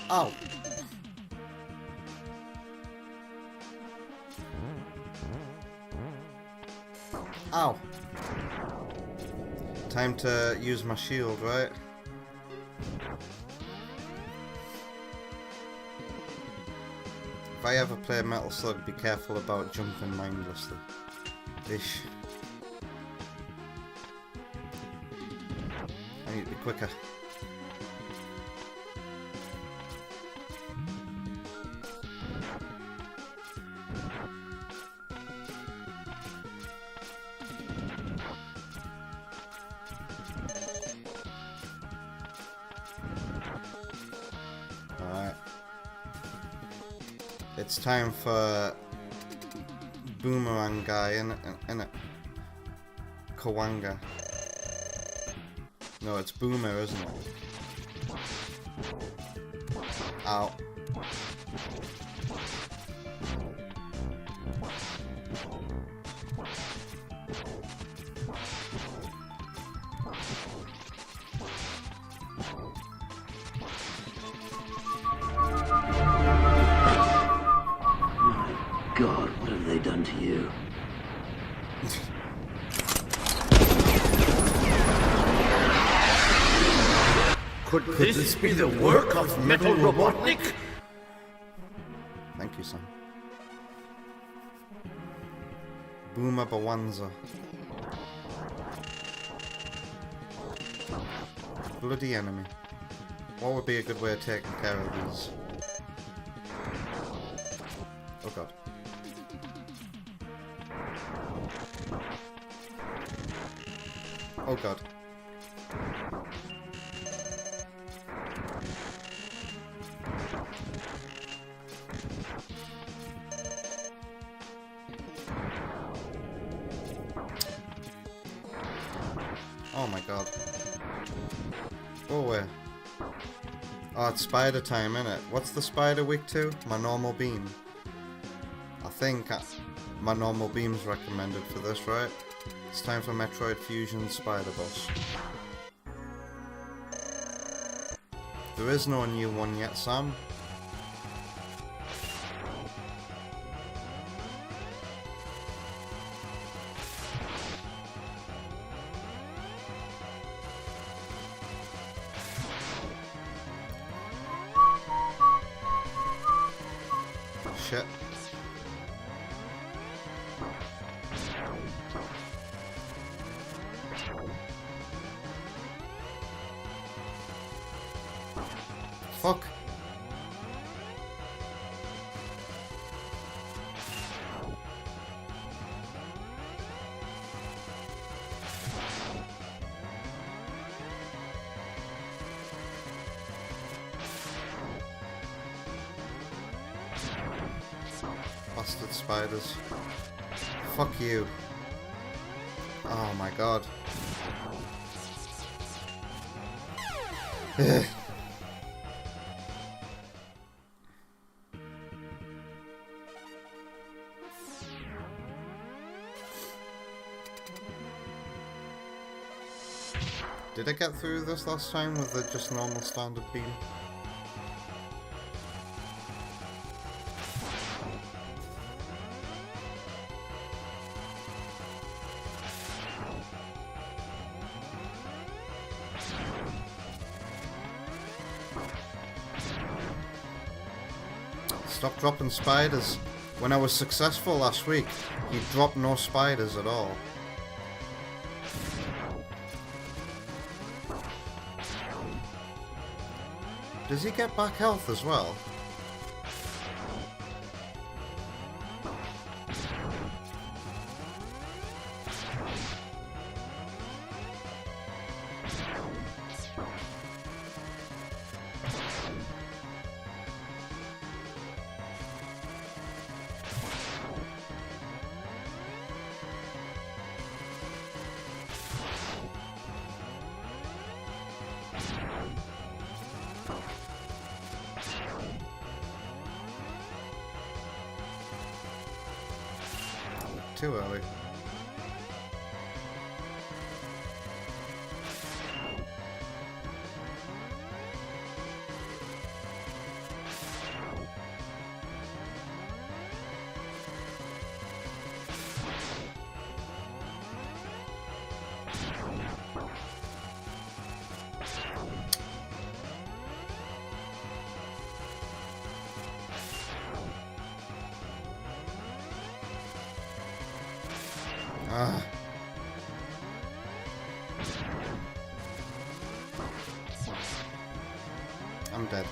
Ow. Ow. Time to use my shield, right? If I ever play Metal Slug, be careful about jumping mindlessly. Ish. I need to be quicker. Alright. It's time for Boomerang guy, in it? Kawanga. No, it's Boomer, isn't it? Ow. God, what have they done to you? Could this be the work of Metal Robotnik? Thank you, son. Boomer Bawanza. Bloody enemy. What would be a good way of taking care of these? Oh god. Oh god. Oh my god. Go away. Oh, it's spider time, innit? What's the spider weak to? My normal beam. I think my normal beam's recommended for this, right? It's time for Metroid Fusion Spider Boss. There is no new one yet, Sam. Shit. Fuck. Bastard spiders. Fuck you. Oh my god. Did I get through this last time with the just normal standard beam? Stop dropping spiders. When I was successful last week, he dropped no spiders at all. Does he get back health as well? Too early. Ah. I'm dead.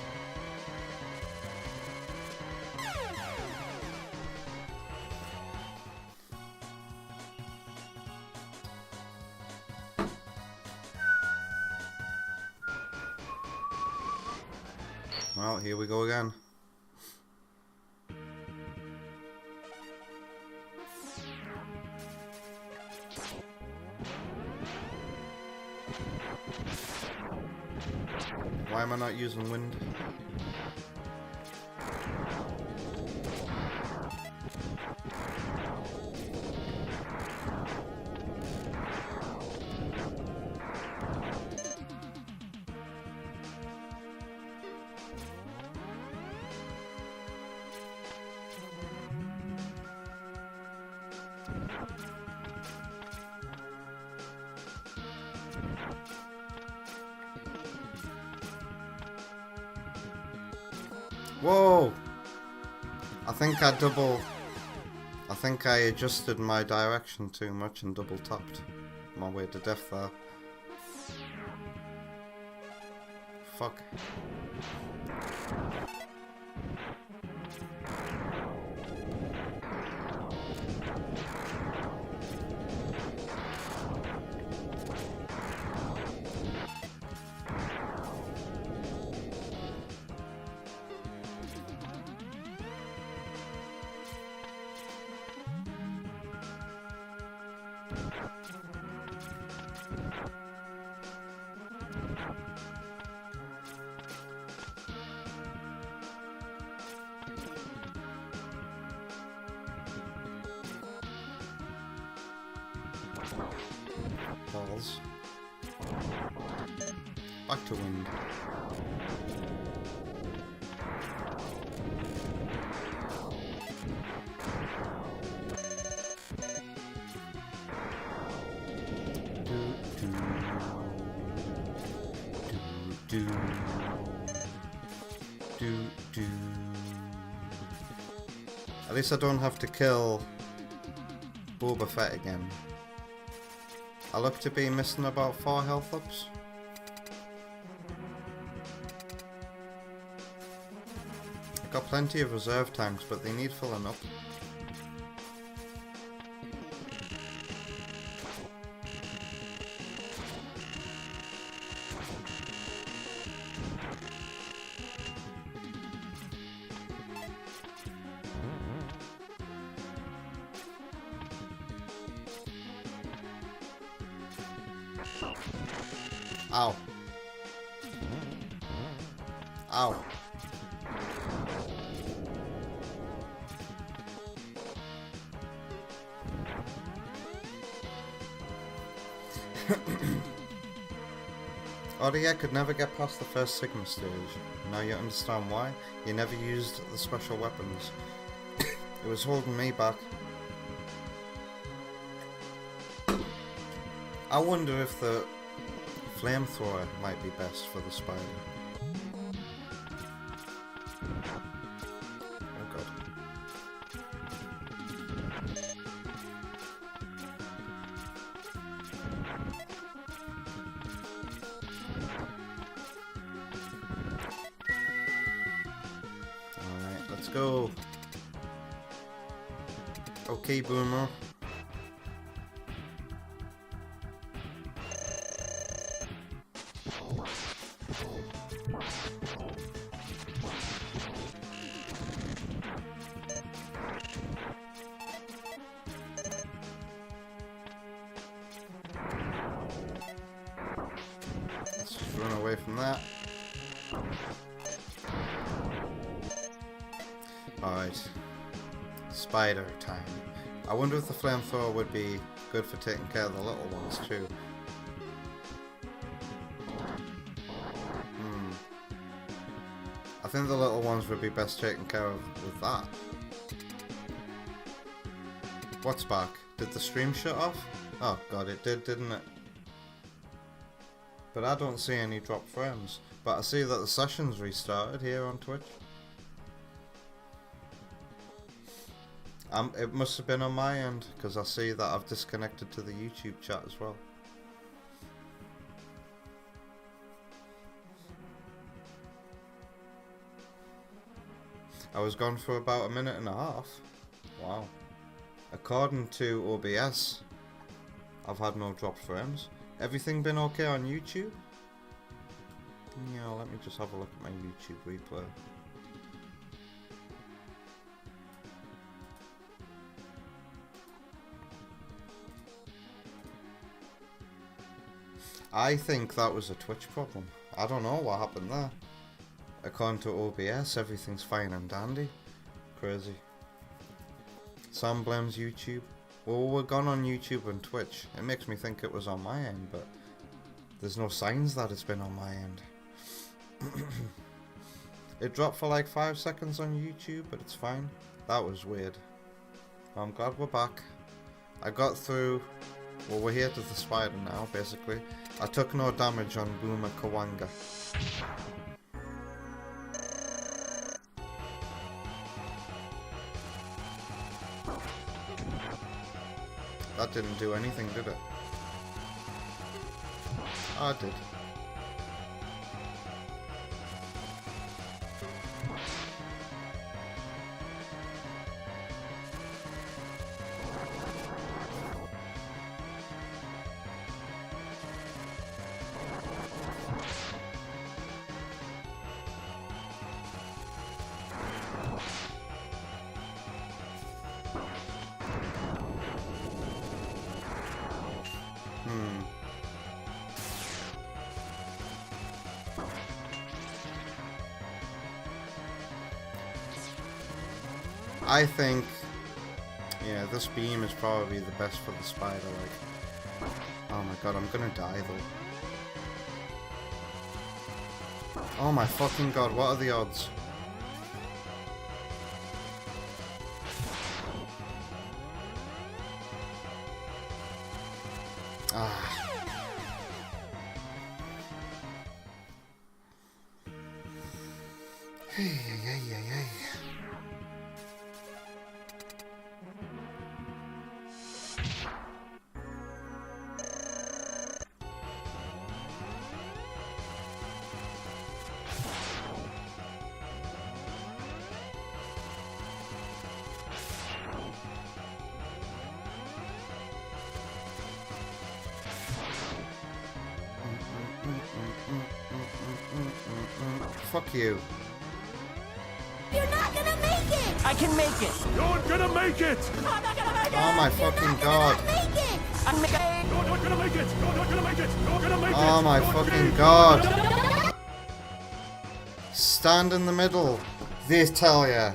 Well, here we go again. Why am I not using wind? Whoa! I think I adjusted my direction too much and double tapped my way to death there. Fuck. Balls. Back to wind. At least I don't have to kill Boba Fett again. I look to be missing about 4 health ups. I've got plenty of reserve tanks, but they need filling up. Ow. Ow. Odia could never get past the first Sigma stage. Now you understand why? You never used the special weapons. It was holding me back. I wonder if the flamethrower might be best for the spider. Let's go. Okay, Boomer. Let's just run away from that. Alright. Spider time. I wonder if the flamethrower would be good for taking care of the little ones too. I think the little ones would be best taken care of with that. What's back? Did the stream shut off? Oh god, it did, didn't it? But I don't see any drop frames. But I see that the session's restarted here on Twitch. It must have been on my end, because I see that I've disconnected to the YouTube chat as well. I was gone for about a minute and a half. Wow. According to OBS, I've had no drop frames. Everything been okay on YouTube? Yeah, let me just have a look at my YouTube replay. I think that was a Twitch problem. I don't know what happened there. According to OBS, everything's fine and dandy. Crazy. Sam blames YouTube. Well, we're gone on YouTube and Twitch. It makes me think it was on my end, but there's no signs that it's been on my end. It dropped for like 5 seconds on YouTube, but it's fine. That was weird. I'm glad we're back. I got through. Well, we're here to the spider now, basically. I took no damage on Boomer Kawanga. That didn't do anything, did it? Oh, it did. I think, yeah, this beam is probably the best for the spider, like, oh my god, I'm gonna die though. Oh my fucking god, what are the odds? Ah. Hey, hey, hey, hey, hey. Fuck you. You're not gonna make it! I can make it! You're gonna make it! I'm not gonna make it! Oh my fucking god. Make it! I'm making it! You're not gonna make it! You're not gonna make it! You're gonna make it! Oh my fucking god. Stand in the middle. They tell ya.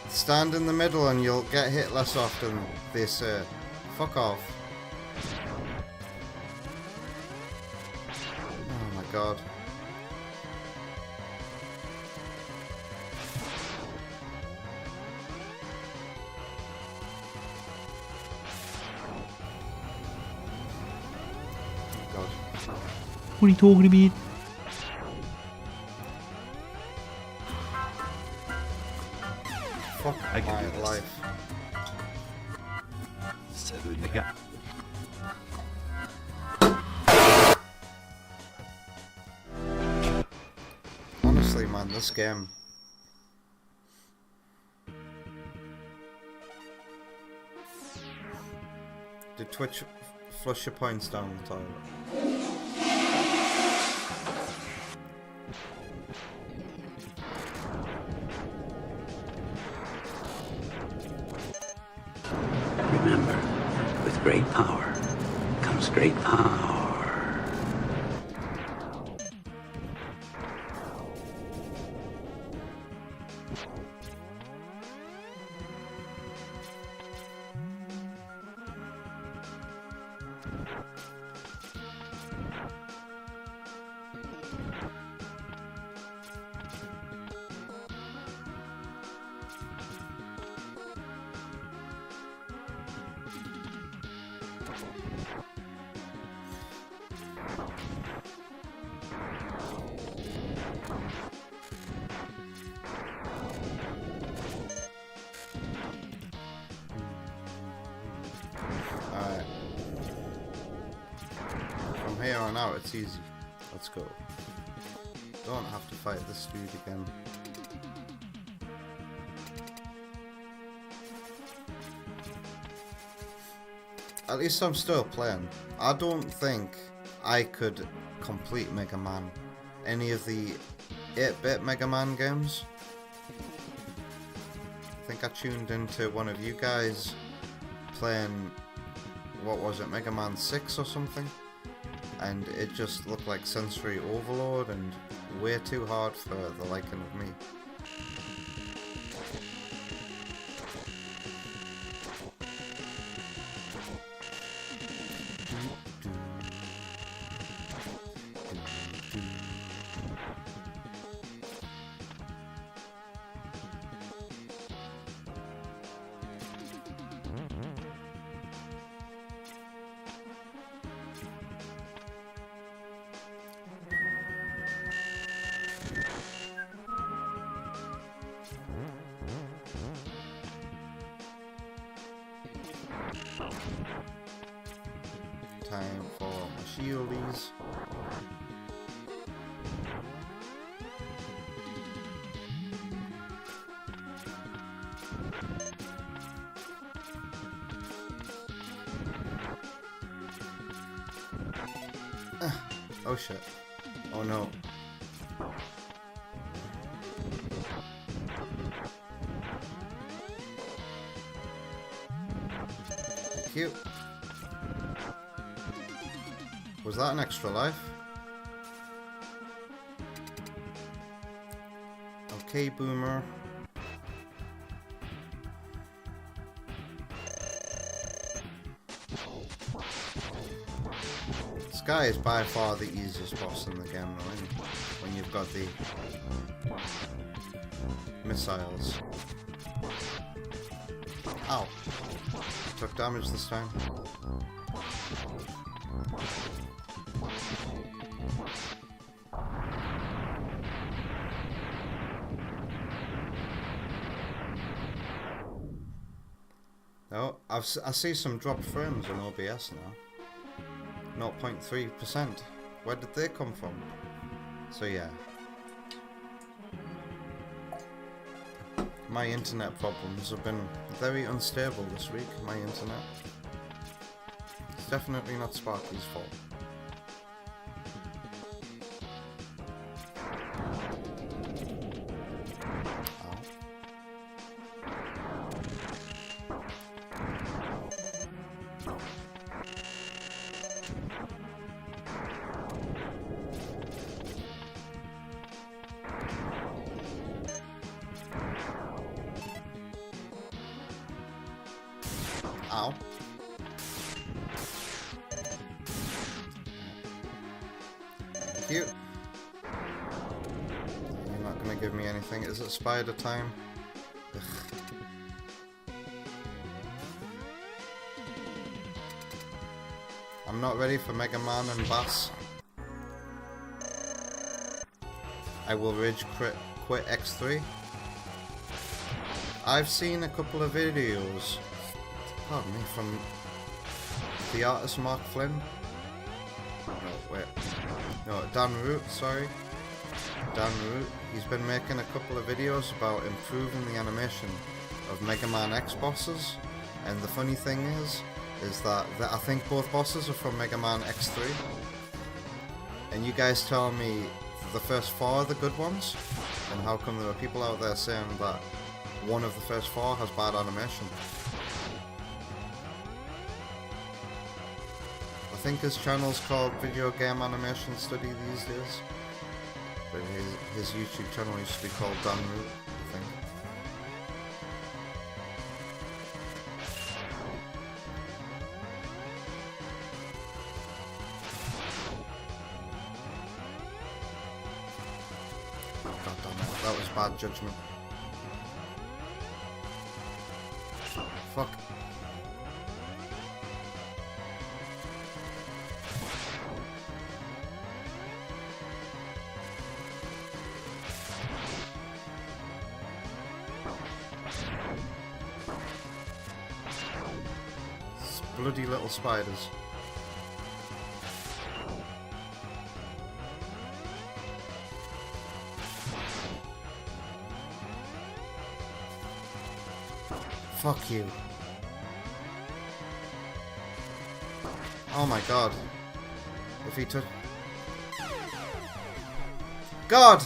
Stand in the middle and you'll get hit less often, they say. Fuck off. Oh my god. What are you talking about? Fuck I can my do this. life. Salut les gars. Honestly, man, this game Did Twitch flush your points down the toilet? Remember, with great power comes great power. Alright. From here on out, it's easy. Let's go. Don't have to fight this dude again. At least I'm still playing. I don't think I could complete Mega Man. Any of the 8-bit Mega Man games. I think I tuned into one of you guys playing, what was it, Mega Man 6 or something? And it just looked like sensory overload and way too hard for the liking of me. Time for my shieldies. Oh shit. Oh no. Thank you. Was that an extra life? Okay, Boomer. This guy is by far the easiest boss in the game, though, isn't he? When you've got the missiles. Ow. Took damage this time. Oh, I see some dropped frames on OBS now. 0.3%. Where did they come from? So yeah. My internet problems have been very unstable this week, my internet. It's definitely not Sparky's fault. Ow. Thank you. You're not gonna give me anything. Is it spider time? Ugh. I'm not ready for Mega Man and Bass. I will rage quit X3. I've seen a couple of videos, pardon me, from the artist Mark Flynn. No, wait. No, Dan Root, sorry. Dan Root. He's been making a couple of videos about improving the animation of Mega Man X bosses. And the funny thing is, is that I think both bosses are from Mega Man X3. And you guys tell me the first 4 are the good ones? And how come there are people out there saying that one of the first 4 has bad animation? I think his channel's called Video Game Animation Study these days. But his YouTube channel used to be called Dan Root, I think. God damn it, that was bad judgment. Fuck. Bloody little spiders. Fuck you. Oh my god. If he took... God!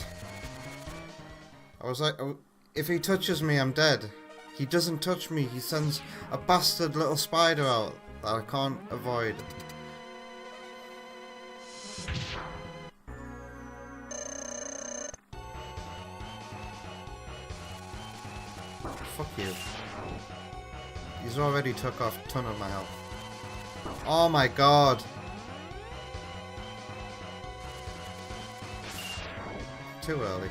I was like, oh, if he touches me, I'm dead. He doesn't touch me, he sends a bastard little spider out that I can't avoid. Fuck you. He's already took off a ton of my health. Oh my god! Too early.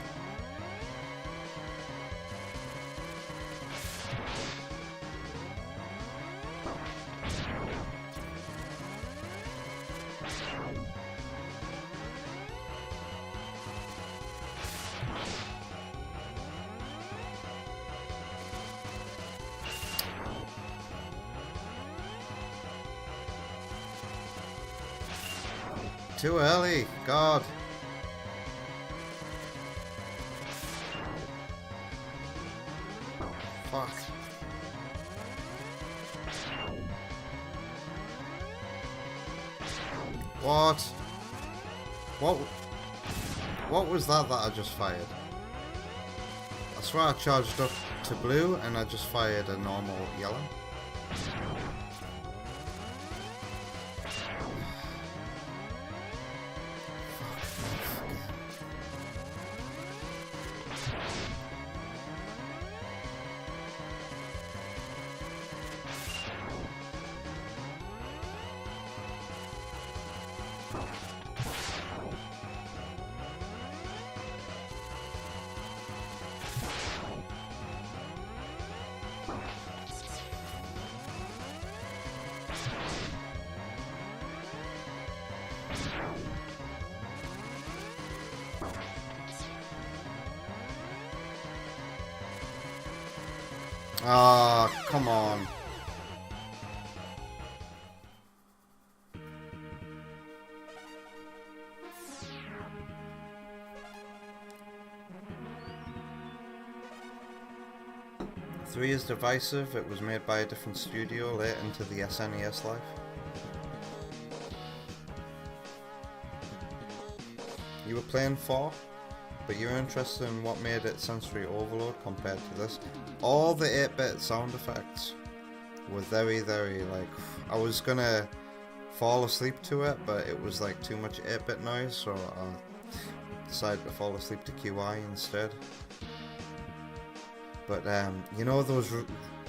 Too early, God. Fuck. What? What was that I just fired? I swear I charged up to blue and I just fired a normal yellow. Ah, come on. Three is divisive. It was made by a different studio late into the SNES life. You were playing 4, but you're interested in what made it sensory overload compared to this. All the 8-bit sound effects were very, like, I was gonna fall asleep to it, but it was like too much 8-bit noise, so I decided to fall asleep to QI instead. But you know those,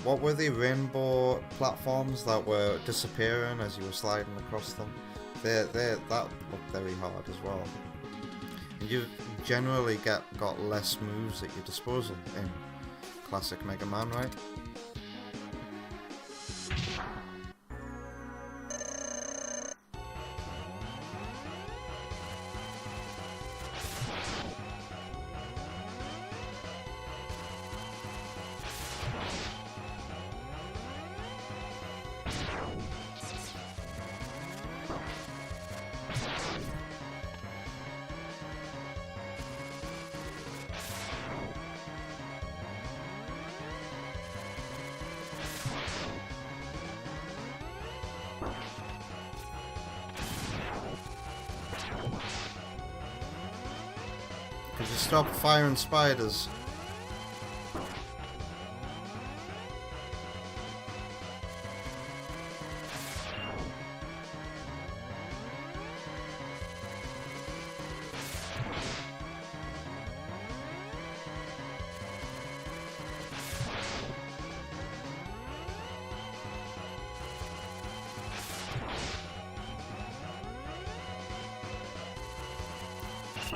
what were they, rainbow platforms that were disappearing as you were sliding across them? That looked very hard as well. And you generally got less moves at your disposal in classic Mega Man, right? Could you stop firing spiders?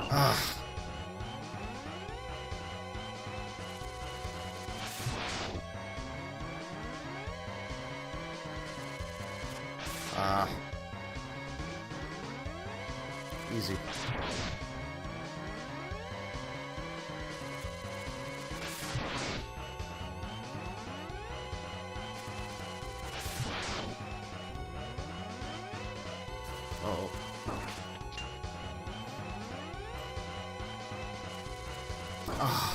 Ah. Ah. Easy. Uh-oh. Ah.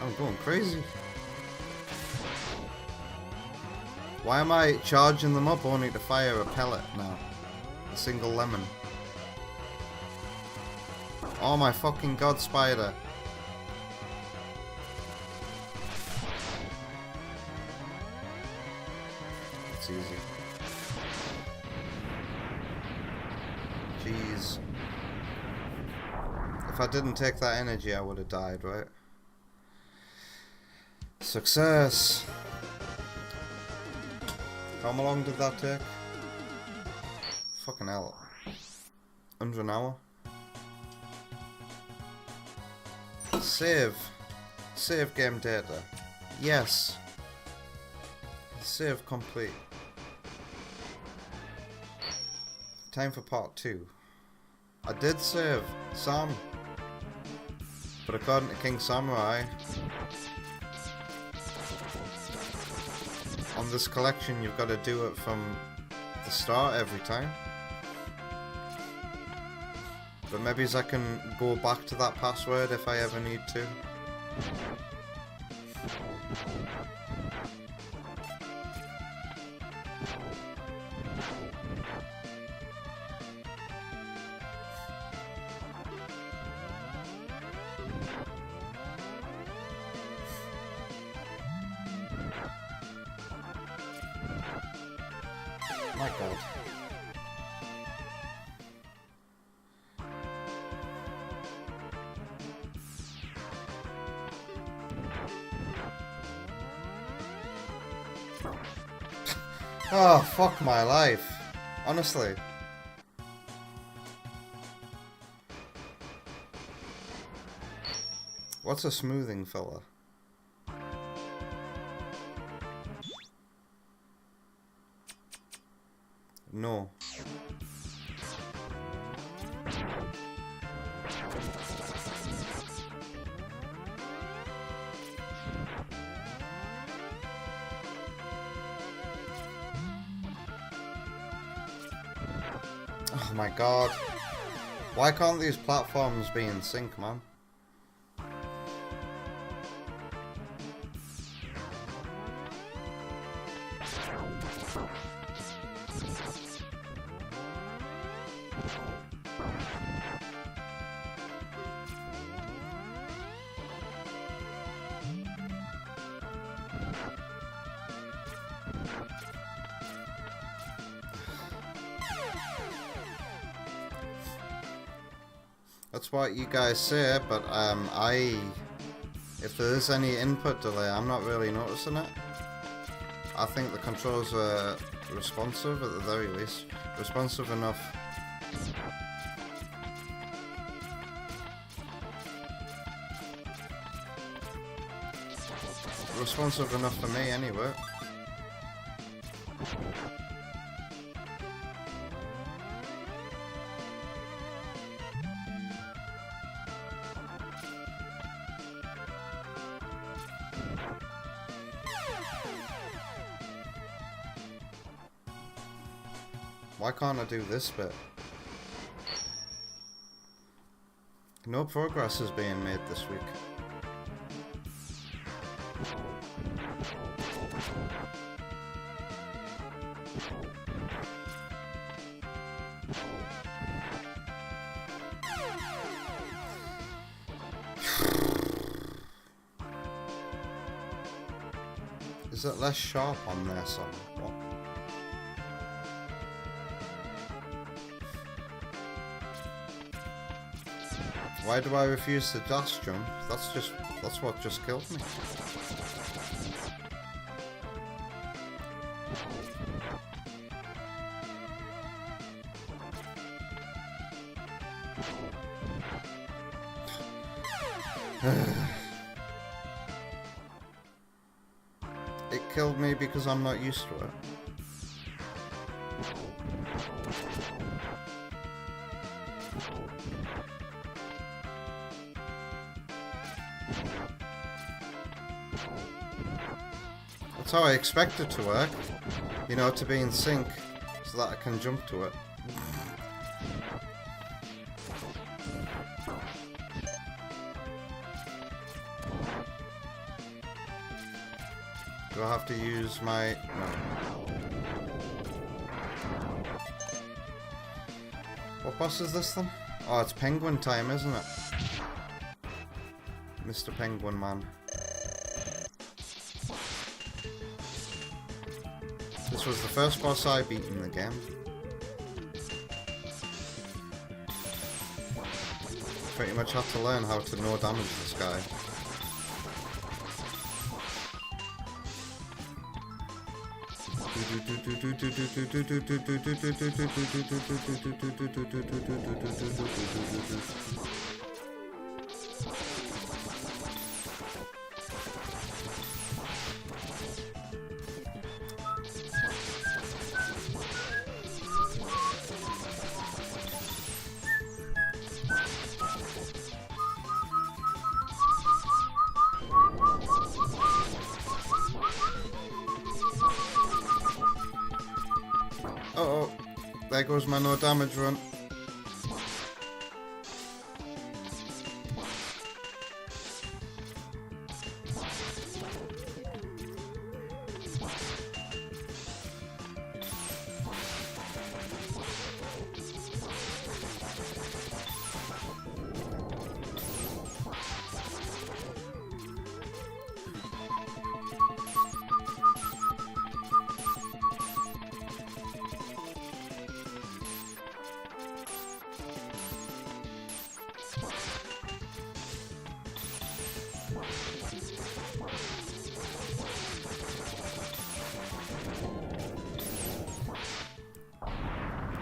I'm going crazy. Why am I charging them up only to fire a pellet now? A single lemon. Oh my fucking god, spider. It's easy. Jeez. If I didn't take that energy, I would have died, right? Success! How long did that take? Fucking hell. Under an hour? Save. Save game data. Yes. Save complete. Time for part 2. I did save Sam. But according to King Samurai, on this collection you've got to do it from the start every time. But maybe I can go back to that password if I ever need to. My god. Oh, fuck my life. Honestly. What's a smoothing filler? No. Oh my god. Why can't these platforms be in sync, man? That's what you guys say, but if there is any input delay, I'm not really noticing it. I think the controls are responsive at the very least. Responsive enough. Responsive enough for me anyway. Why can't I do this bit? No progress is being made this week. Is it less sharp on there, son? What? Why do I refuse to dash jump? That's what just killed me. It killed me because I'm not used to it. That's how I expect it to work. You know, to be in sync so that I can jump to it. Do I have to use my... No. What boss is this then? Oh, it's penguin time, isn't it? Mr. Penguin Man. This was the first boss I beat in the game. Pretty much had to learn how to no damage this guy. Uh-oh, there goes my no damage run.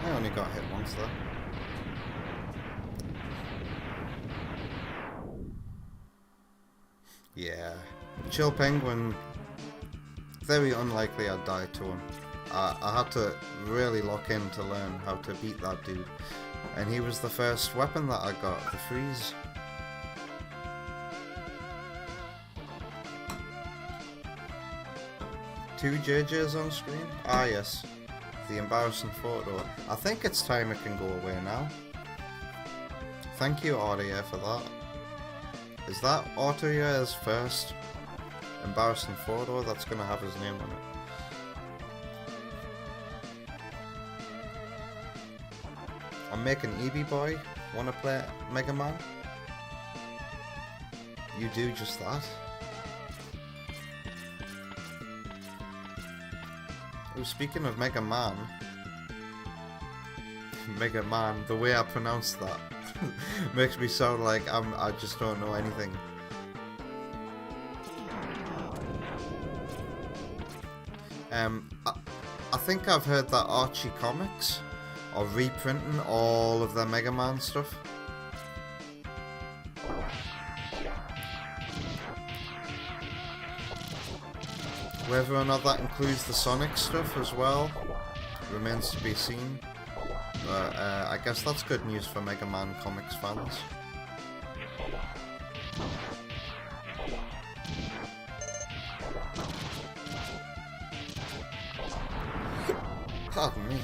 I only got hit once though. Yeah. Chill Penguin. Very unlikely I'd die to him. I had to really lock in to learn how to beat that dude. And he was the first weapon that I got, the freeze. Two JJs on screen? Ah yes. The embarrassing photo. I think it's time it can go away now. Thank you, Audia, for that. Is that Audia's first embarrassing photo that's gonna have his name on it? I'm making EB Boy wanna play MegaMan? You do just that. Oh, speaking of MegaMan, MegaMan, the way I pronounce that makes me sound like I just don't know anything. I think I've heard that Archie Comics are reprinting all of their MegaMan stuff. Whether or not that includes the Sonic stuff as well remains to be seen. But I guess that's good news for MegaMan Comics fans. Pardon me.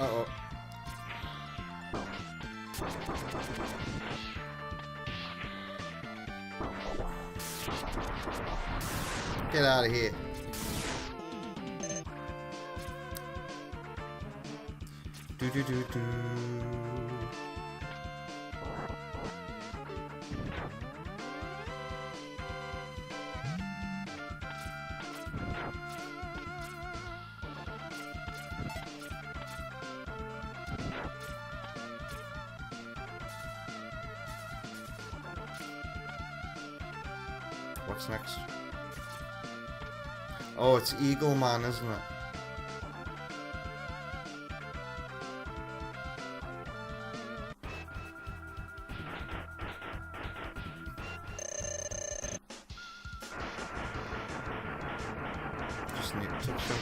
Uh-oh. Get out of here. Do do do do. What's next? Oh, it's Eagle Man, isn't it? Just need to touch him.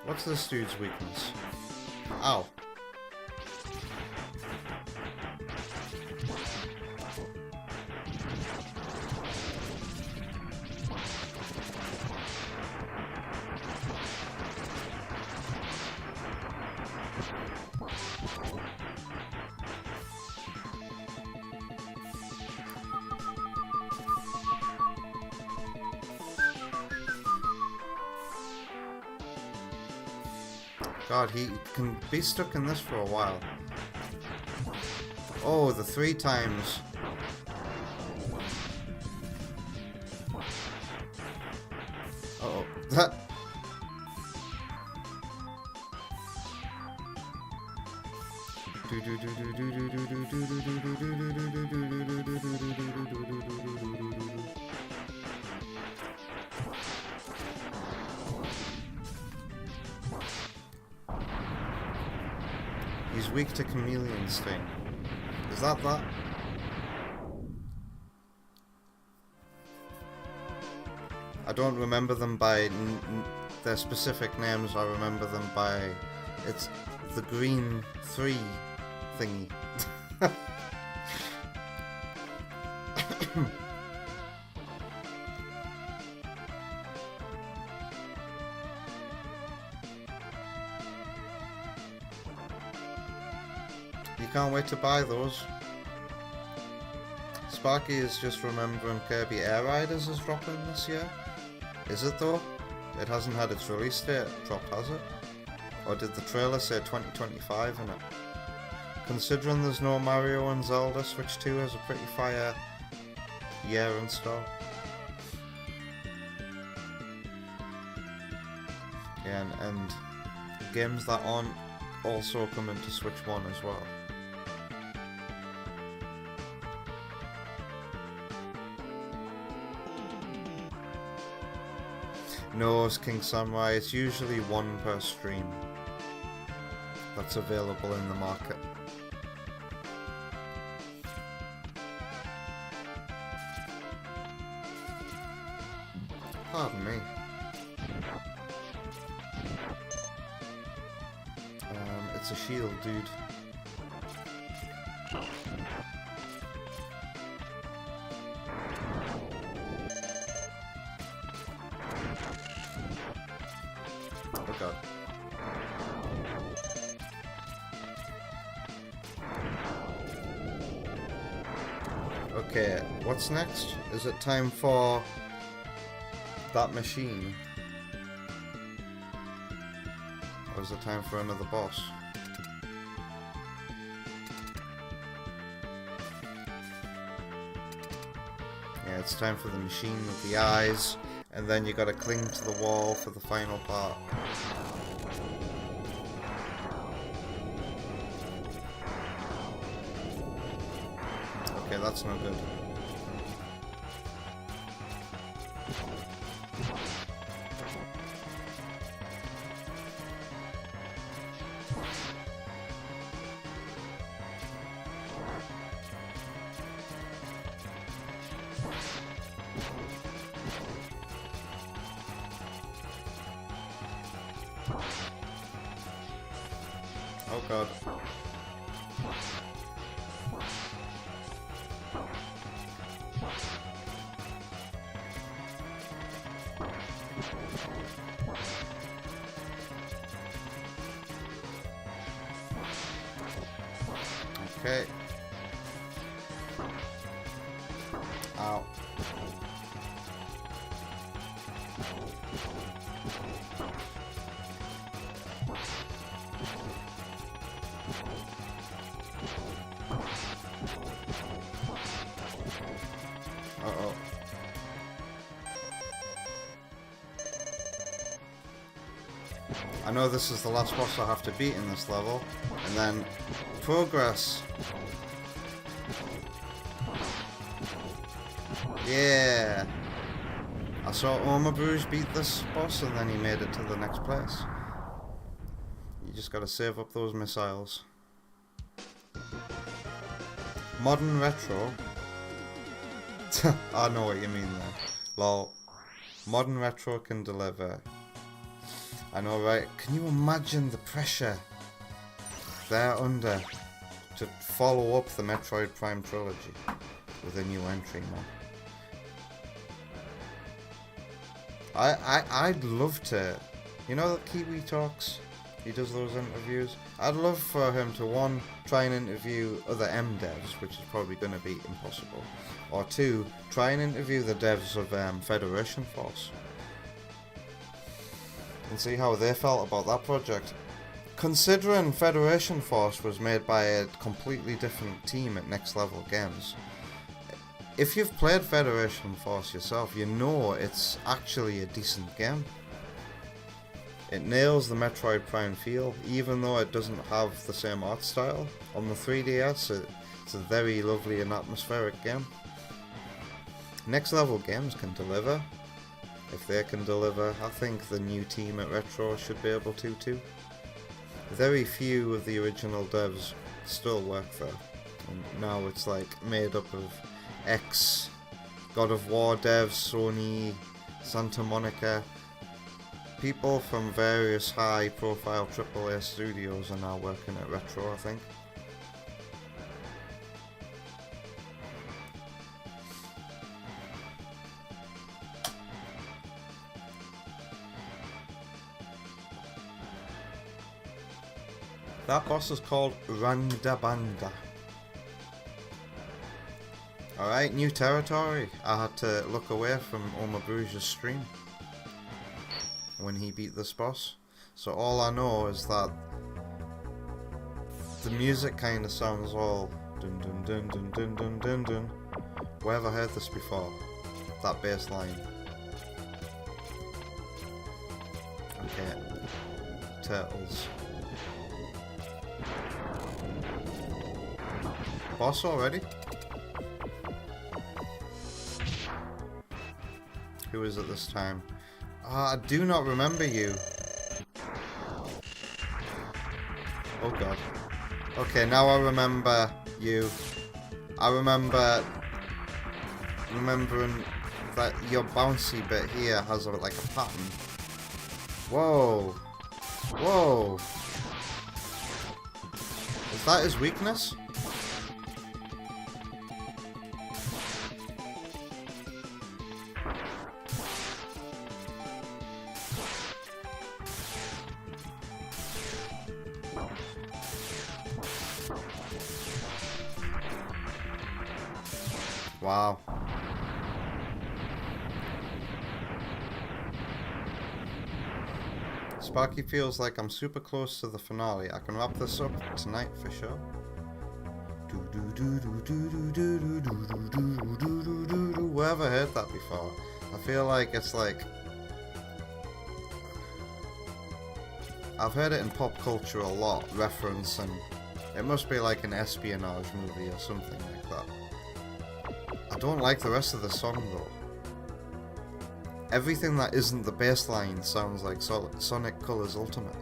What's this dude's weakness? Ow. God, he can be stuck in this for a while. Oh, the 3 times. Uh-oh. That... He's weak to Chameleon Sting. Is that that? I don't remember them by their specific names. I remember them by... It's the green 3 thingy. You can't wait to buy those. Sparky is just remembering Kirby Air Riders is dropping this year. Is it though? It hasn't had its release date dropped, has it? Or did the trailer say 2025 in it? Considering there's no Mario and Zelda, Switch 2 has a pretty fire year in store. Yeah, and games that aren't also coming to Switch 1 as well. No, it's King Samurai. It's usually 1 per stream that's available in the market. Pardon me. It's a shield, dude. Oh god. Okay, what's next? Is it time for that machine? Or is it time for another boss? Yeah, it's time for the machine with the eyes, and then you gotta cling to the wall for the final part. Okay, that's no good. God. Okay. Ow. Uh-oh. I know this is the last boss I have to beat in this level, and then progress. Yeah. I saw Omabruge beat this boss and then he made it to the next place. You just gotta save up those missiles. Modern retro. I know what you mean there. Lol. Modern retro can deliver. I know, right? Can you imagine the pressure they're under to follow up the Metroid Prime trilogy with a new entry, man? I'd love to, you know that Kiwi Talks, he does those interviews. I'd love for him to, one, try and interview other M devs, which is probably going to be impossible, or two, try and interview the devs of Federation Force and see how they felt about that project. Considering Federation Force was made by a completely different team at Next Level Games, if you've played Federation Force yourself, you know it's actually a decent game. It nails the Metroid Prime feel, even though it doesn't have the same art style. On the 3DS, it's a very lovely and atmospheric game. Next Level Games can deliver. If they can deliver, I think the new team at Retro should be able to too. Very few of the original devs still work there, and now it's like made up of ex God of War devs, Sony, Santa Monica. People from various high profile AAA studios are now working at Retro, I think. That boss is called Rangdabanda. Alright, new territory. I had to look away from Omabruge's stream when he beat this boss. So all I know is that the music kind of sounds all dun dun dun dun dun dun dun dun. Where have I heard this before? That bass line. Okay. Turtles. Boss already? Who is it this time? I do not remember you. Oh god. Okay, now I remember you. I remembering that your bouncy bit here has like a pattern. Whoa. Whoa. Is that his weakness? Wow. Sparky feels like I'm super close to the finale. I can wrap this up tonight for sure. Where have I heard that before? I feel like it's like... I've heard it in pop culture a lot, referencing... It must be like an espionage movie or something like that. I don't like the rest of the song though. Everything that isn't the bass line sounds like Sonic Colors Ultimate.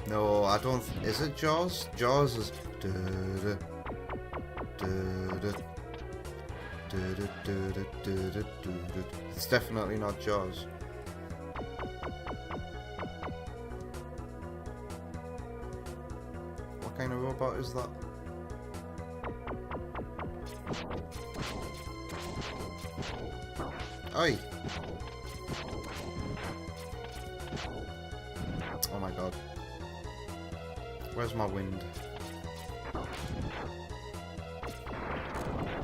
No, I don't. Is it Jaws? Jaws is. It's definitely not Jaws. What kind of robot is that? Oi! Oh my god. Where's my wind?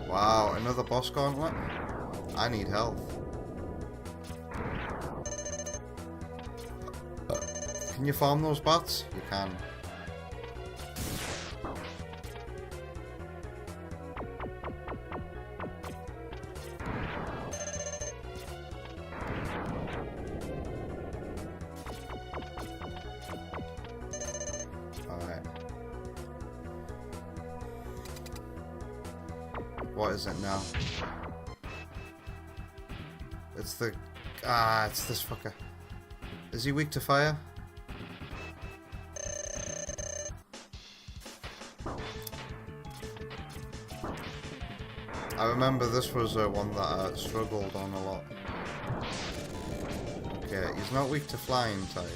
Wow, another boss gauntlet? I need health. Can you farm those bats? You can. Alright. What is it now? It's the... it's this fucker. Is he weak to fire? I remember this was one that I struggled on a lot. Okay, he's not weak to flying type.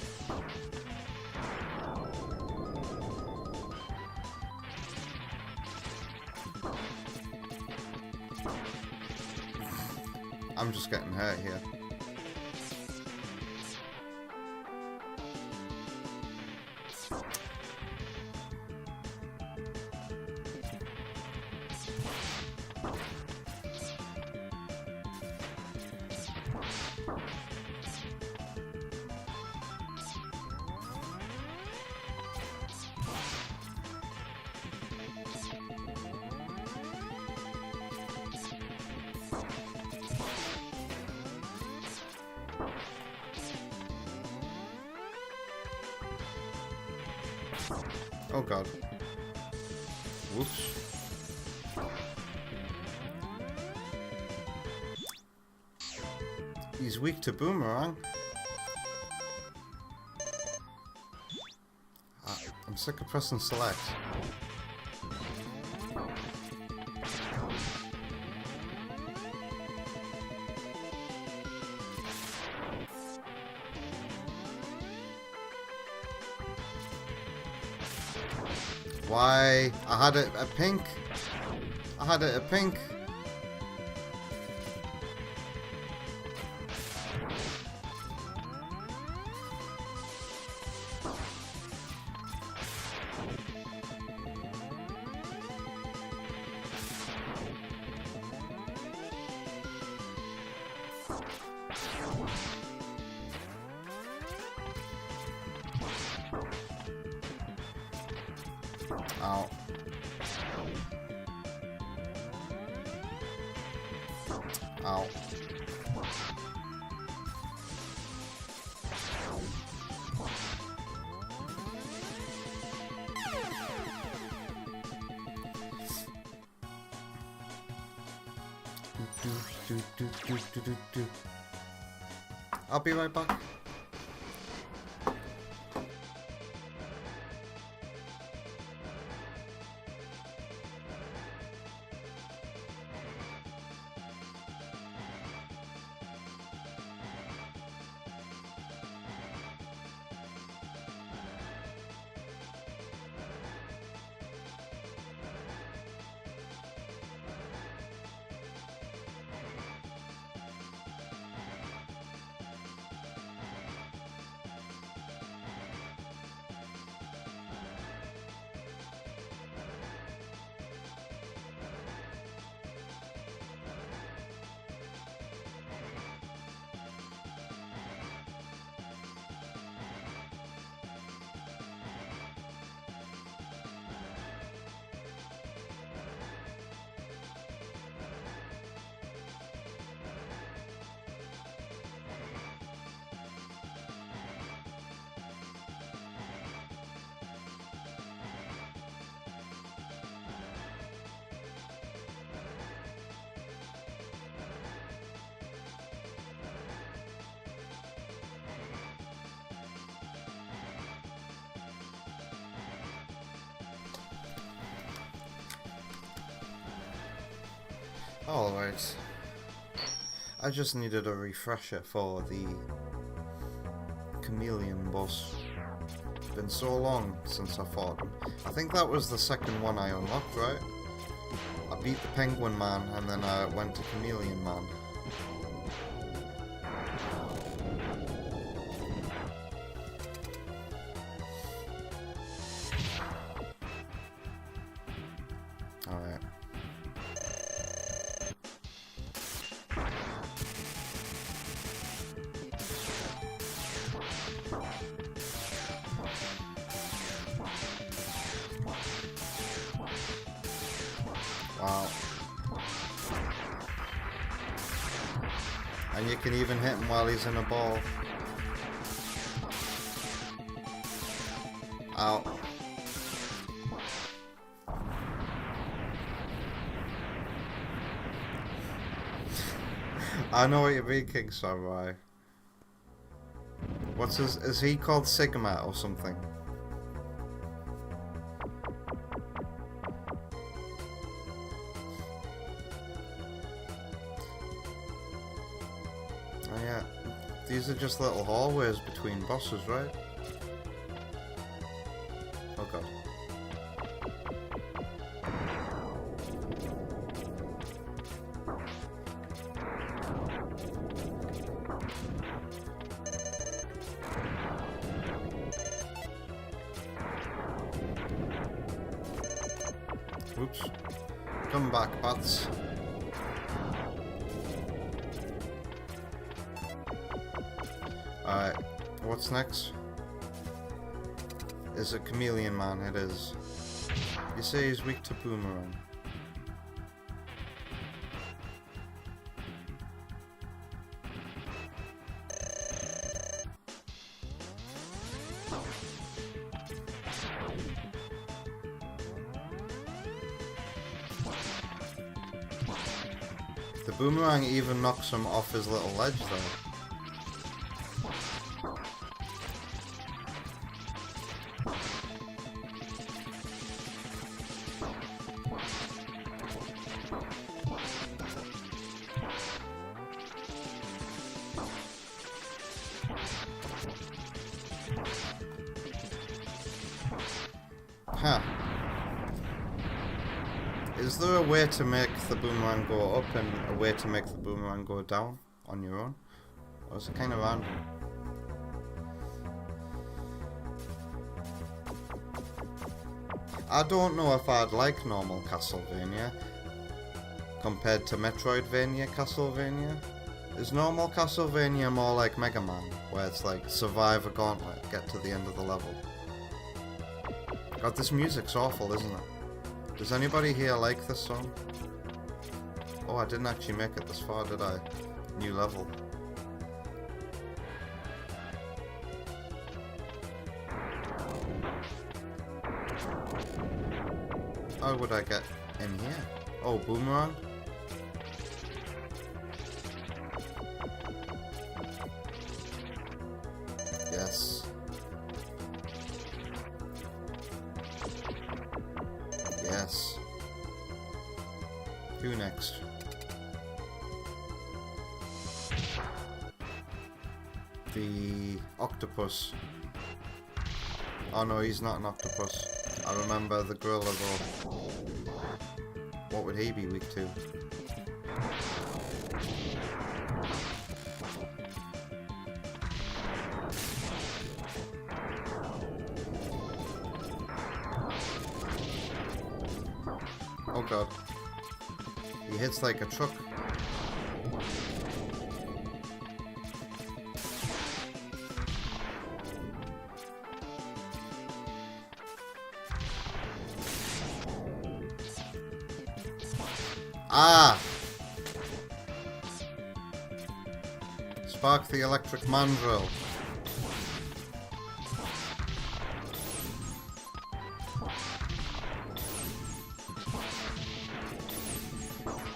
I'm just getting hurt here. Oh god. Whoops. He's weak to boomerang. I'm sick of pressing select. Why? I had it at pink. I had it at pink. Ow. Ow. I'll be right back. Alright. I just needed a refresher for the chameleon boss. Been so long since I fought him. I think that was the second one I unlocked, right? I beat the Penguin Man and then I went to Chameleon Man. Alright. Wow. And you can even hit him while he's in a ball. Ow. I know what you mean, King Samurai. What's his... is he called Sigma or something? Oh yeah, these are just little hallways between bosses, right? Oh god. Oops. Come back, bats. Alright, what's next? Is it Chameleon Man? It is. You say he's weak to Boomerang. The Boomerang even knocks him off his little ledge though. Huh. Is there a way to make the boomerang go up and a way to make the boomerang go down on your own? Or is it kind of random? I don't know if I'd like normal Castlevania compared to Metroidvania Castlevania. Is normal Castlevania more like MegaMan, where it's like survive a gauntlet, get to the end of the level? God, this music's awful, isn't it? Does anybody here like this song? Oh, I didn't actually make it this far, did I? New level. How would I get in here? Oh, boomerang? Yes. Yes. Who next? The octopus. Oh no, he's not an octopus. I remember the gorilla though. What would he be weak to? Oh god. He hits like a truck. Ah! Spark the electric mandrill.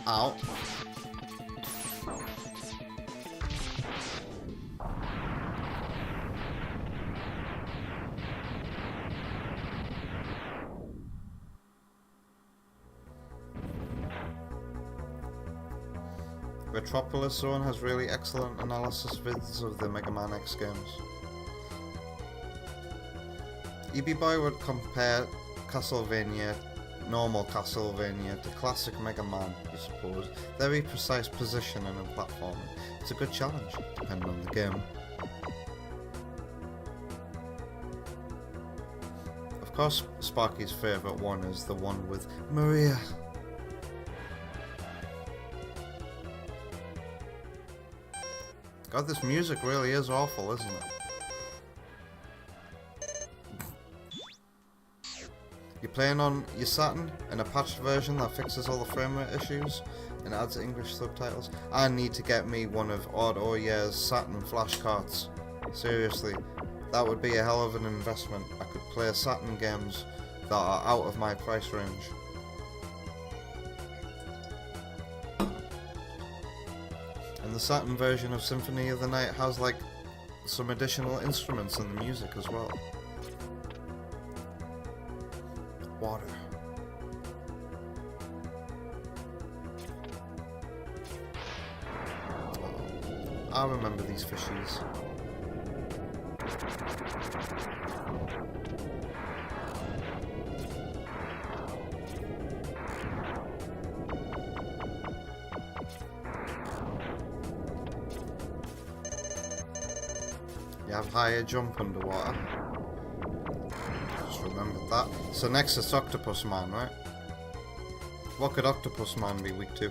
Ow. Metropolis Zone has really excellent analysis vids of the Mega Man X games. EB Boy would compare Castlevania, normal Castlevania, to classic Mega Man, I suppose. Very precise positioning and platforming. It's a good challenge, depending on the game. Of course, Sparky's favourite one is the one with Maria. God, this music really is awful, isn't it? You're playing on your Saturn in a patched version that fixes all the frame rate issues and adds English subtitles. I need to get me one of Odd Saturn flashcards. Seriously, that would be a hell of an investment. I could play Saturn games that are out of my price range. And the Saturn version of Symphony of the Night has like some additional instruments in the music as well. Water. Oh, I remember these fishies. You have higher jump underwater. Just remembered that. So next it's Octopus Man, right? What could Octopus Man be weak to?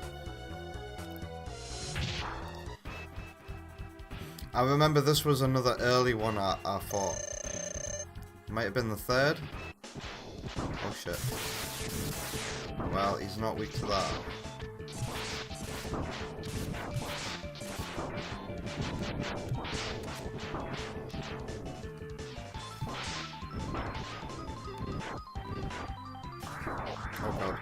I remember this was another early one I thought. Might have been the third? Oh shit. Well, he's not weak to that. Oh god.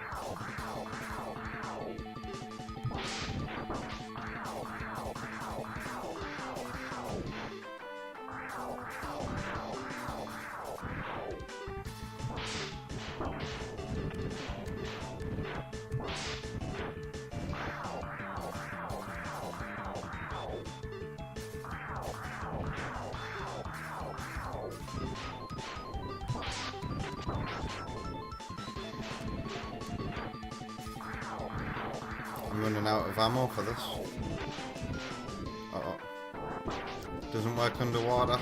I'm running out of ammo for this. Uh-oh. Doesn't work underwater.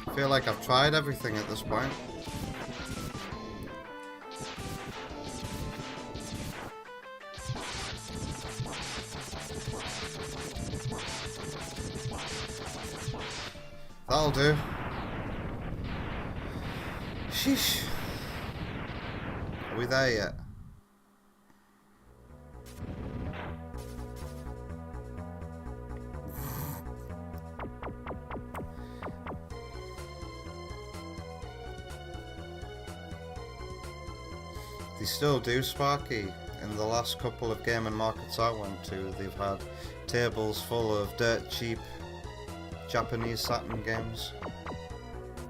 I feel like I've tried everything at this point. That'll do. Sheesh. Are we there yet? They still do, Sparky. In the last couple of gaming markets I went to, they've had tables full of dirt cheap Japanese Saturn games.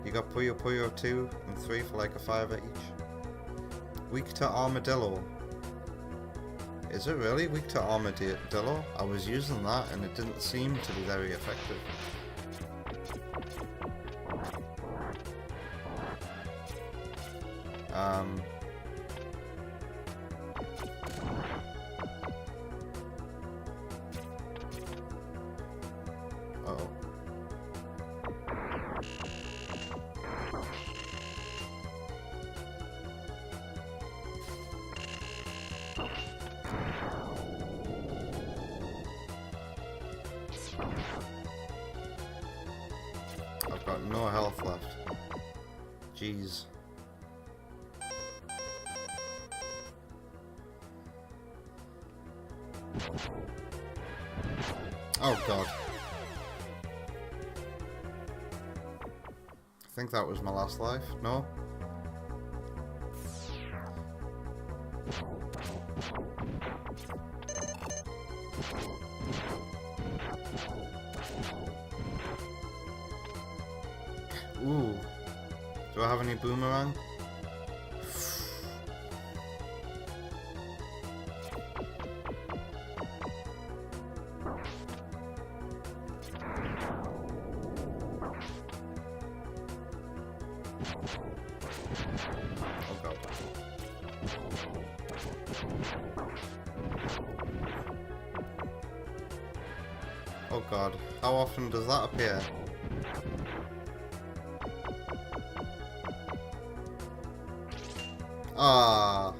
You got Puyo Puyo 2 and 3 for like a $5 each. Weak to Armadillo. Is it really weak to Armadillo? I was using that and it didn't seem to be very effective. Uh-oh. I've got no health left. Jeez. Oh god. I think that was my last life. No? Ooh. Do I have any boomerang? Oh god. Oh god. How often does that appear? Ah.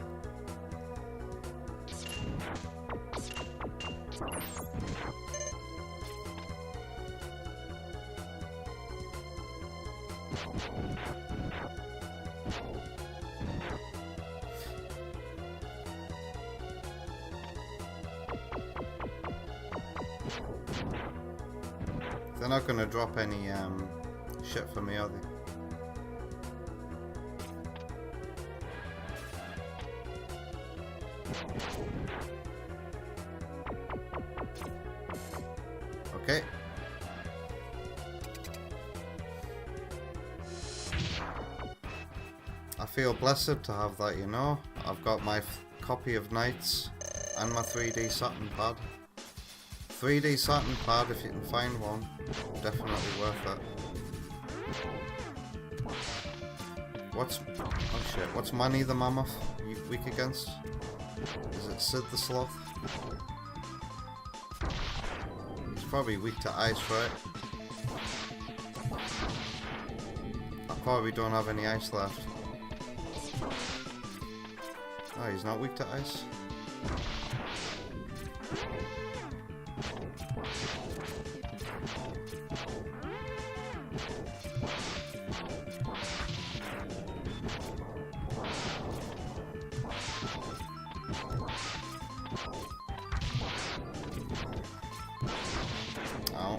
They're not gonna drop any shit for me, are they? Okay. I feel blessed to have that, you know. I've got my copy of Knights and my 3D Saturn pad. 3D Saturn pad, if you can find one, definitely worth it. What's Manny the Mammoth weak against? Is it Sid the Sloth? He's probably weak to ice, right? I probably don't have any ice left. Oh, he's not weak to ice? Ow.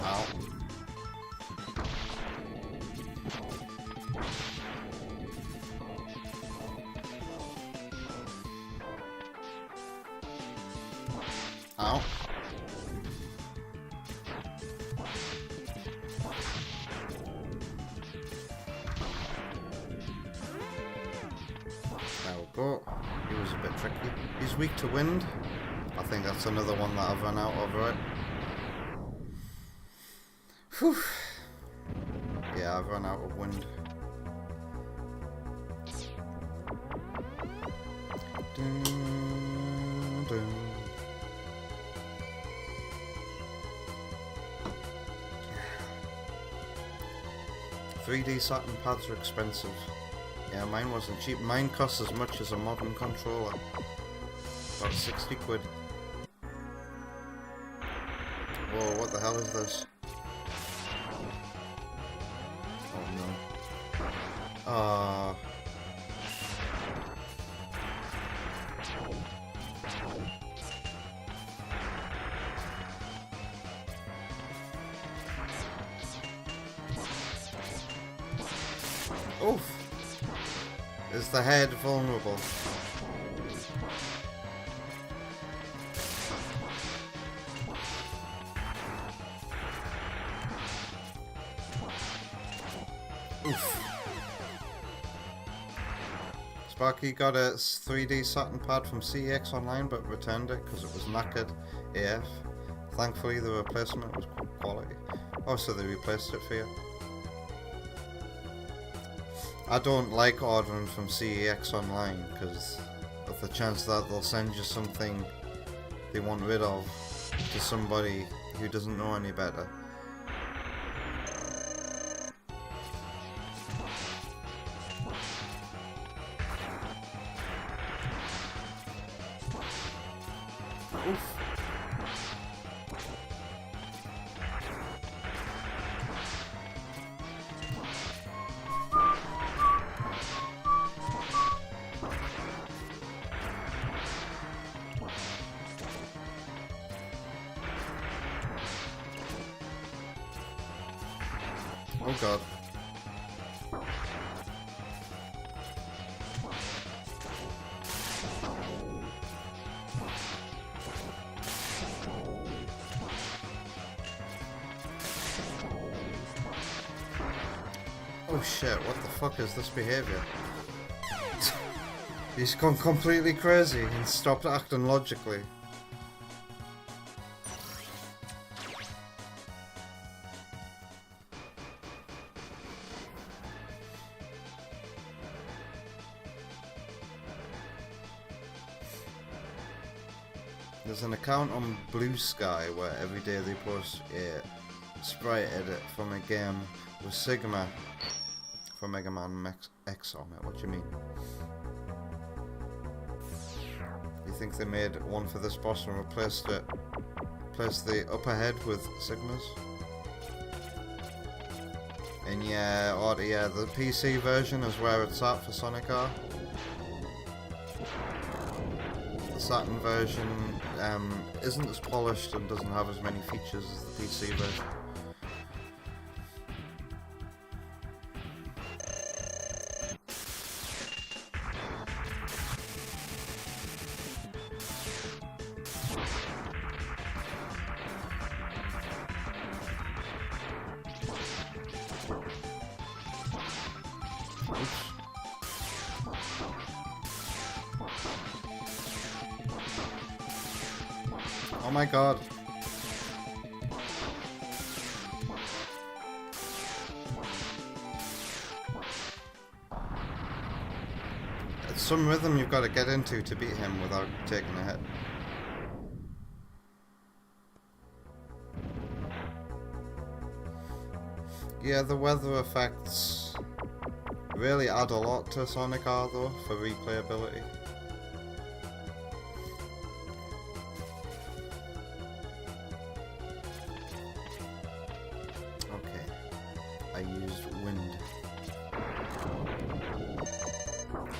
Ow. Ow. There we go. He was a bit tricky. He's weak to wind. I think that's another one that I've run out of, right? Whew. Yeah, I've run out of wind. Dun, dun. 3D Saturn pads are expensive. Yeah, mine wasn't cheap. Mine costs as much as a modern controller. About 60 quid. Whoa, what the hell is this? Oh no. Ah. Oof. Is the head vulnerable? Oof. Sparky got a 3D Saturn pad from CEX Online but returned it because it was knackered AF. Thankfully the replacement was quality. Oh, so they replaced it for you. I don't like ordering from CEX Online because of the chance that they'll send you something they want rid of to somebody who doesn't know any better. Oof. Oh god. Oh shit, what the fuck is this behavior? He's gone completely crazy and stopped acting logically. There's an account on Blue Sky where every day they post a sprite edit from a game with Sigma for MegaMan X on it. What do you mean? You think they made one for this boss and replaced the upper head with Sigmas? And yeah, the PC version is where it's at for Sonic R. The Saturn version isn't as polished and doesn't have as many features as the PC version. Oh my god. It's some rhythm you've got to get into to beat him without taking a hit. Yeah, the weather effects really add a lot to Sonic R though, for replayability. I used wind.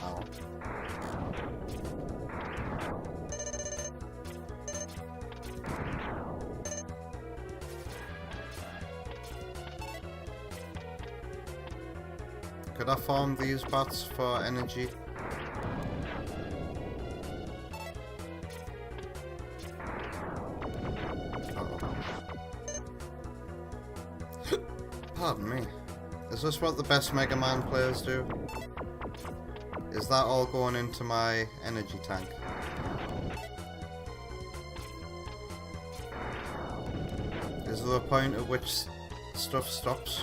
Ow. Could I farm these bats for energy? Pardon me. Is this what the best Mega Man players do? Is that all going into my energy tank? Is there a point at which stuff stops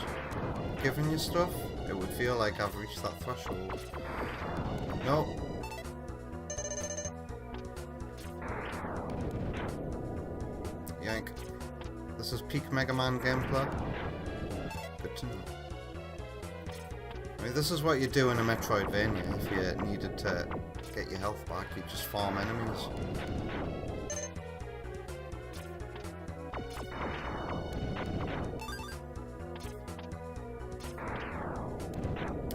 giving you stuff? It would feel like I've reached that threshold. No. Yank. This is peak Mega Man gameplay. Good to know. I mean, this is what you do in a Metroidvania. If you needed to get your health back, you just farm enemies.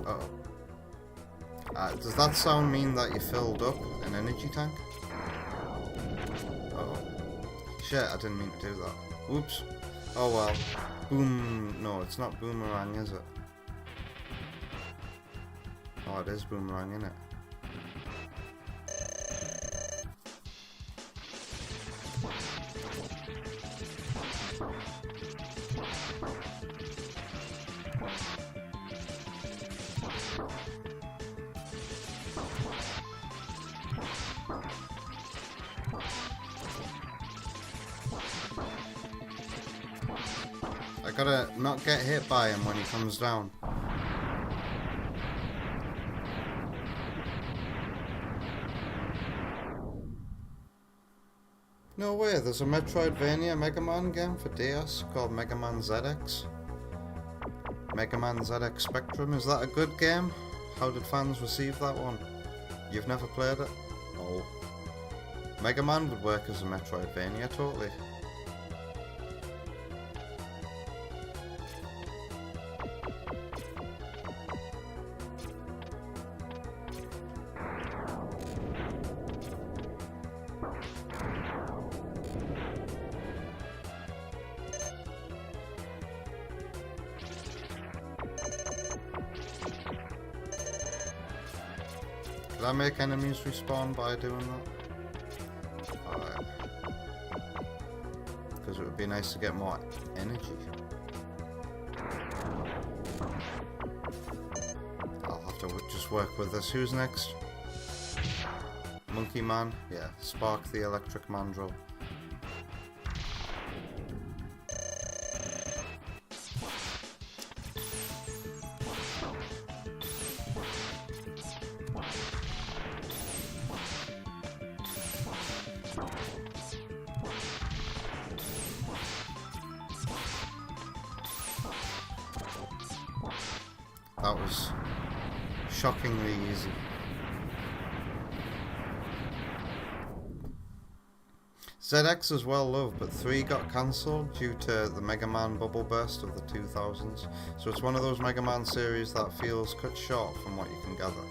Uh-oh. Does that sound mean that you filled up an energy tank? Uh-oh. Shit, I didn't mean to do that. Oops. Oh well. Boom. No, it's not boomerang, is it? Oh, it is boomerang, isn't it? I gotta not get hit by him when he comes down. No way, there's a Metroidvania Mega Man game for DS called Mega Man ZX. Mega Man ZX Spectrum, is that a good game? How did fans receive that one? You've never played it? Oh. Mega Man would work as a Metroidvania, totally. Did I make enemies respawn by doing that? Alright. Because it would be nice to get more energy. I'll have to just work with this. Who's next? Monkey Man? Yeah. Spark the electric mandrill. That was shockingly easy. ZX is well loved, but 3 got cancelled due to the MegaMan bubble burst of the 2000s. So it's one of those MegaMan series that feels cut short from what you can gather.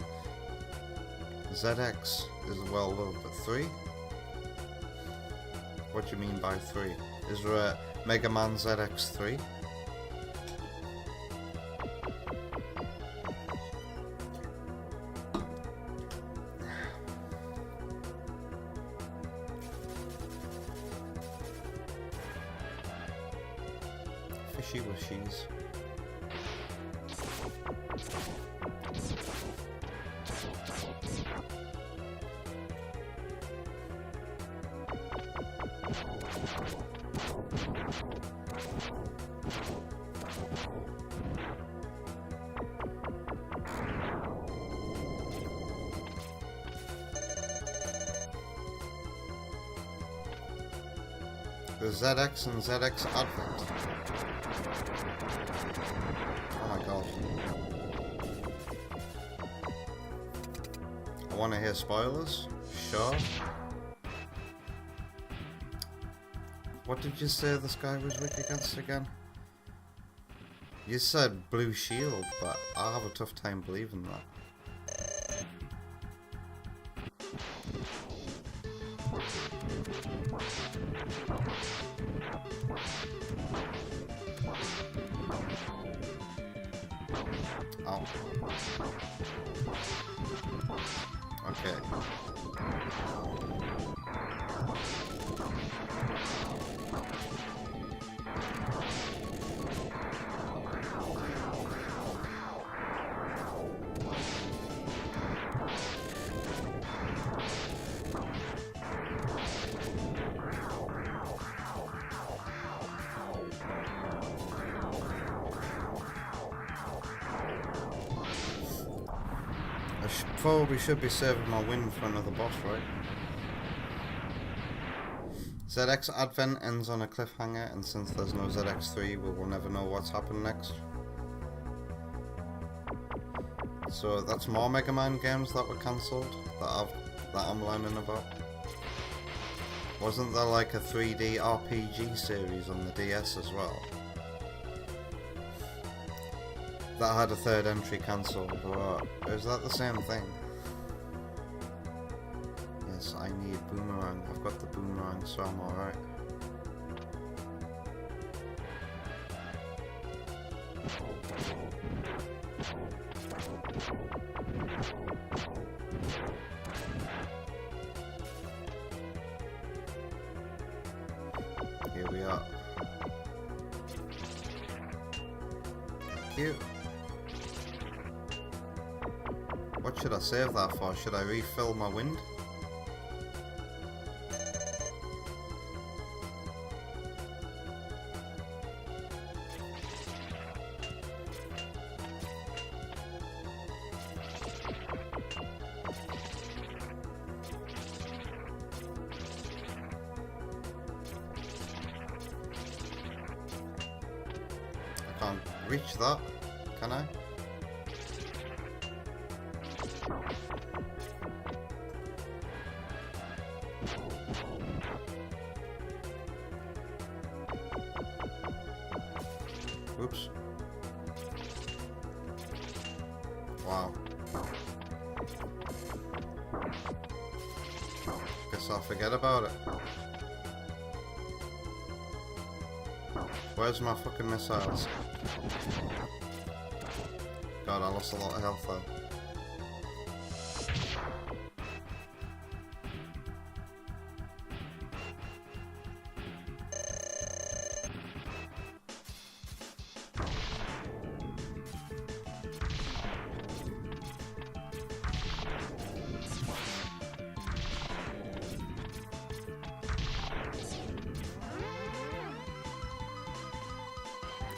ZX is well loved, but 3? What do you mean by 3? Is there a MegaMan ZX 3? Fishy wishies. The ZX and ZX Advent. Oh my god. I want to hear spoilers? Sure. What did you say this guy was weak against again? You said Blue Shield, but I have a tough time believing that. Oh. Okay. Probably should be saving my win for another boss, right? ZX Advent ends on a cliffhanger, and since there's no ZX3, we will never know what's happened next. So that's more Mega Man games that were cancelled that I'm learning about. Wasn't there like a 3D RPG series on the DS as well? That had a third entry cancelled, or is that the same thing? Yes, I need boomerang. I've got the boomerang, so I'm alright. Here we are. Thank you. What should I save that for? Should I refill my wind? I can't reach that, can I? Oops. Wow. Guess I'll forget about it. Where's my fucking missiles? God, I lost a lot of health there.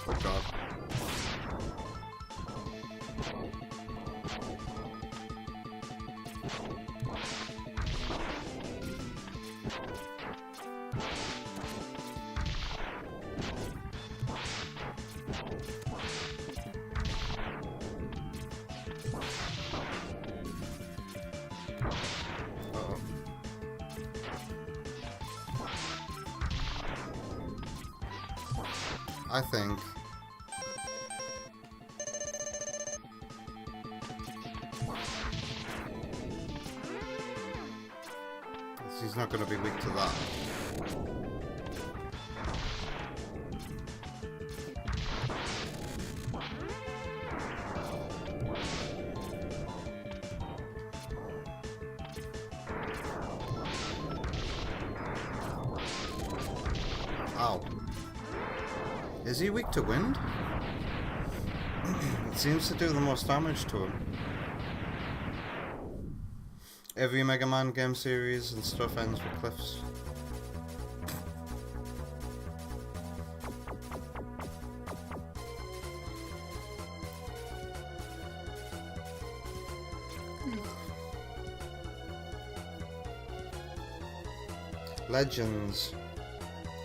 Oh god. I think he's not going to be weak to that. Ow. Is he weak to wind? It seems to do the most damage to him. Every Mega Man game series and stuff ends with cliffs. Legends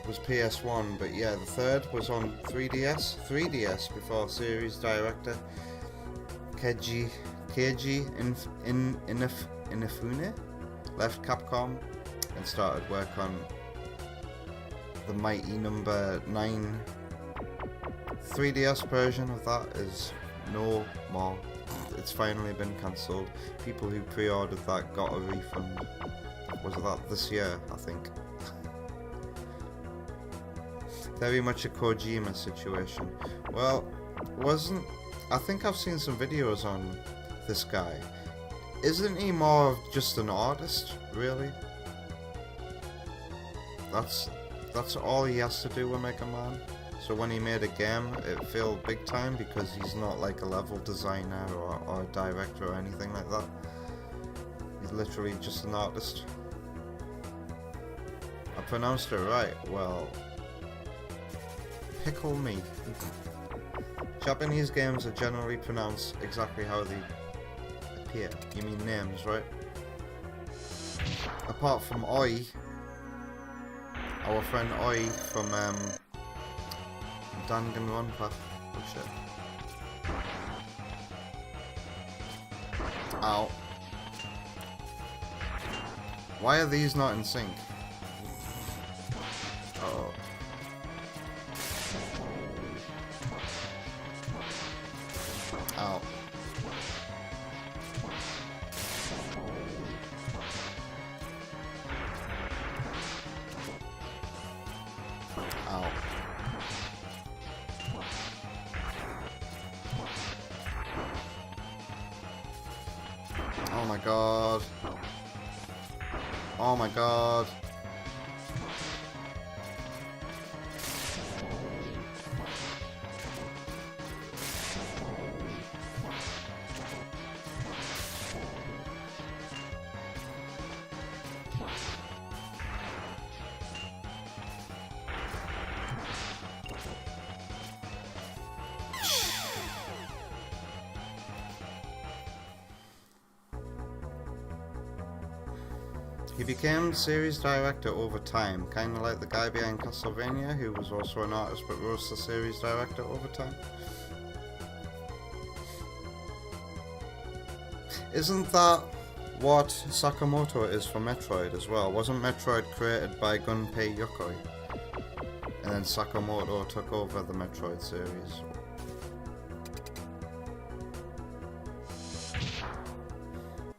was PS1, but yeah, the third was on 3DS before series director Keiji Inafune left Capcom and started work on the mighty number 9. 3DS version of that is no more. It's finally been cancelled. People who pre-ordered that got a refund. Was that this year, I think? Very much a Kojima situation. Well, I think I've seen some videos on this guy. Isn't he more of just an artist, really? That's all he has to do with Mega Man. So when he made a game, it felt big time because he's not like a level designer or a director or anything like that. He's literally just an artist. I pronounced it right. Well, pickle me. Japanese games are generally pronounced exactly how they appear. You mean names, right? Apart from Oi, our friend Oi from Danganronpa. Oh shit. Ow. Why are these not in sync? Uh-oh. Ow. Ow. Oh my god. Oh my god. He became series director over time, kinda like the guy behind Castlevania, who was also an artist but rose to series director over time. Isn't that what Sakamoto is for Metroid as well? Wasn't Metroid created by Gunpei Yokoi? And then Sakamoto took over the Metroid series.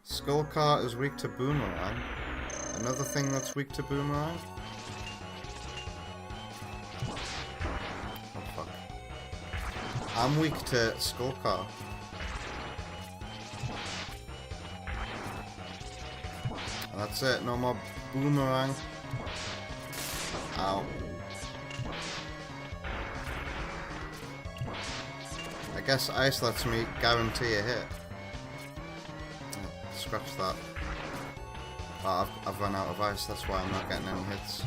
Skullcart is weak to Boomerang. Another thing that's weak to Boomerang? Oh fuck. I'm weak to Skullcart. And that's it, no more Boomerang. Ow. I guess ice lets me guarantee a hit. Scratch that. Oh, I've run out of ice, that's why I'm not getting any hits.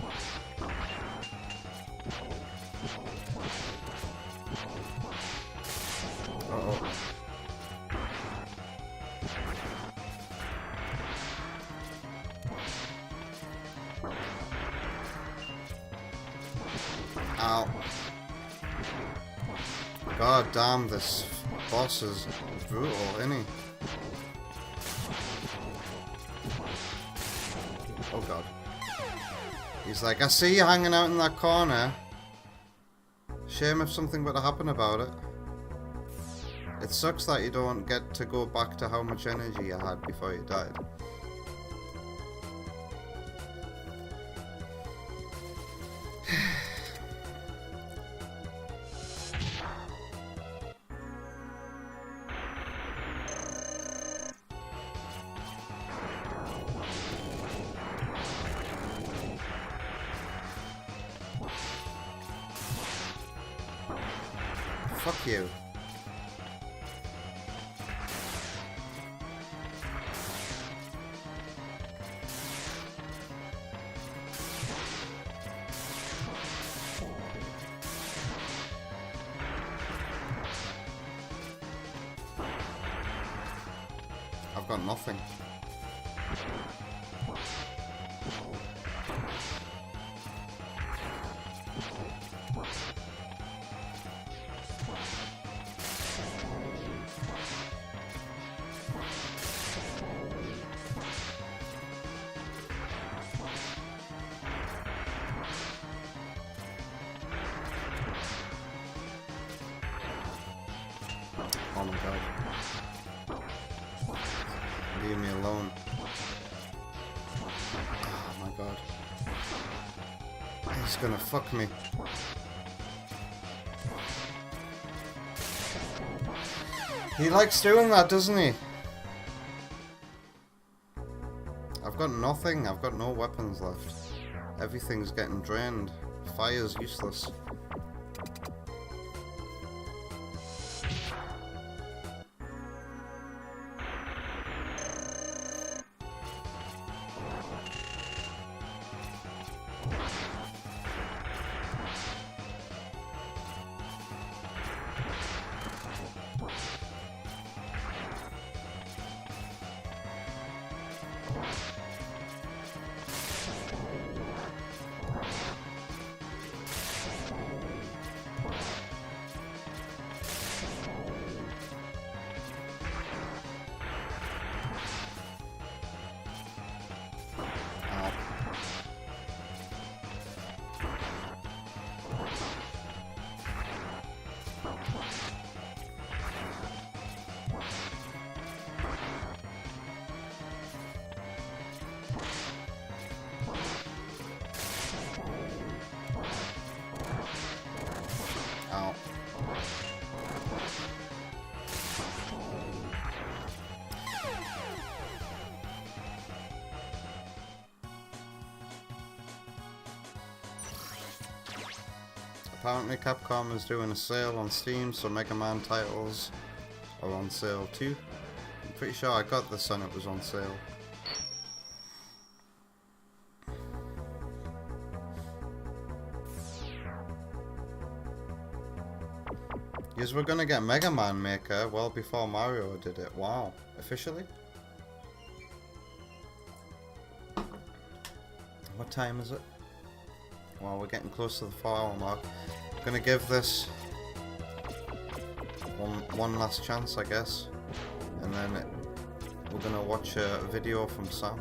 Ow. God damn, this boss is brutal, isn't he? Oh god. He's like, I see you hanging out in that corner. Shame if something were to happen about it. It sucks that you don't get to go back to how much energy you had before you died. Fuck you. I've got nothing. Oh my god. Leave me alone. Oh my god. He's gonna fuck me. He likes doing that, doesn't he? I've got nothing. I've got no weapons left. Everything's getting drained. Fire's useless. Ow. Apparently Capcom is doing a sale on Steam, so MegaMan titles are on sale too. I'm pretty sure I got this and it was on sale. Yes, we're gonna get Mega Man Maker well before Mario did it. Wow. Officially? What time is it? Well, we're getting close to the 4-hour mark. I'm gonna give this one last chance, I guess. And then we're gonna watch a video from Sam.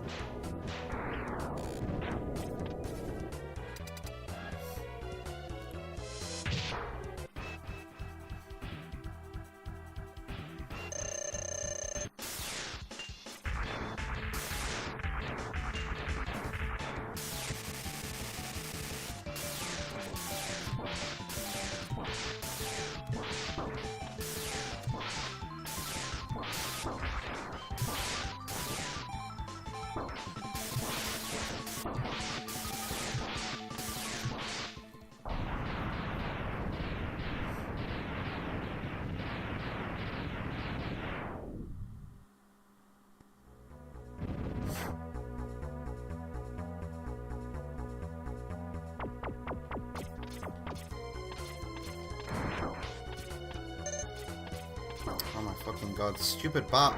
Oh my fucking god, stupid bat.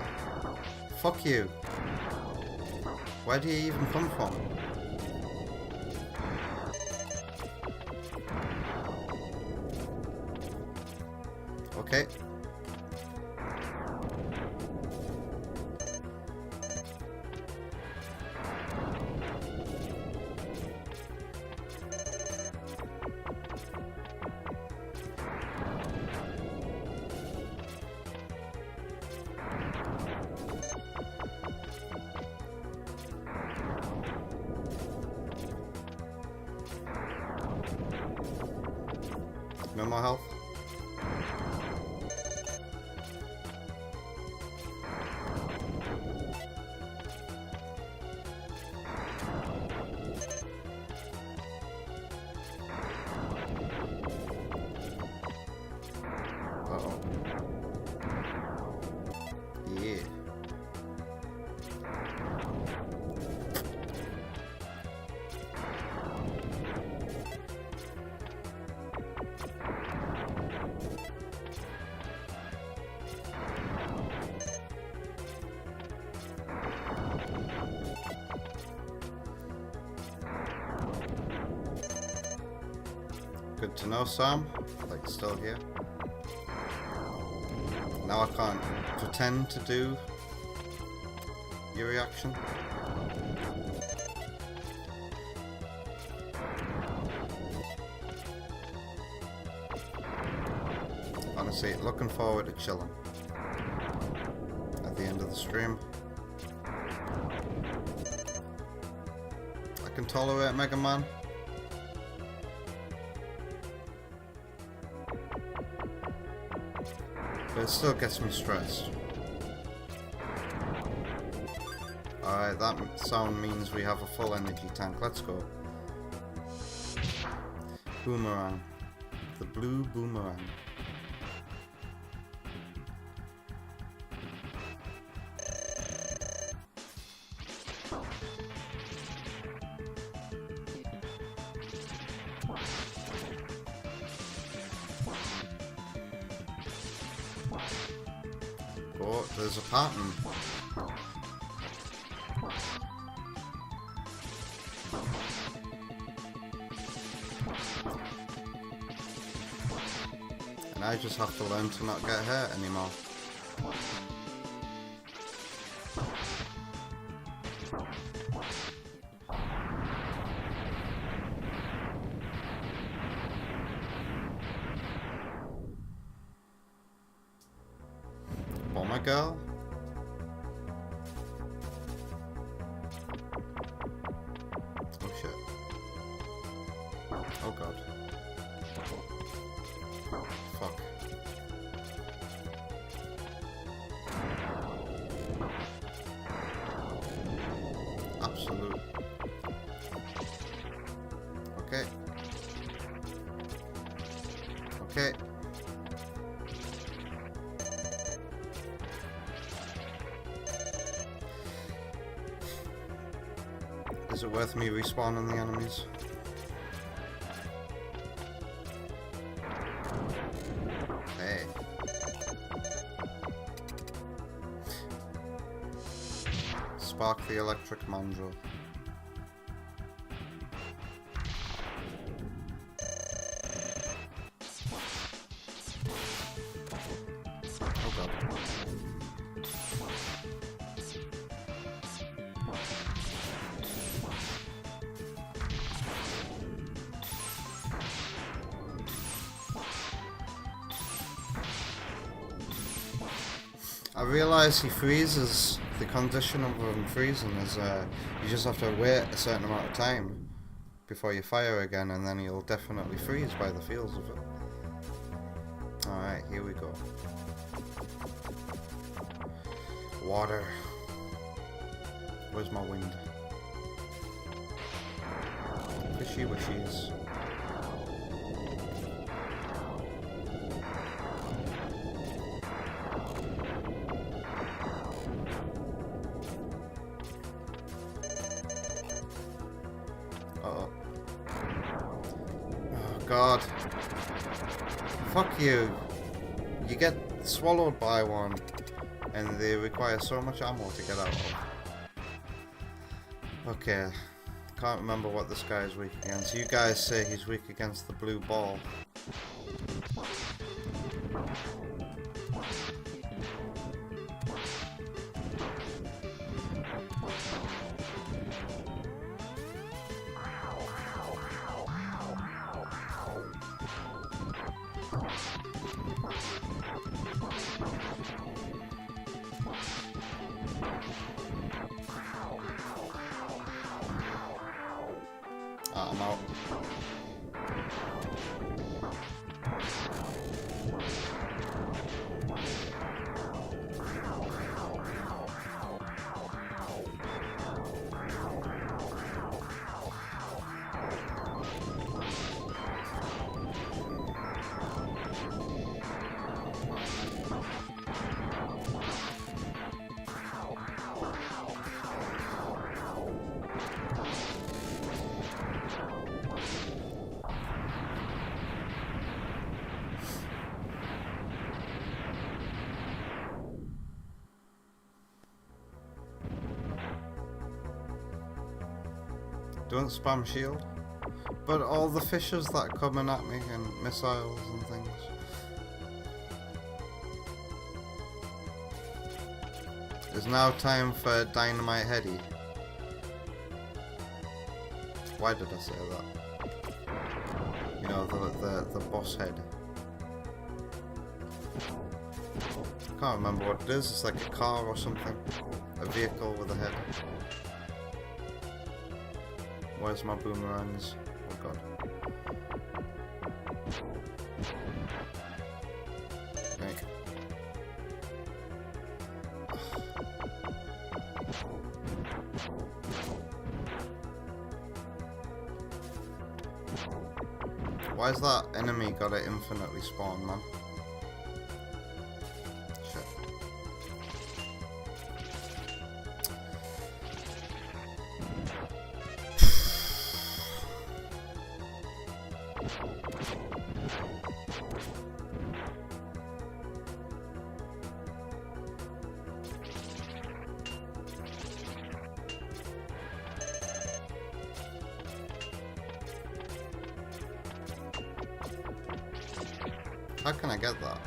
Fuck you. Where do you even come from? No more health? Uh-oh. Yeah. Good to know, Sam. Like, still here. Now I can't pretend to do your reaction. Honestly, looking forward to chilling at the end of the stream. I can tolerate MegaMan. But it still gets me stressed. Alright, that sound means we have a full energy tank. Let's go. Boomerang. The blue boomerang. Oh, there's a pattern. And I just have to learn to not get hurt anymore. Oh my girl. Oh shit. Oh god. Fuck. Absolute. Okay. Okay. Is it worth me respawning the enemies? Hey. Spark the electric mandrill. Oh god. I realise he freezes. The condition of him freezing is you just have to wait a certain amount of time before you fire again, and then he'll definitely freeze by the feels of it. Alright, here we go. Water. Where's my wind? Fishy wishies. Uh-oh. Oh god. Fuck you. You get swallowed by one and they require so much ammo to get out of. Okay. Can't remember what this guy is weak against. You guys say he's weak against the blue ball. I'm out. Don't spam shield. But all the fishes that are coming at me and missiles and things. It's now time for Dynamite Heady. Why did I say that? You know, the boss head. I can't remember what it is. It's like a car or something. A vehicle with a head. Where's my boomerangs? Oh god. Right. Why is that enemy got to infinitely spawn, man? Shit. How can I get that?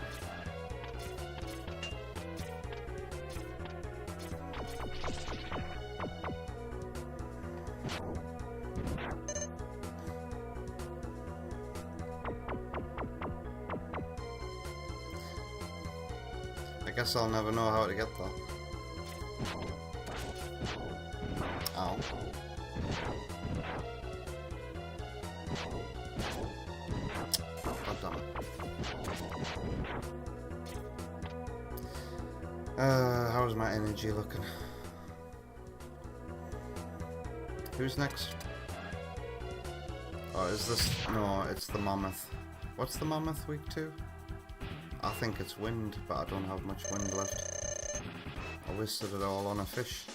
I guess I'll never know how to get that. Ow. God damn it. How's my energy looking? Who's next? Oh, is this... No, it's the mammoth. What's the mammoth week to? I think it's wind, but I don't have much wind left. I wasted it all on a fish.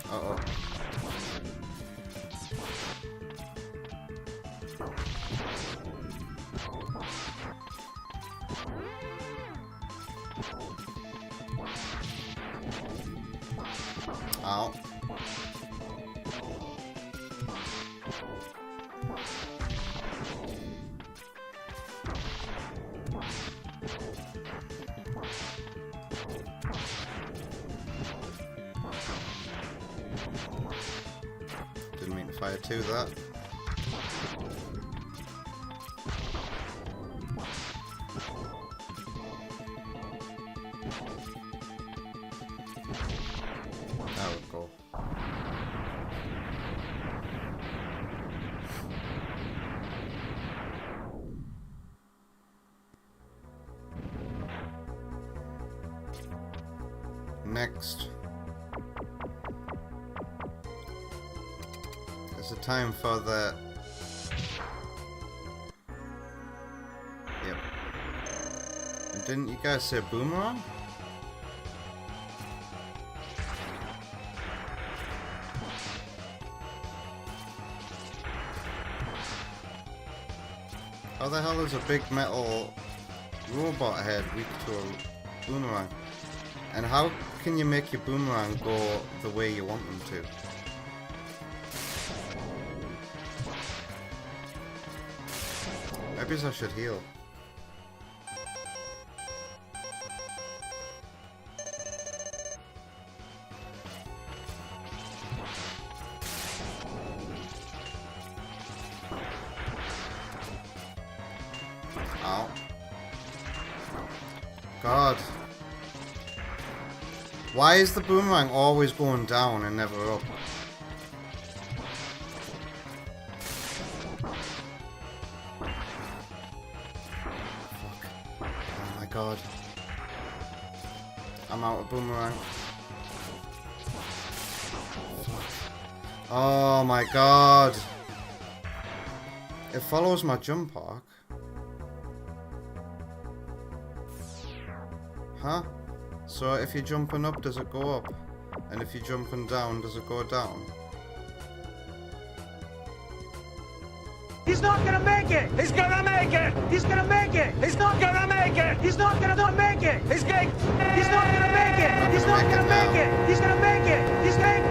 Uh-oh. Ow. Didn't mean to fire two that. That would go. Next. It's a time for the... Yep. And didn't you guys say boomerang? How the hell is a big metal robot head weak to a boomerang? And how can you make your boomerang go the way you want them to? Maybe I should heal. Ow. God. Why is the boomerang always going down and never up? Fuck. Oh my god. I'm out of boomerang. Oh my god. It follows my jump arc. Huh? So if you're jumping up, does it go up? And if you're jumping down, does it go down? He's not gonna make it! He's gonna make it! He's gonna make it! He's not gonna make it! He's not gonna not make it! He's not gonna make it! He's not gonna make it! He's gonna make it!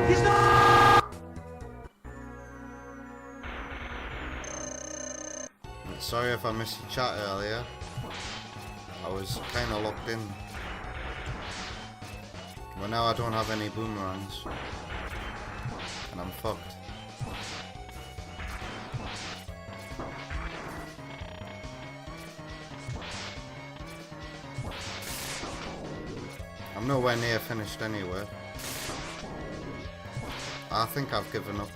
He's not. Sorry if I missed your chat earlier. I was kind of locked in. Well, now I don't have any boomerangs. And I'm fucked. I'm nowhere near finished anyway. I think I've given up.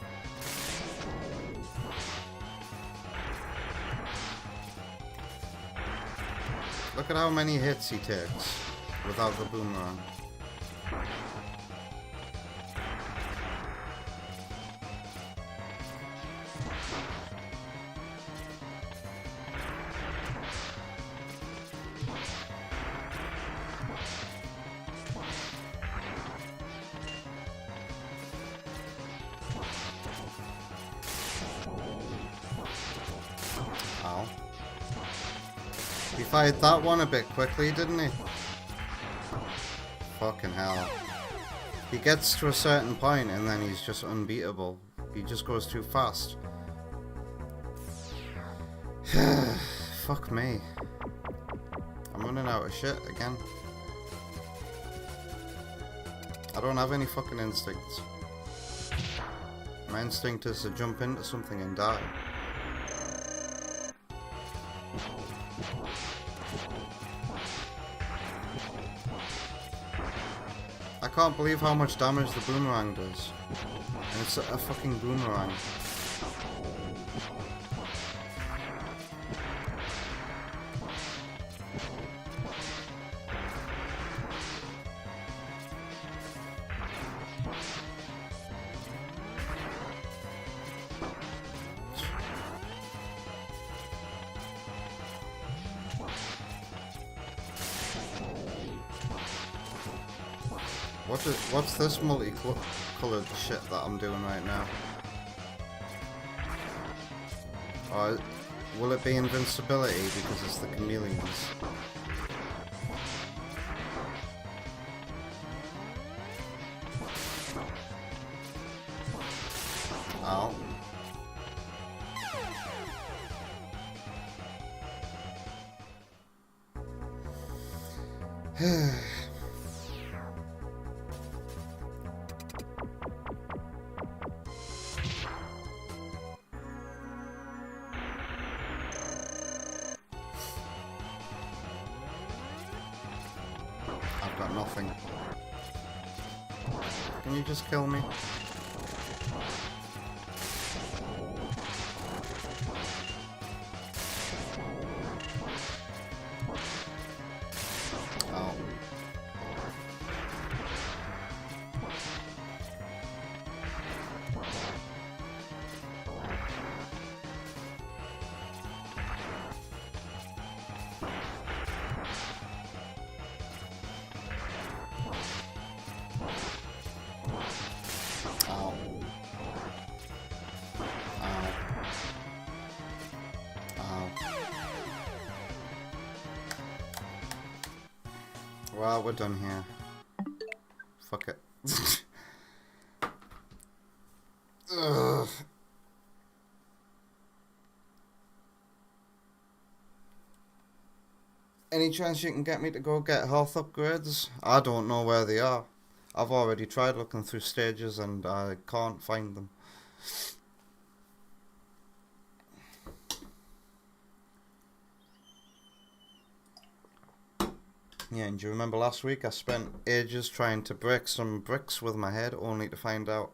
Look at how many hits he takes without the boomerang. Ow. He fired that one a bit quickly, didn't he? Fucking hell. He gets to a certain point and then he's just unbeatable. He just goes too fast. Fuck me. I'm running out of shit again. I don't have any fucking instincts. My instinct is to jump into something and die. I can't believe how much damage the boomerang does. And it's a fucking boomerang. What's this multi-coloured shit that I'm doing right now? Or will it be invincibility because it's the chameleons? Ow. I've got nothing. Can you just kill me? Oh. Ow. Ow. Ow. Well, we're done here. Fuck it. Ugh. Any chance you can get me to go get health upgrades? I don't know where they are. I've already tried looking through stages and I can't find them. Yeah, and do you remember last week I spent ages trying to break some bricks with my head only to find out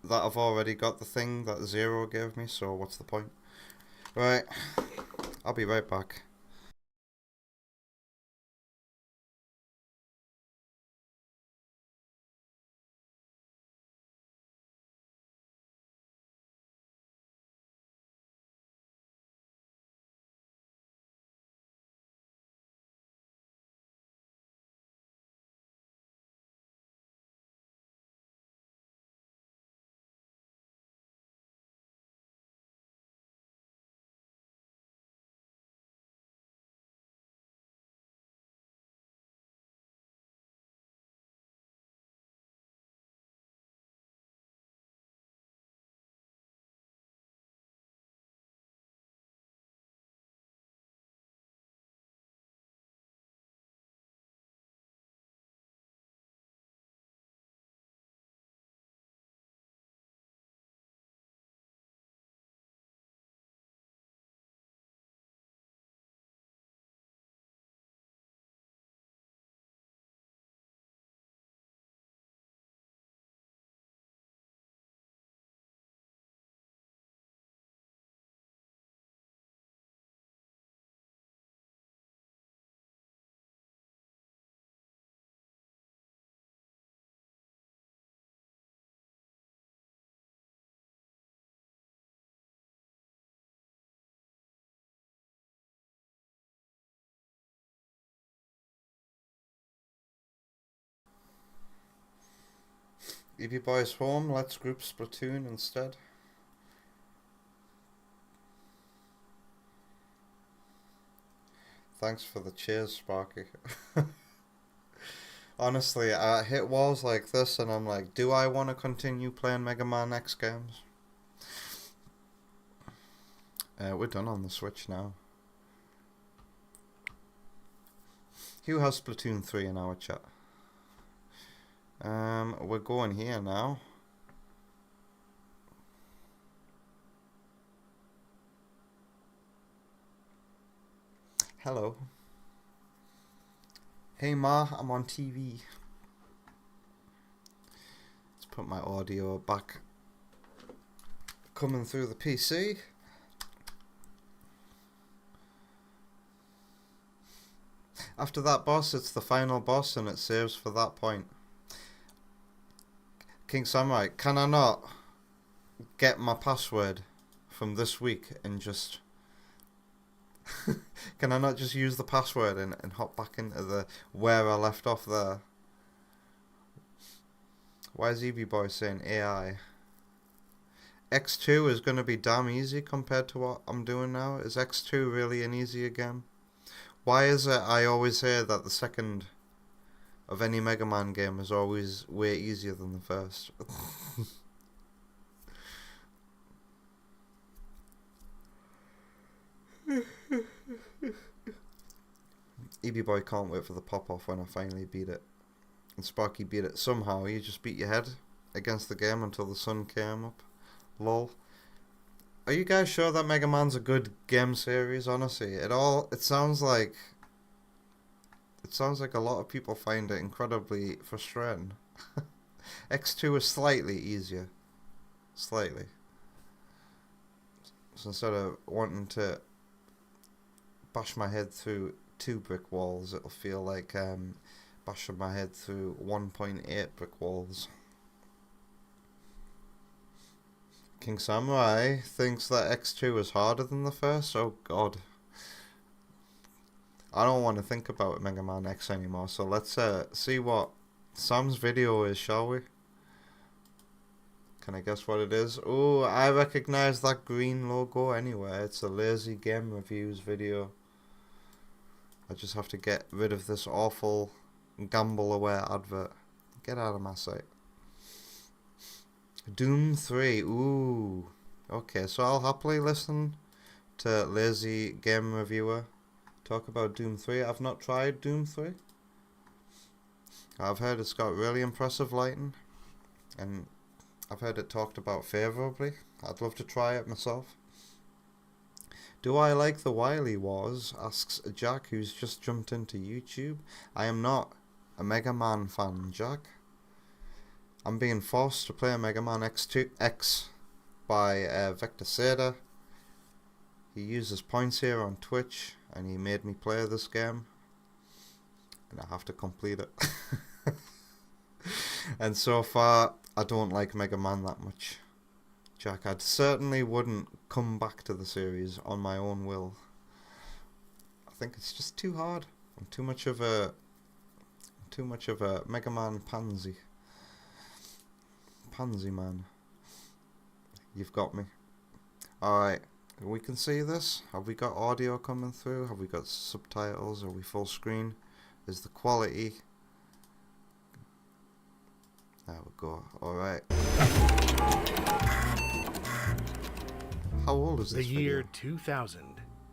that I've already got the thing that Zero gave me, so what's the point? Right, I'll be right back. EB Boy's home. Let's group Splatoon instead. Thanks for the cheers, Sparky. Honestly, I hit walls like this and I'm like, do I want to continue playing Mega Man X games? We're done on the Switch now. Who has Splatoon 3 in our chat? We're going here now. Hello. Hey Ma, I'm on TV. Let's put my audio back. Coming through the PC. After that boss, it's the final boss and it saves for that point. King Samurai, can I not get my password from this week and just... Can I not just use the password and hop back into the where I left off there? Why is EB Boy saying AI? X2 is going to be damn easy compared to what I'm doing now. Is X2 really an easier game? Why is it I always hear that the second of any Mega Man game is always way easier than the first? EB Boy can't wait for the pop-off when I finally beat it. And Sparky beat it somehow. You just beat your head against the game until the sun came up. Lol. Are you guys sure that Mega Man's a good game series? Honestly, it sounds like a lot of people find it incredibly frustrating. X2 is slightly easier. Slightly. So instead of wanting to bash my head through 2 brick walls, it'll feel like bashing my head through 1.8 brick walls. King Samurai thinks that X2 is harder than the first. Oh god. I don't want to think about Mega Man X anymore, so let's see what Sam's video is, shall we? Can I guess what it is? Oh, I recognize that green logo anywhere. It's a Lazy Game Reviews video. I just have to get rid of this awful gamble-aware advert. Get out of my sight. Doom 3. Ooh. Okay, so I'll happily listen to Lazy Game Reviewer talk about Doom 3. I've not tried Doom 3. I've heard it's got really impressive lighting, and I've heard it talked about favourably. I'd love to try it myself. Do I like the Wily Wars? Asks Jack, who's just jumped into YouTube. I am not a Mega Man fan, Jack. I'm being forced to play a Mega Man X by Vector Seda. He uses points here on Twitch, and he made me play this game, and I have to complete it. And so far, I don't like Mega Man that much. Jack, I certainly wouldn't come back to the series on my own will. I think it's just too hard. I'm too much of a Mega Man pansy. Pansy man. You've got me. Alright, we can see this. Have we got audio coming through? Have we got subtitles? Are we full screen? Is the quality... There we go. Alright. How old is this The year video? 2000.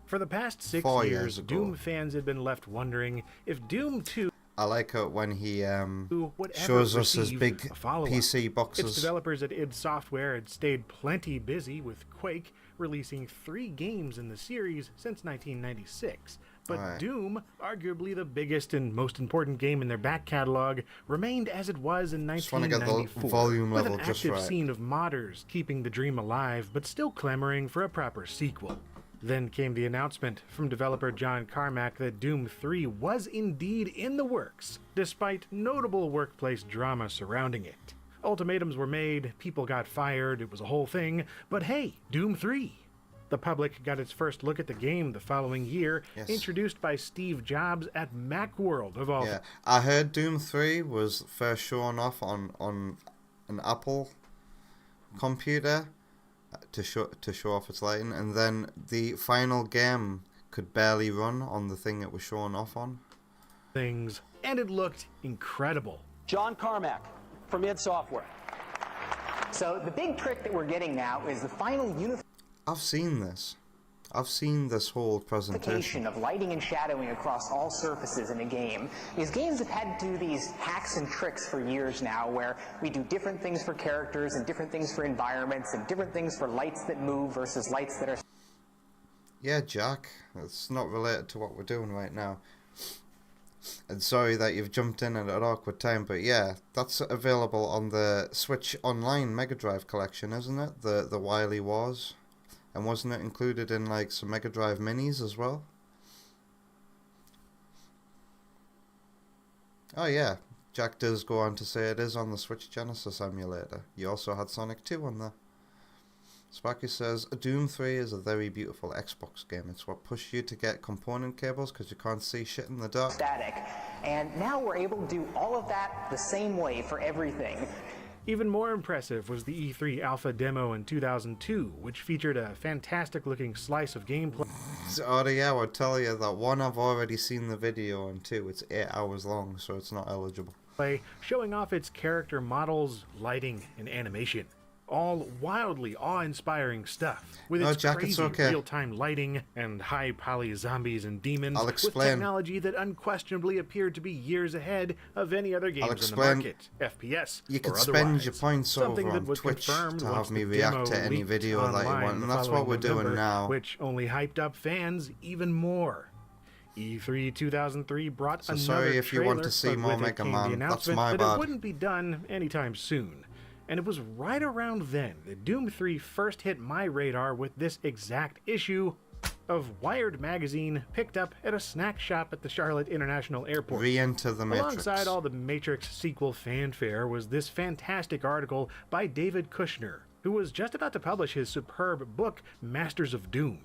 For the past 6 4 years, years ago. Doom fans had been left wondering if Doom 2 I like it when he would ever shows us his receive big a follow-up. PC Its boxes. developers at id Software had stayed plenty busy with Quake, releasing 3 games in the series since 1996. But Right. Doom, arguably the biggest and most important game in their back catalog, remained as it was in Just wanna get the 1994, volume with level an just active right. scene of modders keeping the dream alive, but still clamoring for a proper sequel. Then came the announcement from developer John Carmack that Doom 3 was indeed in the works, despite notable workplace drama surrounding it. Ultimatums were made, people got fired, it was a whole thing, but hey, Doom 3! The public got its first look at the game the following year, Yes. introduced by Steve Jobs at Macworld of all. Yeah, I heard Doom 3 was first shown off on an Apple computer to show off its lighting, and then the final game could barely run on the thing it was showing off on. Things, and it looked incredible. John Carmack from id Software. So the big trick that we're getting now is the final I've seen this. I've seen this whole presentation of lighting and shadowing across all surfaces in a game. These games have had to do these hacks and tricks for years now, where we do different things for characters and different things for environments and different things for lights that move versus lights that are... Yeah, Jack, it's not related to what we're doing right now. And sorry that you've jumped in at an awkward time, but yeah, that's available on the Switch Online Mega Drive collection, isn't it? The Wily Wars. And wasn't it included in like some Mega Drive minis as well? Oh yeah, Jack does go on to say it is on the Switch Genesis emulator. You also had Sonic 2 on there. Sparky says, Doom 3 is a very beautiful Xbox game. It's what pushed you to get component cables because you can't see shit in the dark. Static. And now we're able to do all of that the same way for everything. Even more impressive was the E3 alpha demo in 2002, which featured a fantastic-looking slice of gameplay. Oh yeah, I'll tell you that one, I've already seen the video, and two, it's 8 hours long, so it's not eligible. Showing off its character models, lighting, and animation. All wildly awe-inspiring stuff, with its Jack, crazy okay. real-time lighting and high-poly zombies and demons, I'll with explain. technology that unquestionably appeared to be years ahead of any other games in the market, FPS You could or spend otherwise. your points Something over that on was Twitch confirmed to once have me the react demo to any leaked video that you online want, and the that's what following we're doing November, now. which only hyped up fans even more. E3 2003 brought another sorry if you want trailer, to see but more with it came MegaMan, the that's announcement my that bad. it wouldn't be done anytime soon. And it was right around then that Doom 3 first hit my radar with this exact issue of Wired magazine picked up at a snack shop at the Charlotte International Airport. Re-enter the Matrix. Alongside all the Matrix sequel fanfare was this fantastic article by David Kushner, who was just about to publish his superb book, Masters of Doom.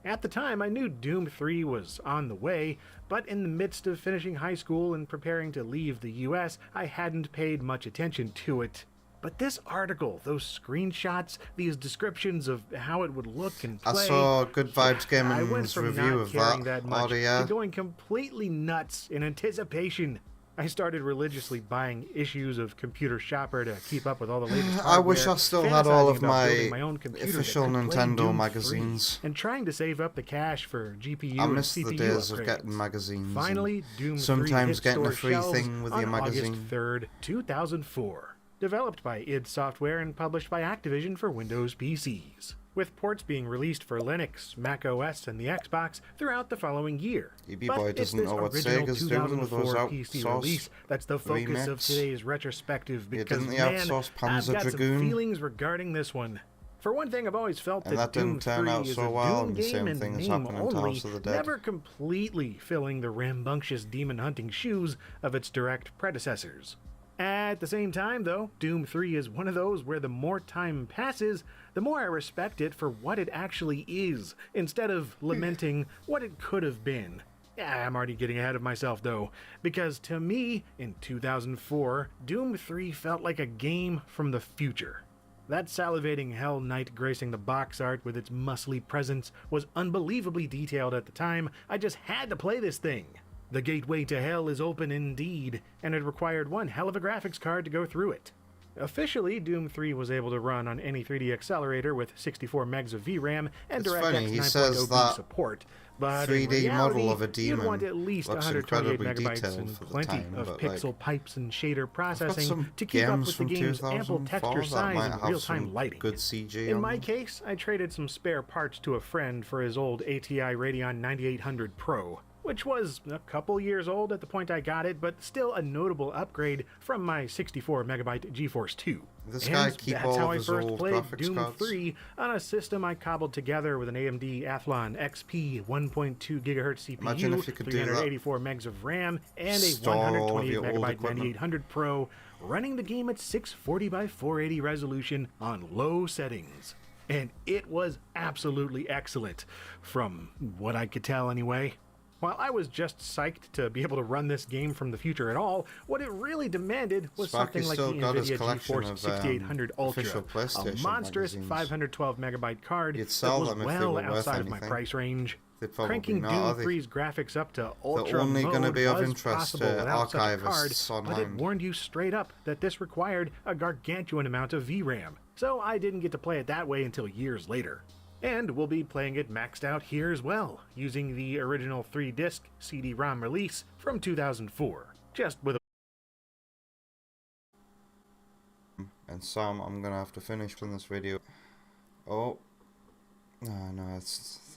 At the time, I knew Doom 3 was on the way, but in the midst of finishing high school and preparing to leave the US, I hadn't paid much attention to it. But this article, those screenshots, these descriptions of how it would look and play... I saw Good Vibes I went Gaming's from review not of caring that. much yeah. to going completely nuts in anticipation. I started religiously buying issues of Computer Shopper to keep up with all the latest hardware. I wish I still had all of fantasizing about building my own computer official that could play Nintendo Doom 3, magazines. and trying to save up the cash for GPU I and miss CPU the days of upgrades. getting magazines. Finally, Doom 3 sometimes hit getting a store free shelves thing with on your magazine. August 3rd, 2004. Developed by id Software and published by Activision for Windows PCs, with ports being released for Linux, Mac OS, and the Xbox throughout the following year. EB But Boy it's doesn't this know what original Sega's doing with those 2004 PC outsourced release that's the focus of remakes. today's retrospective, because didn't they man, outsource I've Panzer got Dragoon? some feelings regarding this one. For one thing, I've always felt And that Doom didn't turn 3 out is so a well, Doom and the game same in thing is name happening to only, House of the Dead. never completely filling the rambunctious demon-hunting shoes of its direct predecessors. At the same time, though, Doom 3 is one of those where the more time passes, the more I respect it for what it actually is, instead of lamenting what it could have been. I'm already getting ahead of myself, though, because to me, in 2004, Doom 3 felt like a game from the future. That salivating Hell Knight gracing the box art with its muscly presence was unbelievably detailed at the time. I just had to play this thing. The gateway to hell is open indeed, and it required one hell of a graphics card to go through it. Officially, Doom 3 was able to run on any 3D accelerator with 64 megs of VRAM and It's funny, DirectX he says 9.0 that support, but 3D in reality, model of a you'd demon want at least looks 128 incredibly megabytes detailed and for the plenty time, of but, pixel like, pipes and shader I've got processing some to keep up games with the from game's ample 2004 texture that size might and have real-time some lighting. good CG In on my them. case, I traded some spare parts to a friend for his old ATI Radeon 9800 Pro, which was a couple years old at the point I got it, but still a notable upgrade from my 64 megabyte GeForce 2. This And guy keep that's all how of I his first old played graphics Doom cards? 3 on a system I cobbled together with an AMD Athlon XP 1.2 GHz CPU, Imagine if you could do that. 384 megs of RAM, and a Store all of 128 your old megabyte equipment. 9800 Pro, running the game at 640 by 480 resolution on low settings. And it was absolutely excellent, from what I could tell anyway. While I was just psyched to be able to run this game from the future at all, what it really demanded was something like the NVIDIA GeForce 6800 Ultra, a monstrous 512 megabyte card that was well outside of my price range. Cranking Doom 3's graphics up to ultra mode was possible without such a card, but it warned you straight up that this required a gargantuan amount of VRAM, so I didn't get to play it that way until years later. And we'll be playing it maxed out here as well, using the original 3-disc CD-ROM release from 2004, just with a... And Sam, I'm gonna have to finish from this video. Oh. No, it's